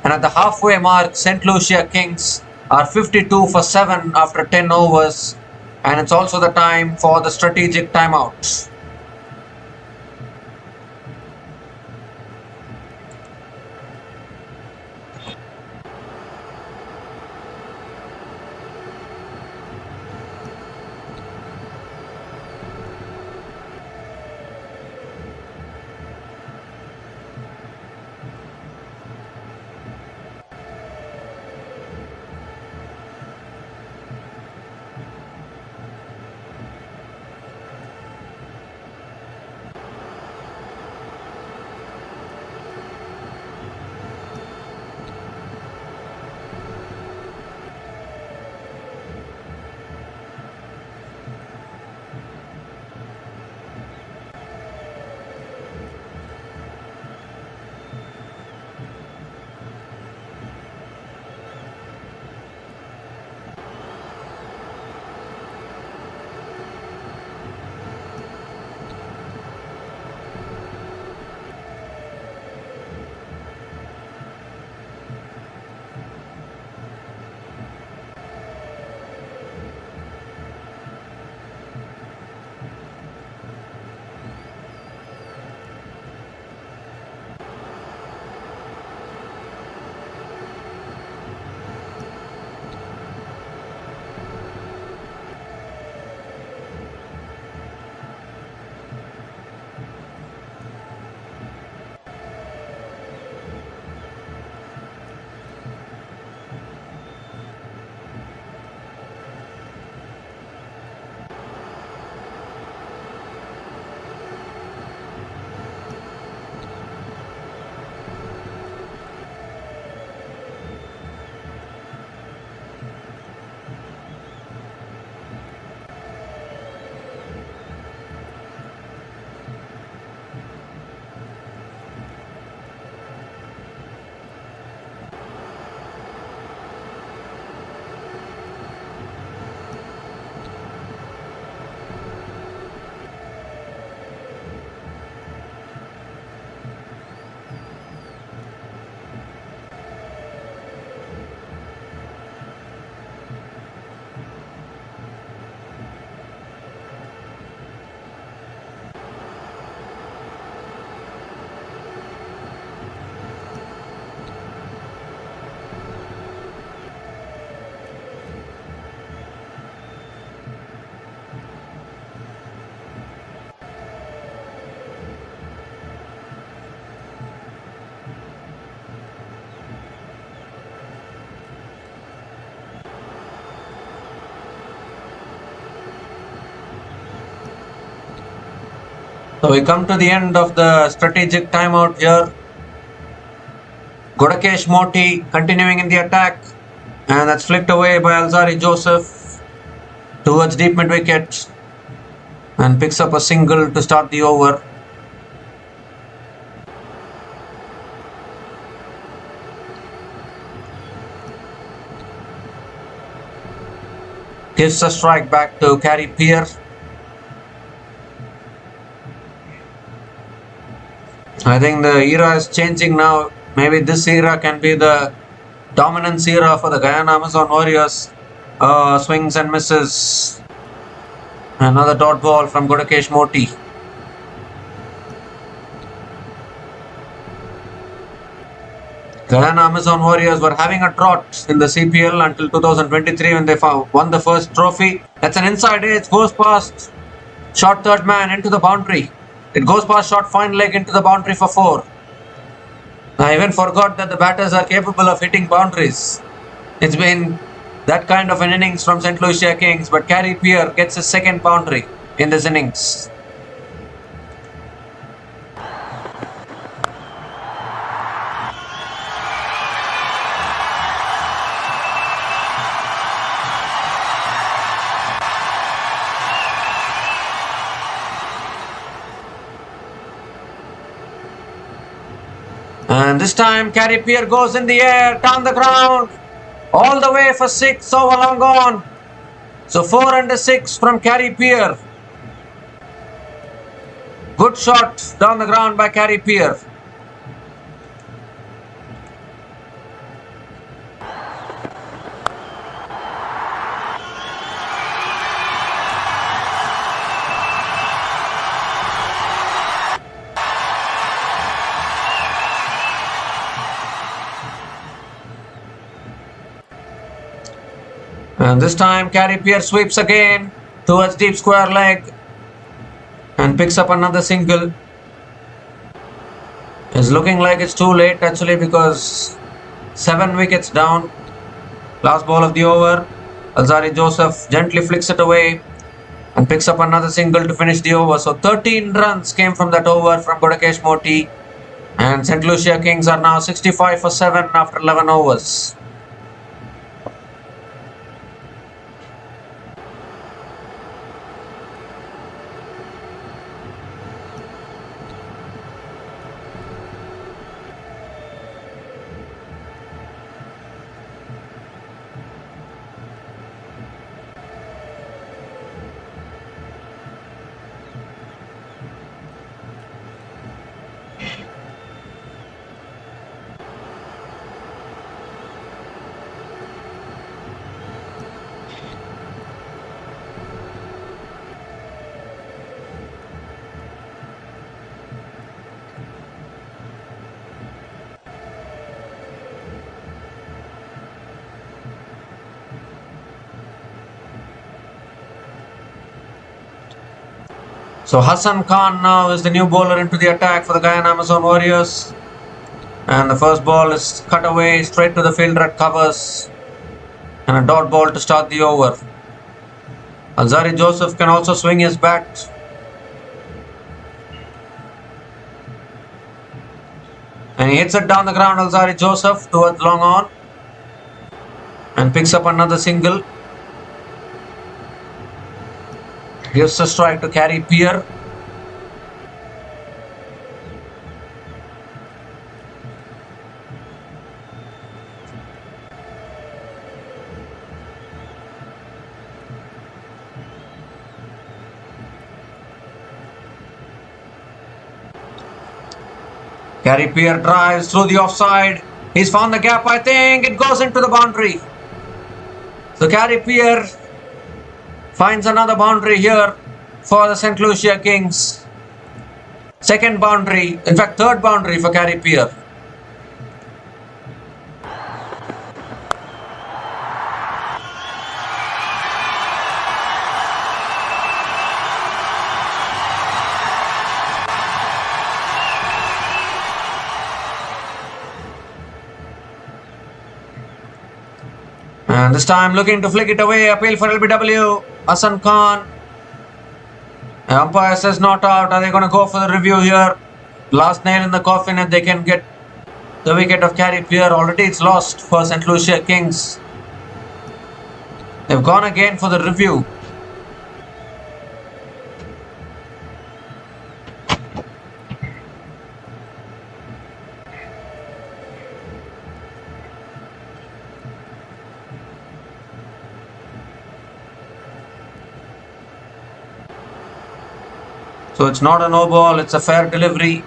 Speaker 1: And at the halfway mark, St. Lucia Kings are 52 for 7 after 10 overs. And it's also the time for the strategic timeout. So we come to the end of the strategic timeout here. Motie continuing in the attack, and that's flicked away by Alzari Joseph towards deep mid wicket and picks up a single to start the over. Gives a strike back to Carey Pierre. I think the era is changing now. Maybe this era can be the dominance era for the Guyana Amazon Warriors. Swings and misses. Another dot ball from Motie. Guyana Amazon Warriors were having a drought in the CPL until 2023 when they won the first trophy. That's an inside edge, goes past short third man into the boundary. It goes past short fine leg into the boundary for 4. I even forgot that the batters are capable of hitting boundaries. It's been that kind of an innings from St. Lucia Kings, but Carey Pierre gets his second boundary in this innings. And this time Carey Pierre goes in the air, down the ground, all the way for 6, over long on. So 4 under 6 from Carey Pierre. Good shot down the ground by Carey Pierre. And this time Carey Pierre sweeps again towards deep square leg and picks up another single. It's looking like it's too late actually because 7 wickets down. Last ball of the over. Alzari Joseph gently flicks it away and picks up another single to finish the over. So 13 runs came from that over from Motie, and St. Lucia Kings are now 65 for 7 after 11 overs. So Hassan Khan now is the new bowler into the attack for the Guyana Amazon Warriors. And the first ball is cut away straight to the fielder at covers. And a dot ball to start the over. Alzari Joseph can also swing his bat. And he hits it down the ground, Alzari Joseph, towards long on. And picks up another single. Gives a strike to Carey Pierre. Carey Pierre drives through the offside. He's found the gap, I think. It goes into the boundary. So Carey Pierre finds another boundary here for the St. Lucia Kings. Second boundary, in fact third boundary for Carey Pierre. And this time looking to flick it away, appeal for LBW, Hassan Khan. umpire says not out. Are they going to go for the review here? Last nail in the coffin if they can get the wicket of Carey Pierre. Already it's lost for St. Lucia Kings. They've gone again for the review. So it's not a no ball, it's a fair delivery.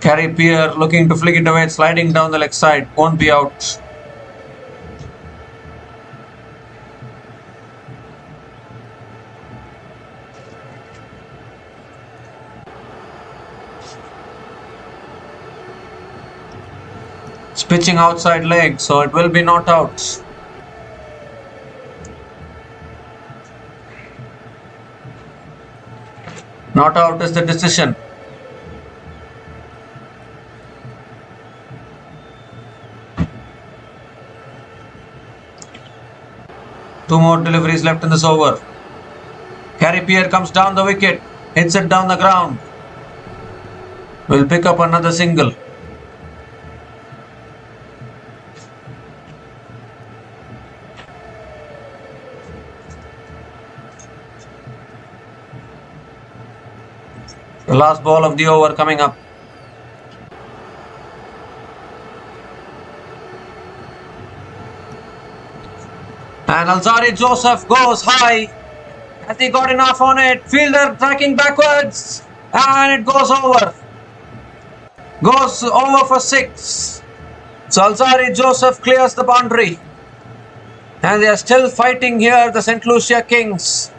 Speaker 1: Carey Pierre looking to flick it away, sliding down the leg side, won't be out. It's pitching outside leg, so it will be not out. Not out is the decision. Two more deliveries left in this over. Carey Pierre comes down the wicket, hits it down the ground. Will pick up another single. The last ball of the over coming up. And Alzari Joseph goes high. Has he got enough on it? Fielder tracking backwards. And it goes over. Goes over for 6. So Alzari Joseph clears the boundary. And they are still fighting here, the St. Lucia Kings.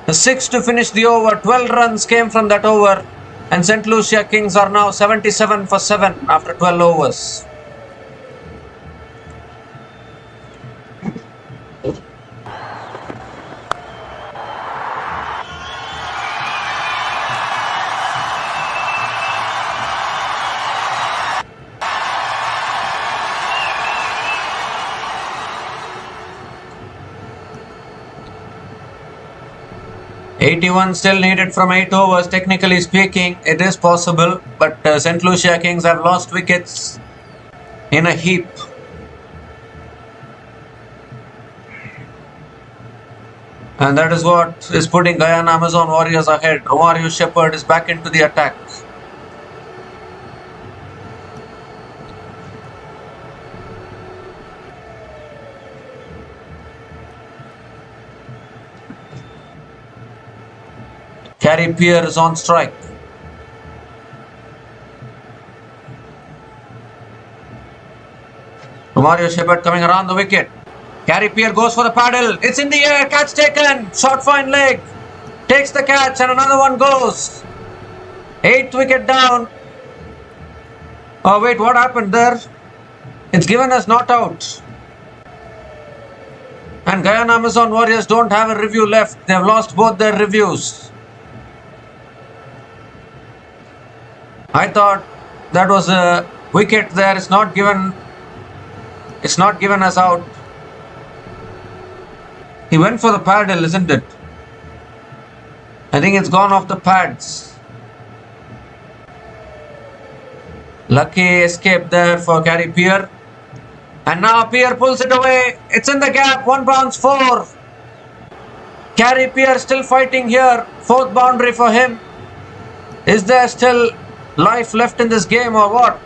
Speaker 1: The 6 to finish the over. 12 runs came from that over. And St. Lucia Kings are now 77 for 7 after 12 overs. $81 still needed from 8 overs. Technically speaking, it is possible, but St. Lucia Kings have lost wickets in a heap. And that is what is putting Guyana Amazon Warriors ahead. Romario Shepherd is back into the attack. Carey Pierre is on strike. Romario Shepherd coming around the wicket. Carey Pierre goes for the paddle. It's in the air. Catch taken. Short fine leg. Takes the catch and another one goes. 8th wicket down. Oh wait, what happened there? It's given as not out. And Guyana Amazon Warriors don't have a review left. They have lost both their reviews. I thought that was a wicket there. It's not given as out. He went for the paddle, isn't it? I think it's gone off the pads. Lucky escape there for Carey Pierre. And now Pierre pulls it away. It's in the gap. 1 bounce 4. Carey Pierre still fighting here. 4th boundary for him. Is there still life left in this game or what?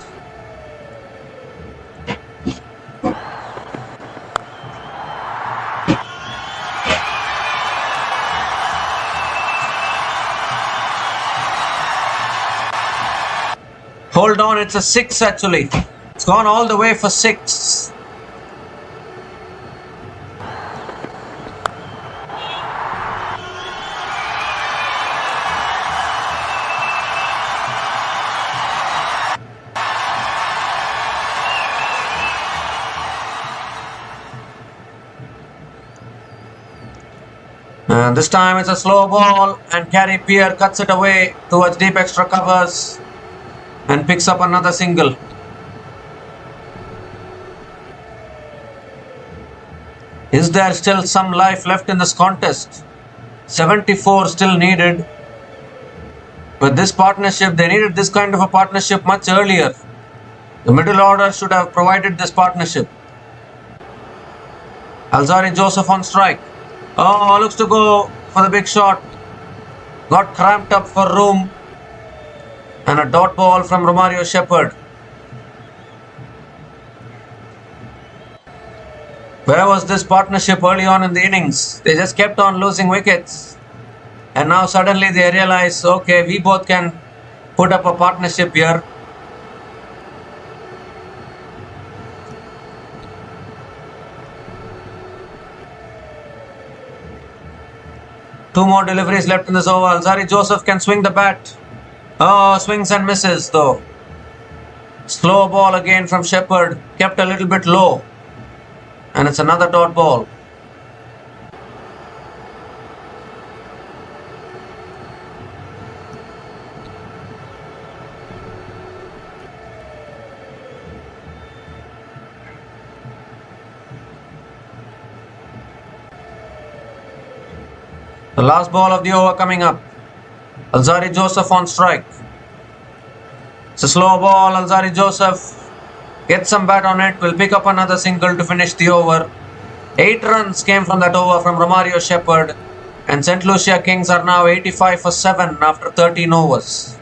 Speaker 1: Hold on, it's a 6 actually. It's gone all the way for 6. And this time it's a slow ball and Carey Pierre cuts it away towards deep extra covers and picks up another single. Is there still some life left in this contest? 74 still needed. With this partnership, they needed this kind of a partnership much earlier. The middle order should have provided this partnership. Alzari Joseph on strike. Oh, looks to go for the big shot. Got cramped up for room. And a dot ball from Romario Shepherd. Where was this partnership early on in the innings? They just kept on losing wickets. And now suddenly they realize, okay, we both can put up a partnership here. Two more deliveries left in this over. Alzari Joseph can swing the bat. Oh, swings and misses though. Slow ball again from Shepherd. Kept a little bit low. And it's another dot ball. The last ball of the over coming up. Alzari Joseph on strike. It's a slow ball. Alzari Joseph gets some bat on it. Will pick up another single to finish the over. 8 runs came from that over from Romario Shepherd. And St. Lucia Kings are now 85 for 7 after 13 overs.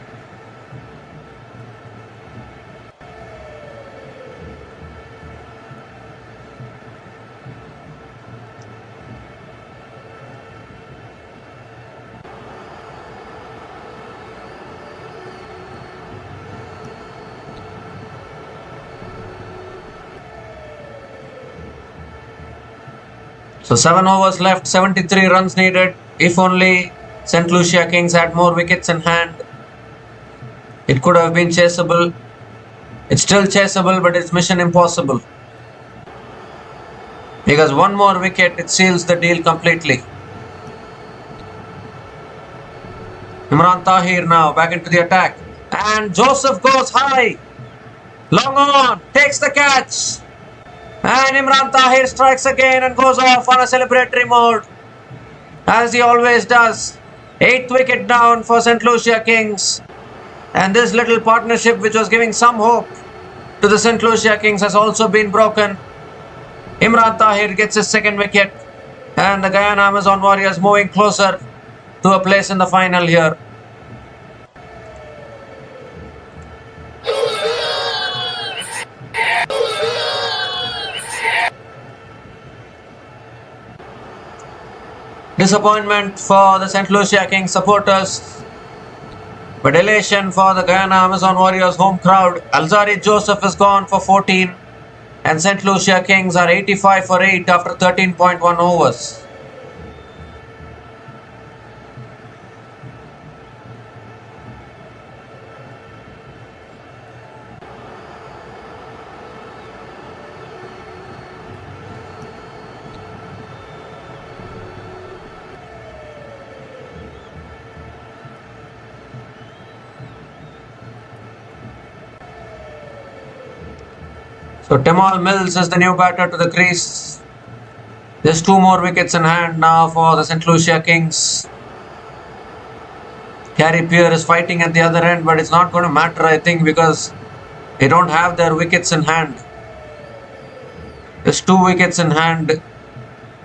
Speaker 1: So 7 overs left, 73 runs needed. If only St. Lucia Kings had more wickets in hand, it could have been chaseable. It's still chaseable, but it's mission impossible. Because one more wicket, it seals the deal completely. Imran Tahir now back into the attack. And Joseph goes high. Long on, takes the catch. And Imran Tahir strikes again and goes off on a celebratory mode, as he always does. 8th wicket down for St. Lucia Kings. And this little partnership, which was giving some hope to the St. Lucia Kings, has also been broken. Imran Tahir gets his 2nd wicket. And the Guyana Amazon Warriors moving closer to a place in the final here. Disappointment for the St. Lucia Kings supporters, but elation for the Guyana Amazon Warriors home crowd. Alzari Joseph is gone for 14 and St. Lucia Kings are 85 for 8 after 13.1 overs. So Timal Mills is the new batter to the crease. There's 2 more wickets in hand now for the St. Lucia Kings. Gary Pierre is fighting at the other end, but it's not going to matter, I think, because they don't have their wickets in hand. There's 2 wickets in hand,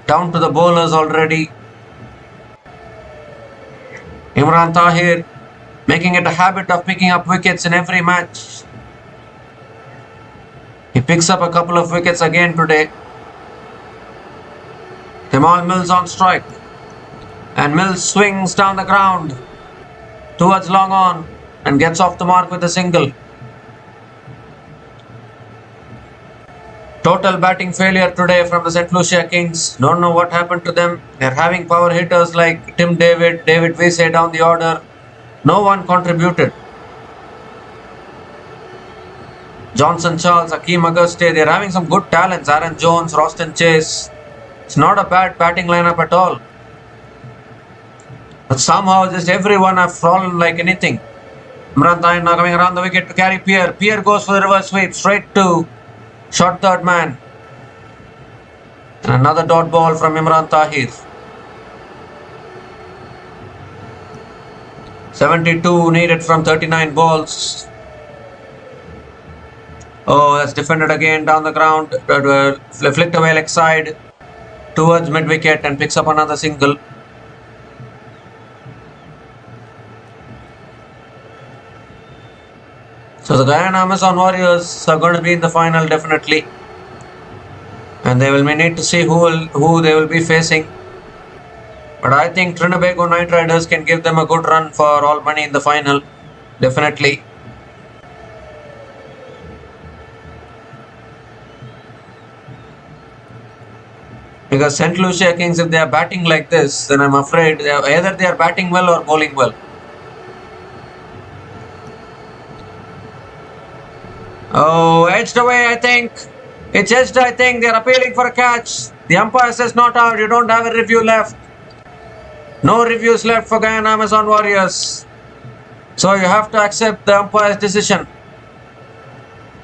Speaker 1: down to the bowlers already. Imran Tahir making it a habit of picking up wickets in every match. He picks up a couple of wickets again today. Timal Mills on strike. And Mills swings down the ground towards long on and gets off the mark with a single. Total batting failure today from the St. Lucia Kings. Don't know what happened to them. They're having power hitters like Tim David, David Wiese down the order. No one contributed. Johnson Charles, Akeem Auguste, they're having some good talents. Aaron Jones, Roston Chase. It's not a bad batting lineup at all. But somehow just everyone have fallen like anything. Imran Tahir now coming around the wicket to carry Pierre. Pierre goes for the reverse sweep straight to short third man. And another dot ball from Imran Tahir. 72 needed from 39 balls. Oh, that's defended again down the ground. Flicked away leg side towards mid wicket and picks up another single. So the Guyana Amazon Warriors are going to be in the final definitely. And they will need to see who they will be facing. But I think Trinbago Knight Riders can give them a good run for all money in the final. Definitely. Because St. Luciakings, if they are batting like this, then I'm afraid either they are batting well or bowling well. Oh, edged away, I think. It's edged, I think. They're appealing for a catch. The umpire says not out. You don't have a review left. No reviews left for Guyana Amazon Warriors. So you have to accept the umpire's decision.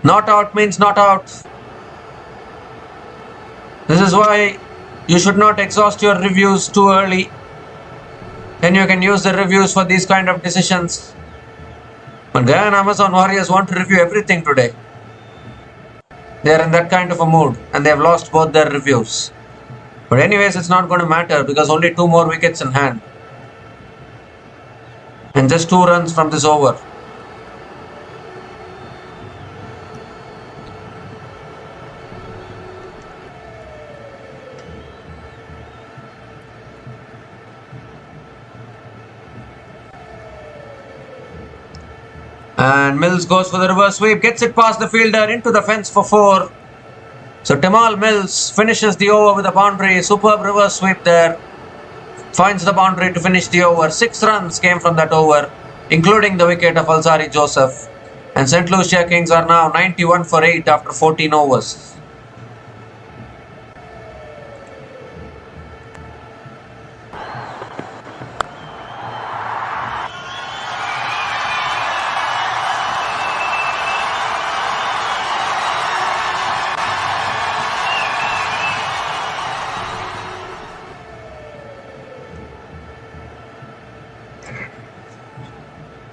Speaker 1: Not out means not out. This is why you should not exhaust your reviews too early. Then you can use the reviews for these kind of decisions. But Guyana Amazon Warriors want to review everything today. They are in that kind of a mood and they have lost both their reviews. But anyways, it's not going to matter because only 2 more wickets in hand. And just 2 runs from this over. And Mills goes for the reverse sweep, gets it past the fielder into the fence for 4. So Timal Mills finishes the over with a boundary. Superb reverse sweep there. Finds the boundary to finish the over. 6 runs came from that over, including the wicket of Alzari Joseph. And St. Lucia Kings are now 91 for 8 after 14 overs.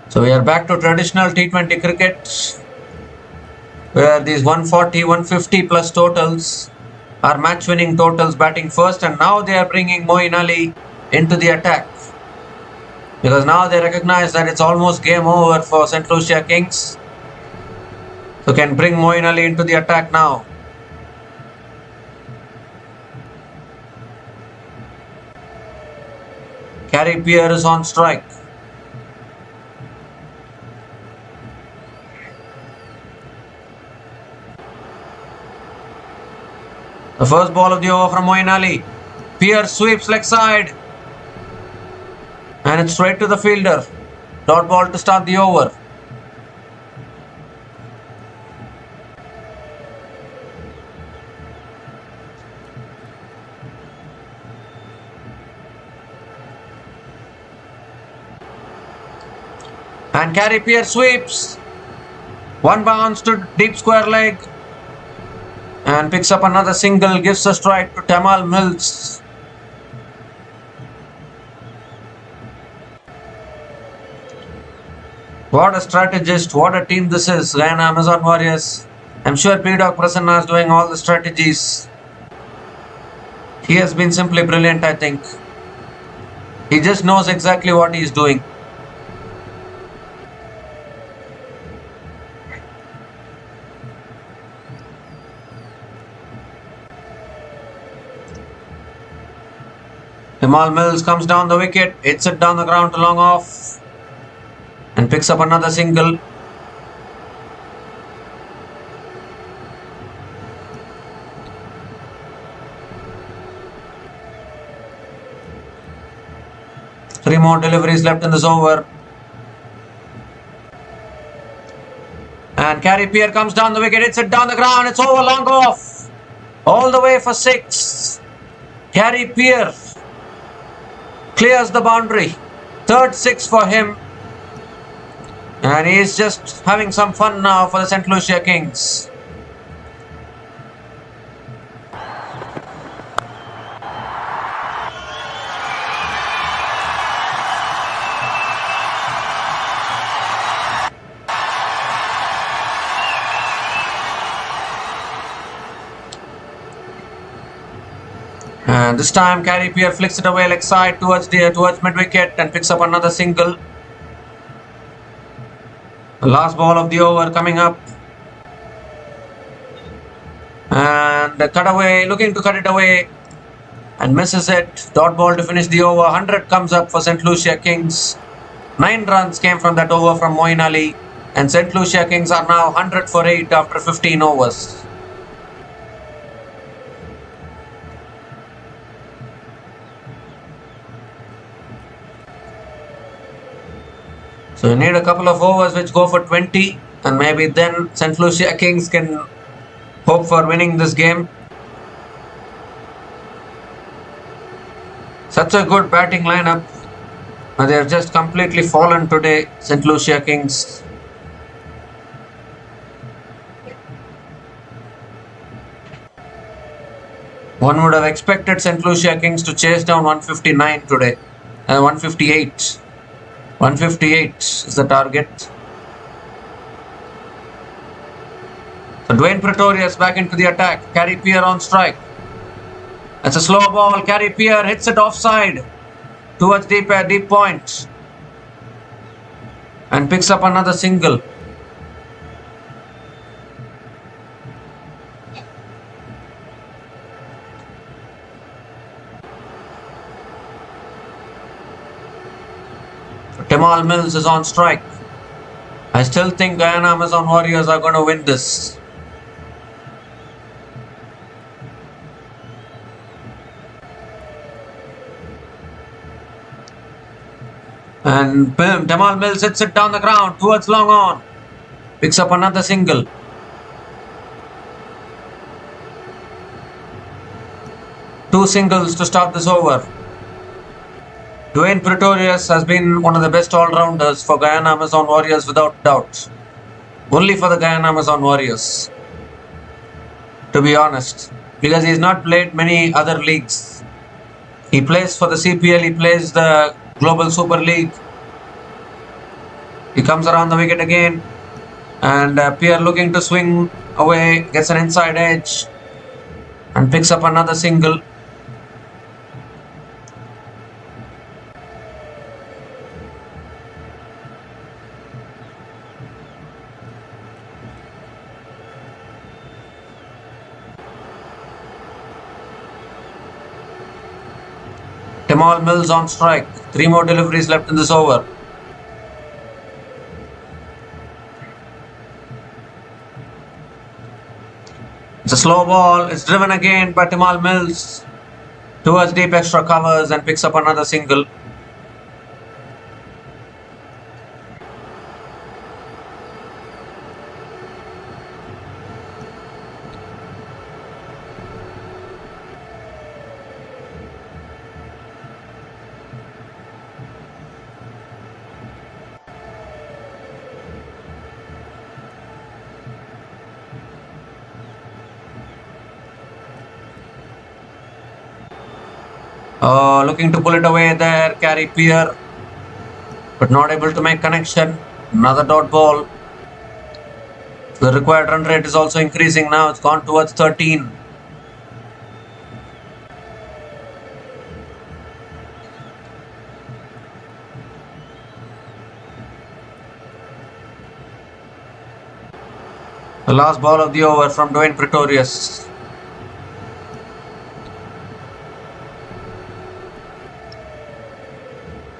Speaker 1: So we are back to traditional T20 cricket, where these 140, 150 plus totals are match-winning totals batting first, and now they are bringing Moeen Ali into the attack. Because now they recognize that it's almost game over for St. Lucia Kings. So can bring Moeen Ali into the attack now. Gary Pierre is on strike. The first ball of the over from Moeen Ali. Pierce sweeps leg side. And it's straight to the fielder. Dot ball to start the over. And Gary Pierce sweeps. 1 bounce to deep square leg. And picks up another single, gives a strike to Timal Mills. What a strategist, what a team this is, Guyana Amazon Warriors. I'm sure P-Dog Prasanna is doing all the strategies. He has been simply brilliant, I think. He just knows exactly what he is doing. Timal Mills comes down the wicket, hits it down the ground to long off and picks up another single. Three more deliveries left in this over. And Gary Pierre comes down the wicket, hits it down the ground, it's over, long off. All the way for 6. Gary Pierre clears the boundary. Third 6 for him. And he is just having some fun now for the St. Lucia Kings. And this time Carey flicks it away leg side towards mid wicket and picks up another single. The last ball of the over coming up. And the cutaway, looking to cut it away and misses it. Dot ball to finish the over. 100 comes up for St. Lucia Kings. 9 runs came from that over from Moeen Ali. And St. Lucia Kings are now 100 for 8 after 15 overs. So you need a couple of overs which go for 20, and maybe then St. Lucia Kings can hope for winning this game. Such a good batting lineup. They have just completely fallen today, St. Lucia Kings. One would have expected St. Lucia Kings to chase down 159 today. 158. 158 is the target. So Dwayne Pretorius back into the attack. Carey on strike. That's a slow ball. Carey hits it offside towards deep point and picks up another single. Timal Mills is on strike. I still think Guyana Amazon Warriors are going to win this. And boom, Timal Mills hits it down the ground towards long on. Picks up another single. Two singles to start this over. Dwayne Pretorius has been one of the best all-rounders for Guyana Amazon Warriors without doubt. Only for the Guyana Amazon Warriors, to be honest, because he's not played many other leagues. He plays for the CPL, he plays the Global Super League. He comes around the wicket again, and Pierre looking to swing away, gets an inside edge and picks up another single. Timal Mills on strike. 3 more deliveries left in this over. It's a slow ball. It's driven again by Timal Mills towards deep extra covers and picks up another single. Looking to pull it away there, Carey but not able to make connection. Another dot ball. The required run rate is also increasing now. It's gone towards 13. The last ball of the over from Dwayne Pretorius.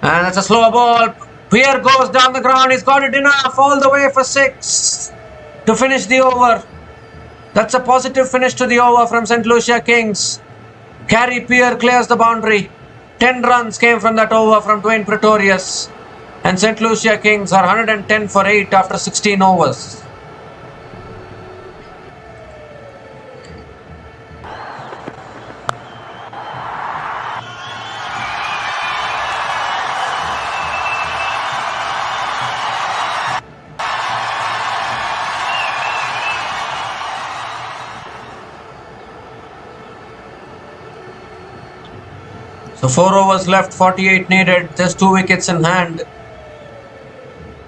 Speaker 1: And that's a slow ball. Pierre goes down the ground. He's got it enough all the way for 6 to finish the over. That's a positive finish to the over from St. Lucia Kings. Carey clears the boundary. 10 runs came from that over from Dwayne Pretorius. And St. Lucia Kings are 110 for 8 after 16 overs. So 4 overs left, 48 needed, just 2 wickets in hand.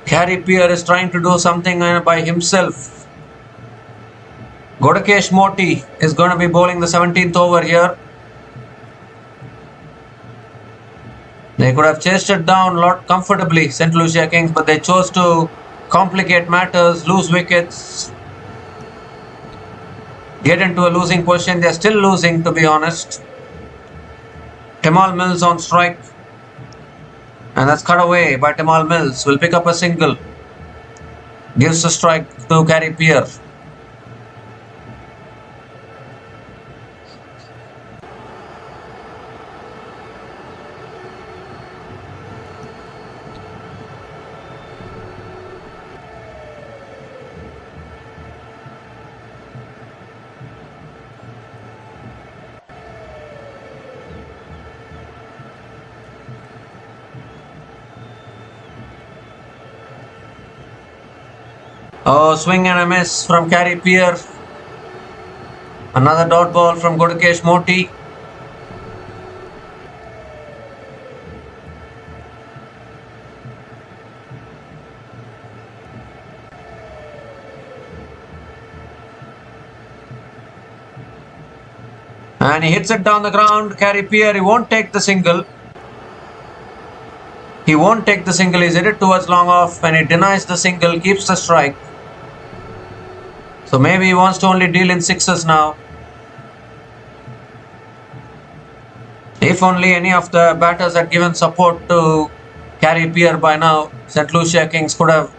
Speaker 1: Carey is trying to do something by himself. Motie is going to be bowling the 17th over here. They could have chased it down a lot comfortably, St. Lucia Kings, but they chose to complicate matters, lose wickets, get into a losing position. They're still losing, to be honest. Timal Mills on strike. And that's cut away by Timal Mills. Will pick up a single. Gives a strike to Gary Pierre. Oh, swing and a miss from Gary Pierre. Another dot ball from Motie. And he hits it down the ground. Gary Pierre, he won't take the single. He won't take the single. He's hit it towards long off and he denies the single, keeps the strike. So maybe he wants to only deal in sixes now. If only any of the batters had given support to Gary Pierre by now, St. Lucia Kings could have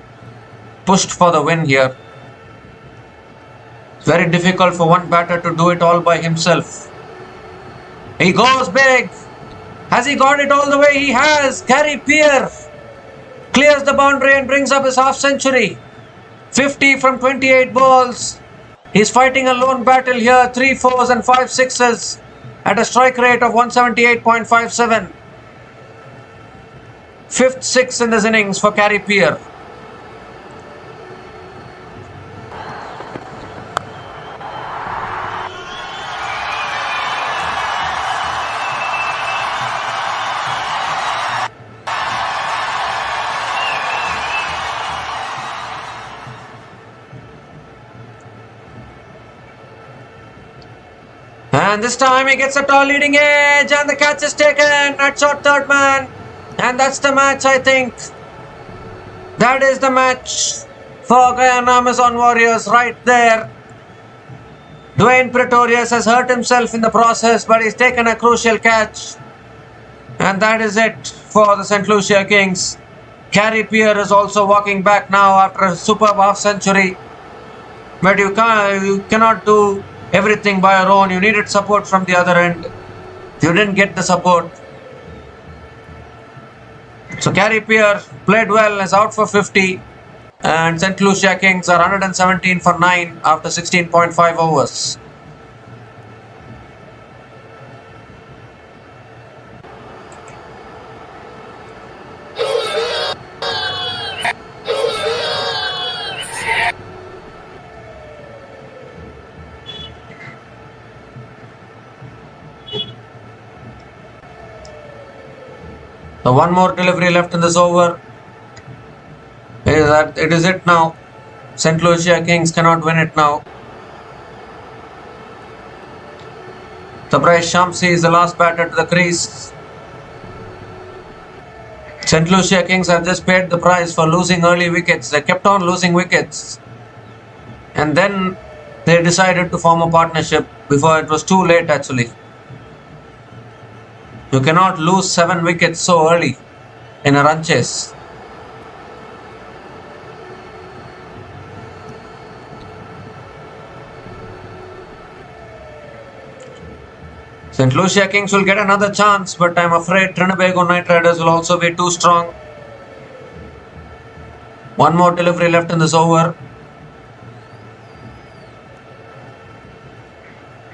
Speaker 1: pushed for the win here. It's very difficult for one batter to do it all by himself. He goes big. Has he got it all the way? He has. Gary Pierre clears the boundary and brings up his half century. 50 from 28 balls. He's fighting a lone battle here. 3 fours and 5 sixes at a strike rate of 178.57. Fifth six in this innings for Gary Pierre. And this time he gets a tall leading edge and the catch is taken at short third man. And that's the match, I think. That is the match for Guyana Amazon Warriors right there. Dwayne Pretorius has hurt himself in the process, but he's taken a crucial catch. And that is it for the St. Lucia Kings. Gary Pierre is also walking back now after a superb half century. But you cannot do everything by your own. You needed support from the other end. You didn't get the support. So Gary Pierre played well, is out for 50. And St. Lucia Kings are 117 for 9 after 16.5 overs. So one more delivery left in this over. It is it now. St. Lucia Kings cannot win it now. Shamsi is the last batter to the crease. St. Lucia Kings have just paid the price for losing early wickets. They kept on losing wickets. And then they decided to form a partnership before it was too late actually. You cannot lose 7 wickets so early in a run chase. St. Lucia Kings will get another chance, but I'm afraid Trinbago Knight Riders will also be too strong. One more delivery left in this over.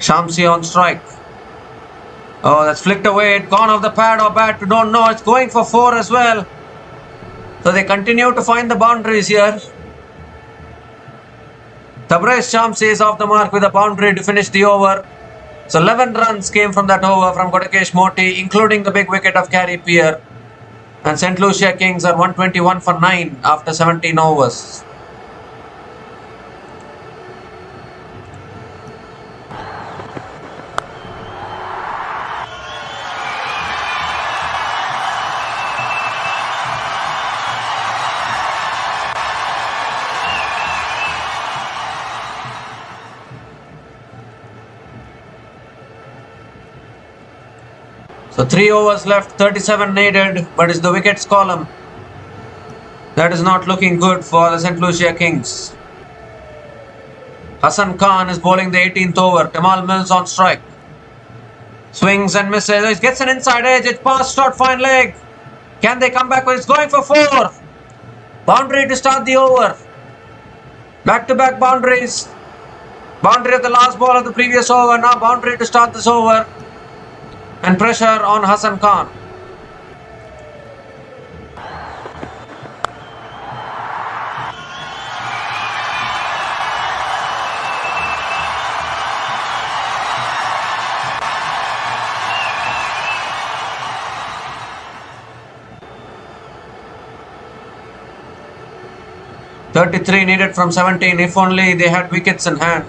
Speaker 1: Shamsi on strike. Oh, that's flicked away. It's gone off the pad or bat. We don't know. It's going for 4 as well. So they continue to find the boundaries here. Shamsi is off the mark with a boundary to finish the over. So 11 runs came from that over from Motie, including the big wicket of Gary Pierre. And St. Lucia Kings are 121 for 9 after 17 overs. So 3 overs left, 37 needed, but it's the wickets column. That is not looking good for the St. Lucia Kings. Hassan Khan is bowling the 18th over. Timal Mills on strike. Swings and misses. It gets an inside edge. It's past short fine leg. Can they come back? It's going for 4. Boundary to start the over. Back-to-back boundaries. Boundary of the last ball of the previous over. Now boundary to start this over. And pressure on Hassan Khan. .33 needed from 17. If only they had wickets in hand.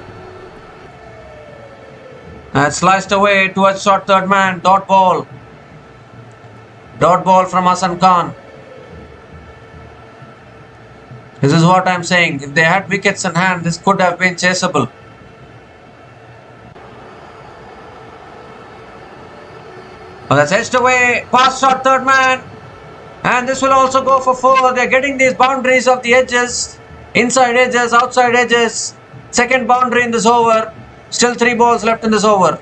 Speaker 1: Sliced away towards short third man. Dot ball. Dot ball from Hassan Khan. This is what I'm saying. If they had wickets in hand, this could have been chaseable. Well, that's edged away. Past short third man. And this will also go for 4. They're getting these boundaries of the edges. Inside edges, outside edges. Second boundary in this over. Still 3 balls left in this over.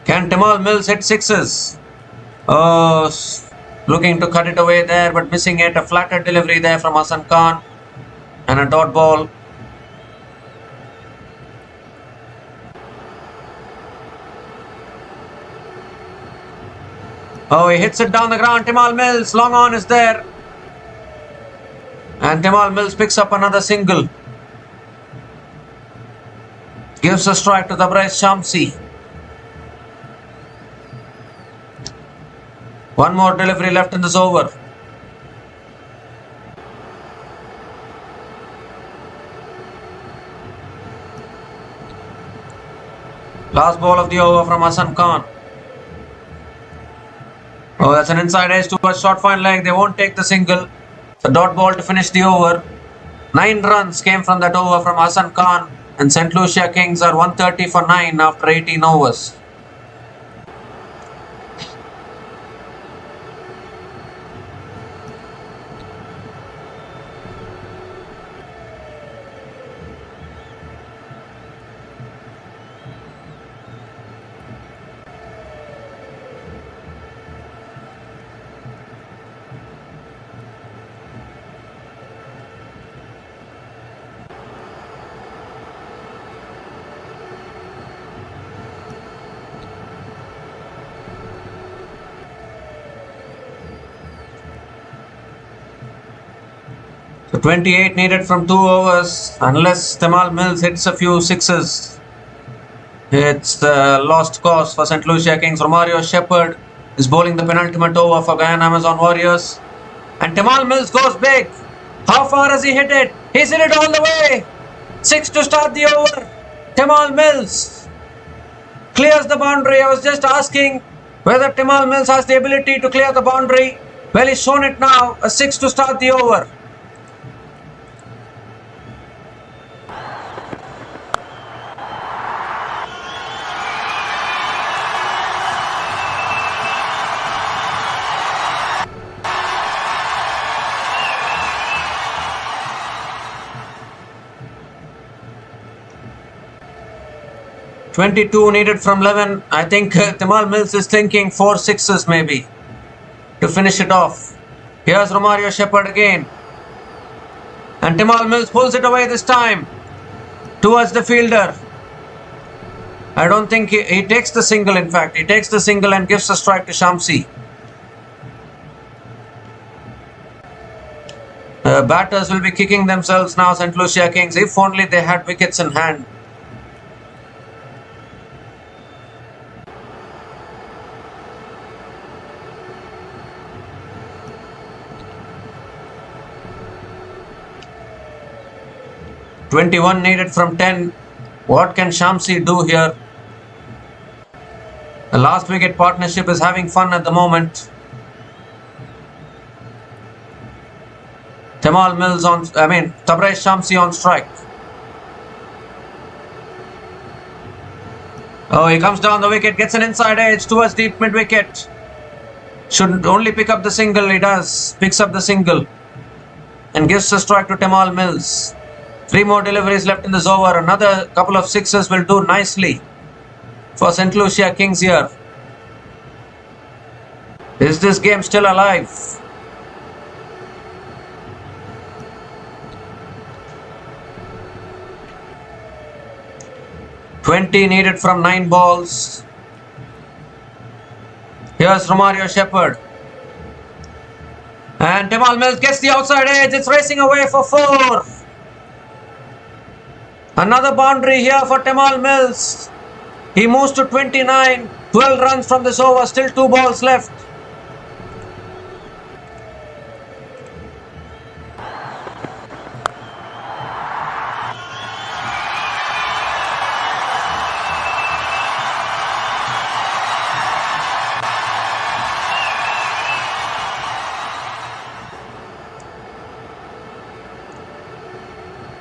Speaker 1: Can Timal Mills hit 6s? Oh, looking to cut it away there, but missing it. A flatter delivery there from Hassan Khan. And a dot ball. Oh, he hits it down the ground. Timal Mills, long on is there. And Timal Mills picks up another single. Gives a strike to the Shamsi. One more delivery left in this over. Last ball of the over from Hassan Khan. Oh, that's an inside edge towards short fine leg. They won't take the single. The dot ball to finish the over. 9 runs came from that over from Hassan Khan. And St. Lucia Kings are 130 for 9 after 18 overs. So 28 needed from 2 overs. Unless Timal Mills hits a few 6s, it's lost cause for St. Lucia Kings. Romario Shepherd is bowling the penultimate over for Guyana Amazon Warriors. And Timal Mills goes big. How far has he hit it? He's hit it all the way. 6 to start the over. Timal Mills clears the boundary. I was just asking whether Timal Mills has the ability to clear the boundary. Well, he's shown it now. A 6 to start the over. .22 needed from 11. I think Timal Mills is thinking 4 6s maybe to finish it off. Here's Romario Shepherd again. And Timal Mills pulls it away this time towards the fielder. I don't think he takes the single, in fact. He takes the single and gives a strike to Shamsi. Batters will be kicking themselves now, St. Lucia Kings. If only they had wickets in hand. .21 needed from 10. What can Shamsi do here? The last wicket partnership is having fun at the moment. Timal Mills Tabraiz Shamsi on strike. Oh, he comes down the wicket, gets an inside edge towards deep mid wicket. Should only pick up the single, he does. Picks up the single and gives the strike to Timal Mills. 3 more deliveries left in this over. Another couple of sixes will do nicely for St. Lucia Kings here. Is this game still alive? $20 needed from 9 balls. Here's Romario Shepherd. And Timal Mills gets the outside edge. It's racing away for 4. Another boundary here for Timal Mills. He moves to 29. 12 runs from this over. Still 2 balls left.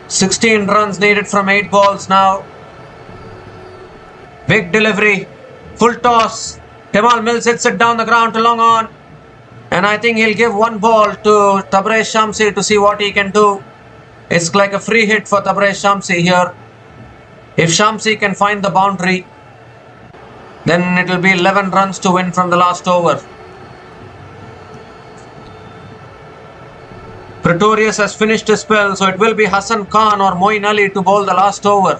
Speaker 1: $16 runs needed from 8 balls now. Big delivery. Full toss. Timal Mills hits it down the ground to long on. And I think he'll give 1 ball to Tabraiz Shamsi to see what he can do. It's like a free hit for Tabraiz Shamsi here. If Shamsi can find the boundary, then it will be 11 runs to win from the last over. Pretorius has finished his spell, so it will be Hassan Khan or Moeen Ali to bowl the last over.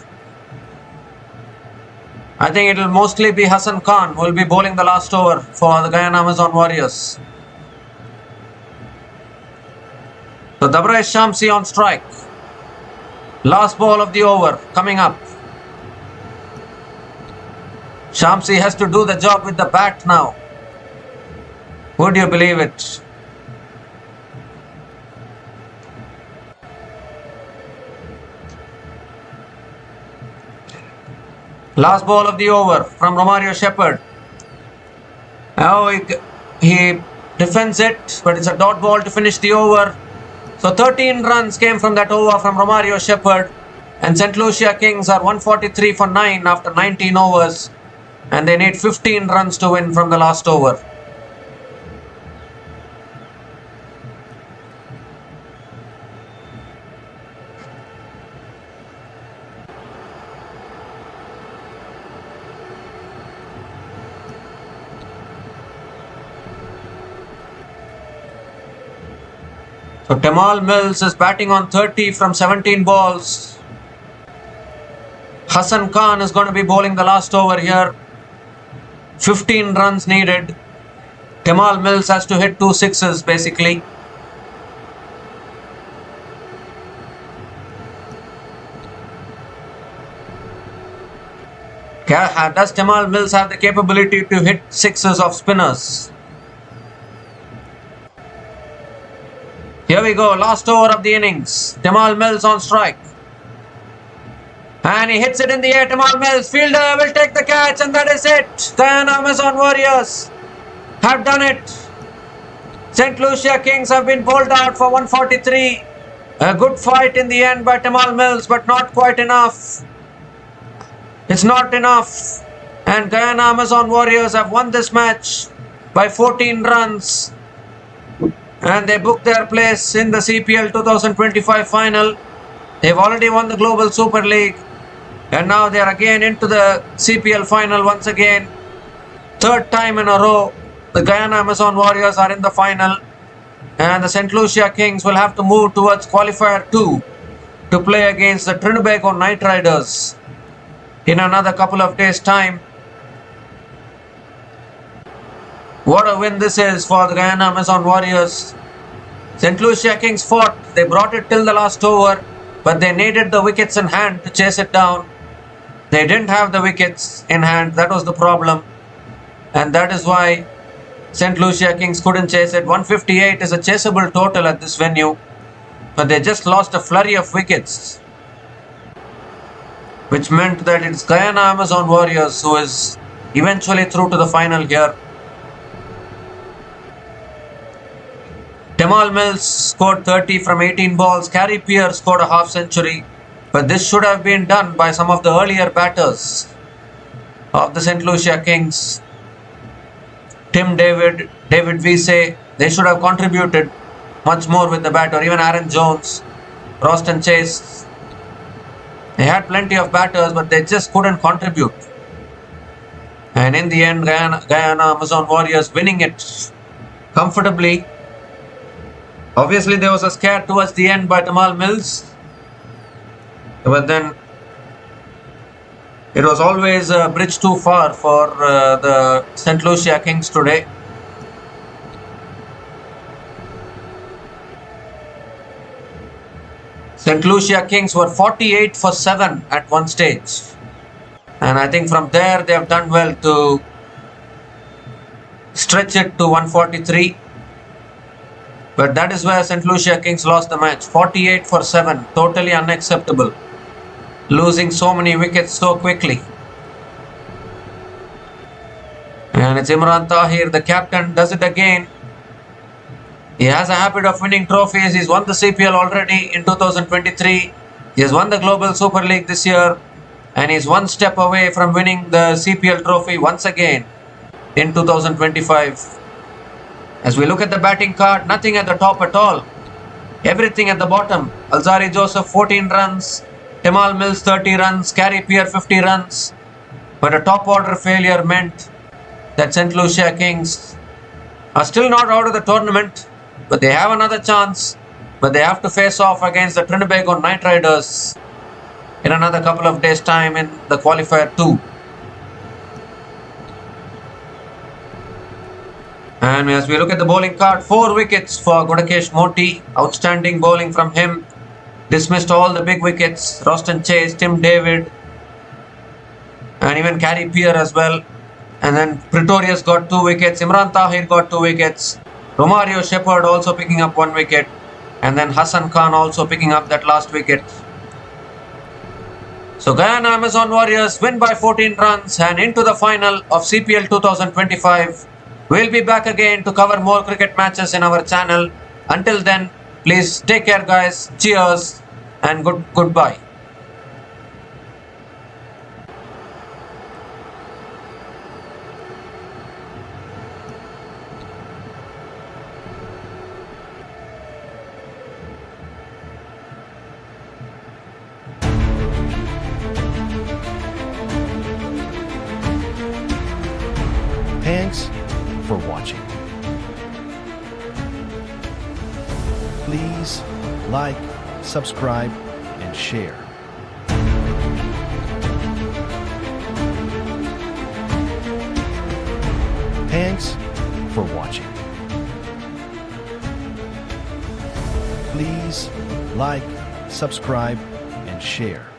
Speaker 1: I think it will mostly be Hassan Khan who will be bowling the last over for the Guyana Amazon Warriors. So Tabraiz Shamsi on strike. Last ball of the over coming up. Shamsi has to do the job with the bat now. Would you believe it? Last ball of the over from Romario Shepherd. Now he defends it, but it's a dot ball to finish the over. So 13 runs came from that over from Romario Shepherd. And St. Lucia Kings are 143 for 9 after 19 overs. And they need 15 runs to win from the last over. So Timal Mills is batting on 30 from 17 balls. Hassan Khan is going to be bowling the last over here. 15 runs needed. Timal Mills has to hit 2 sixes basically. Does Timal Mills have the capability to hit sixes of spinners? Here we go, last over of the innings. Timal Mills on strike. And he hits it in the air. Timal Mills, fielder will take the catch, and that is it. Guyana Amazon Warriors have done it. St. Lucia Kings have been bowled out for 143. A good fight in the end by Timal Mills, but not quite enough. It's not enough. And Guyana Amazon Warriors have won this match by 14 runs. And they booked their place in the CPL 2025 final. They've already won the Global Super League. And now they are again into the CPL final once again. 3rd time in a row, the Guyana Amazon Warriors are in the final. And the St. Lucia Kings will have to move towards qualifier 2 to play against the Trinbago Knight Riders in another couple of days' time. What a win this is for the Guyana Amazon Warriors. St. Lucia Kings fought. They brought it till the last over, but they needed the wickets in hand to chase it down. They didn't have the wickets in hand. That was the problem. And that is why St. Lucia Kings couldn't chase it. 158 is a chaseable total at this venue, but they just lost a flurry of wickets, which meant that it's Guyana Amazon Warriors who is eventually through to the final here. Timal Mills scored 30 from 18 balls. Carey Pierce scored a half century. But this should have been done by some of the earlier batters of the St. Lucia Kings. Tim David, David Wiese, they should have contributed much more with the bat, or even Aaron Jones, Roston Chase. They had plenty of batters, but they just couldn't contribute. And in the end, Guyana Amazon Warriors winning it comfortably. Obviously, there was a scare towards the end by Timal Mills. But then it was always a bridge too far for the St. Lucia Kings today. St. Lucia Kings were 48 for 7 at one stage. And I think from there they have done well to stretch it to 143. But that is where St. Lucia Kings lost the match. 48 for 7. Totally unacceptable. Losing so many wickets so quickly. And it's Imran Tahir, the captain, does it again. He has a habit of winning trophies. He's won the CPL already in 2023. He has won the Global Super League this year. And he's one step away from winning the CPL trophy once again in 2025. As we look at the batting card, nothing at the top at all. Everything at the bottom. Alzari Joseph 14 runs. Timal Mills 30 runs. Carey Pierce 50 runs. But a top order failure meant that St. Lucia Kings are still not out of the tournament. But they have another chance. But they have to face off against the Trinbago Knight Riders in another couple of days' time in the qualifier 2. And as we look at the bowling card, 4 wickets for Gudakesh Motie. Outstanding bowling from him. Dismissed all the big wickets. Roston Chase, Tim David, and even Carey Pierce as well. And then Pretorius got 2 wickets. Imran Tahir got 2 wickets. Romario Shepherd also picking up 1 wicket. And then Hassan Khan also picking up that last wicket. So Guyana Amazon Warriors win by 14 runs and into the final of CPL 2025. We'll be back again to cover more cricket matches in our channel. Until then, please take care guys. Cheers and goodbye.
Speaker 2: Thanks for watching. Please like, subscribe, and share. Thanks for watching. Please like, subscribe, and share.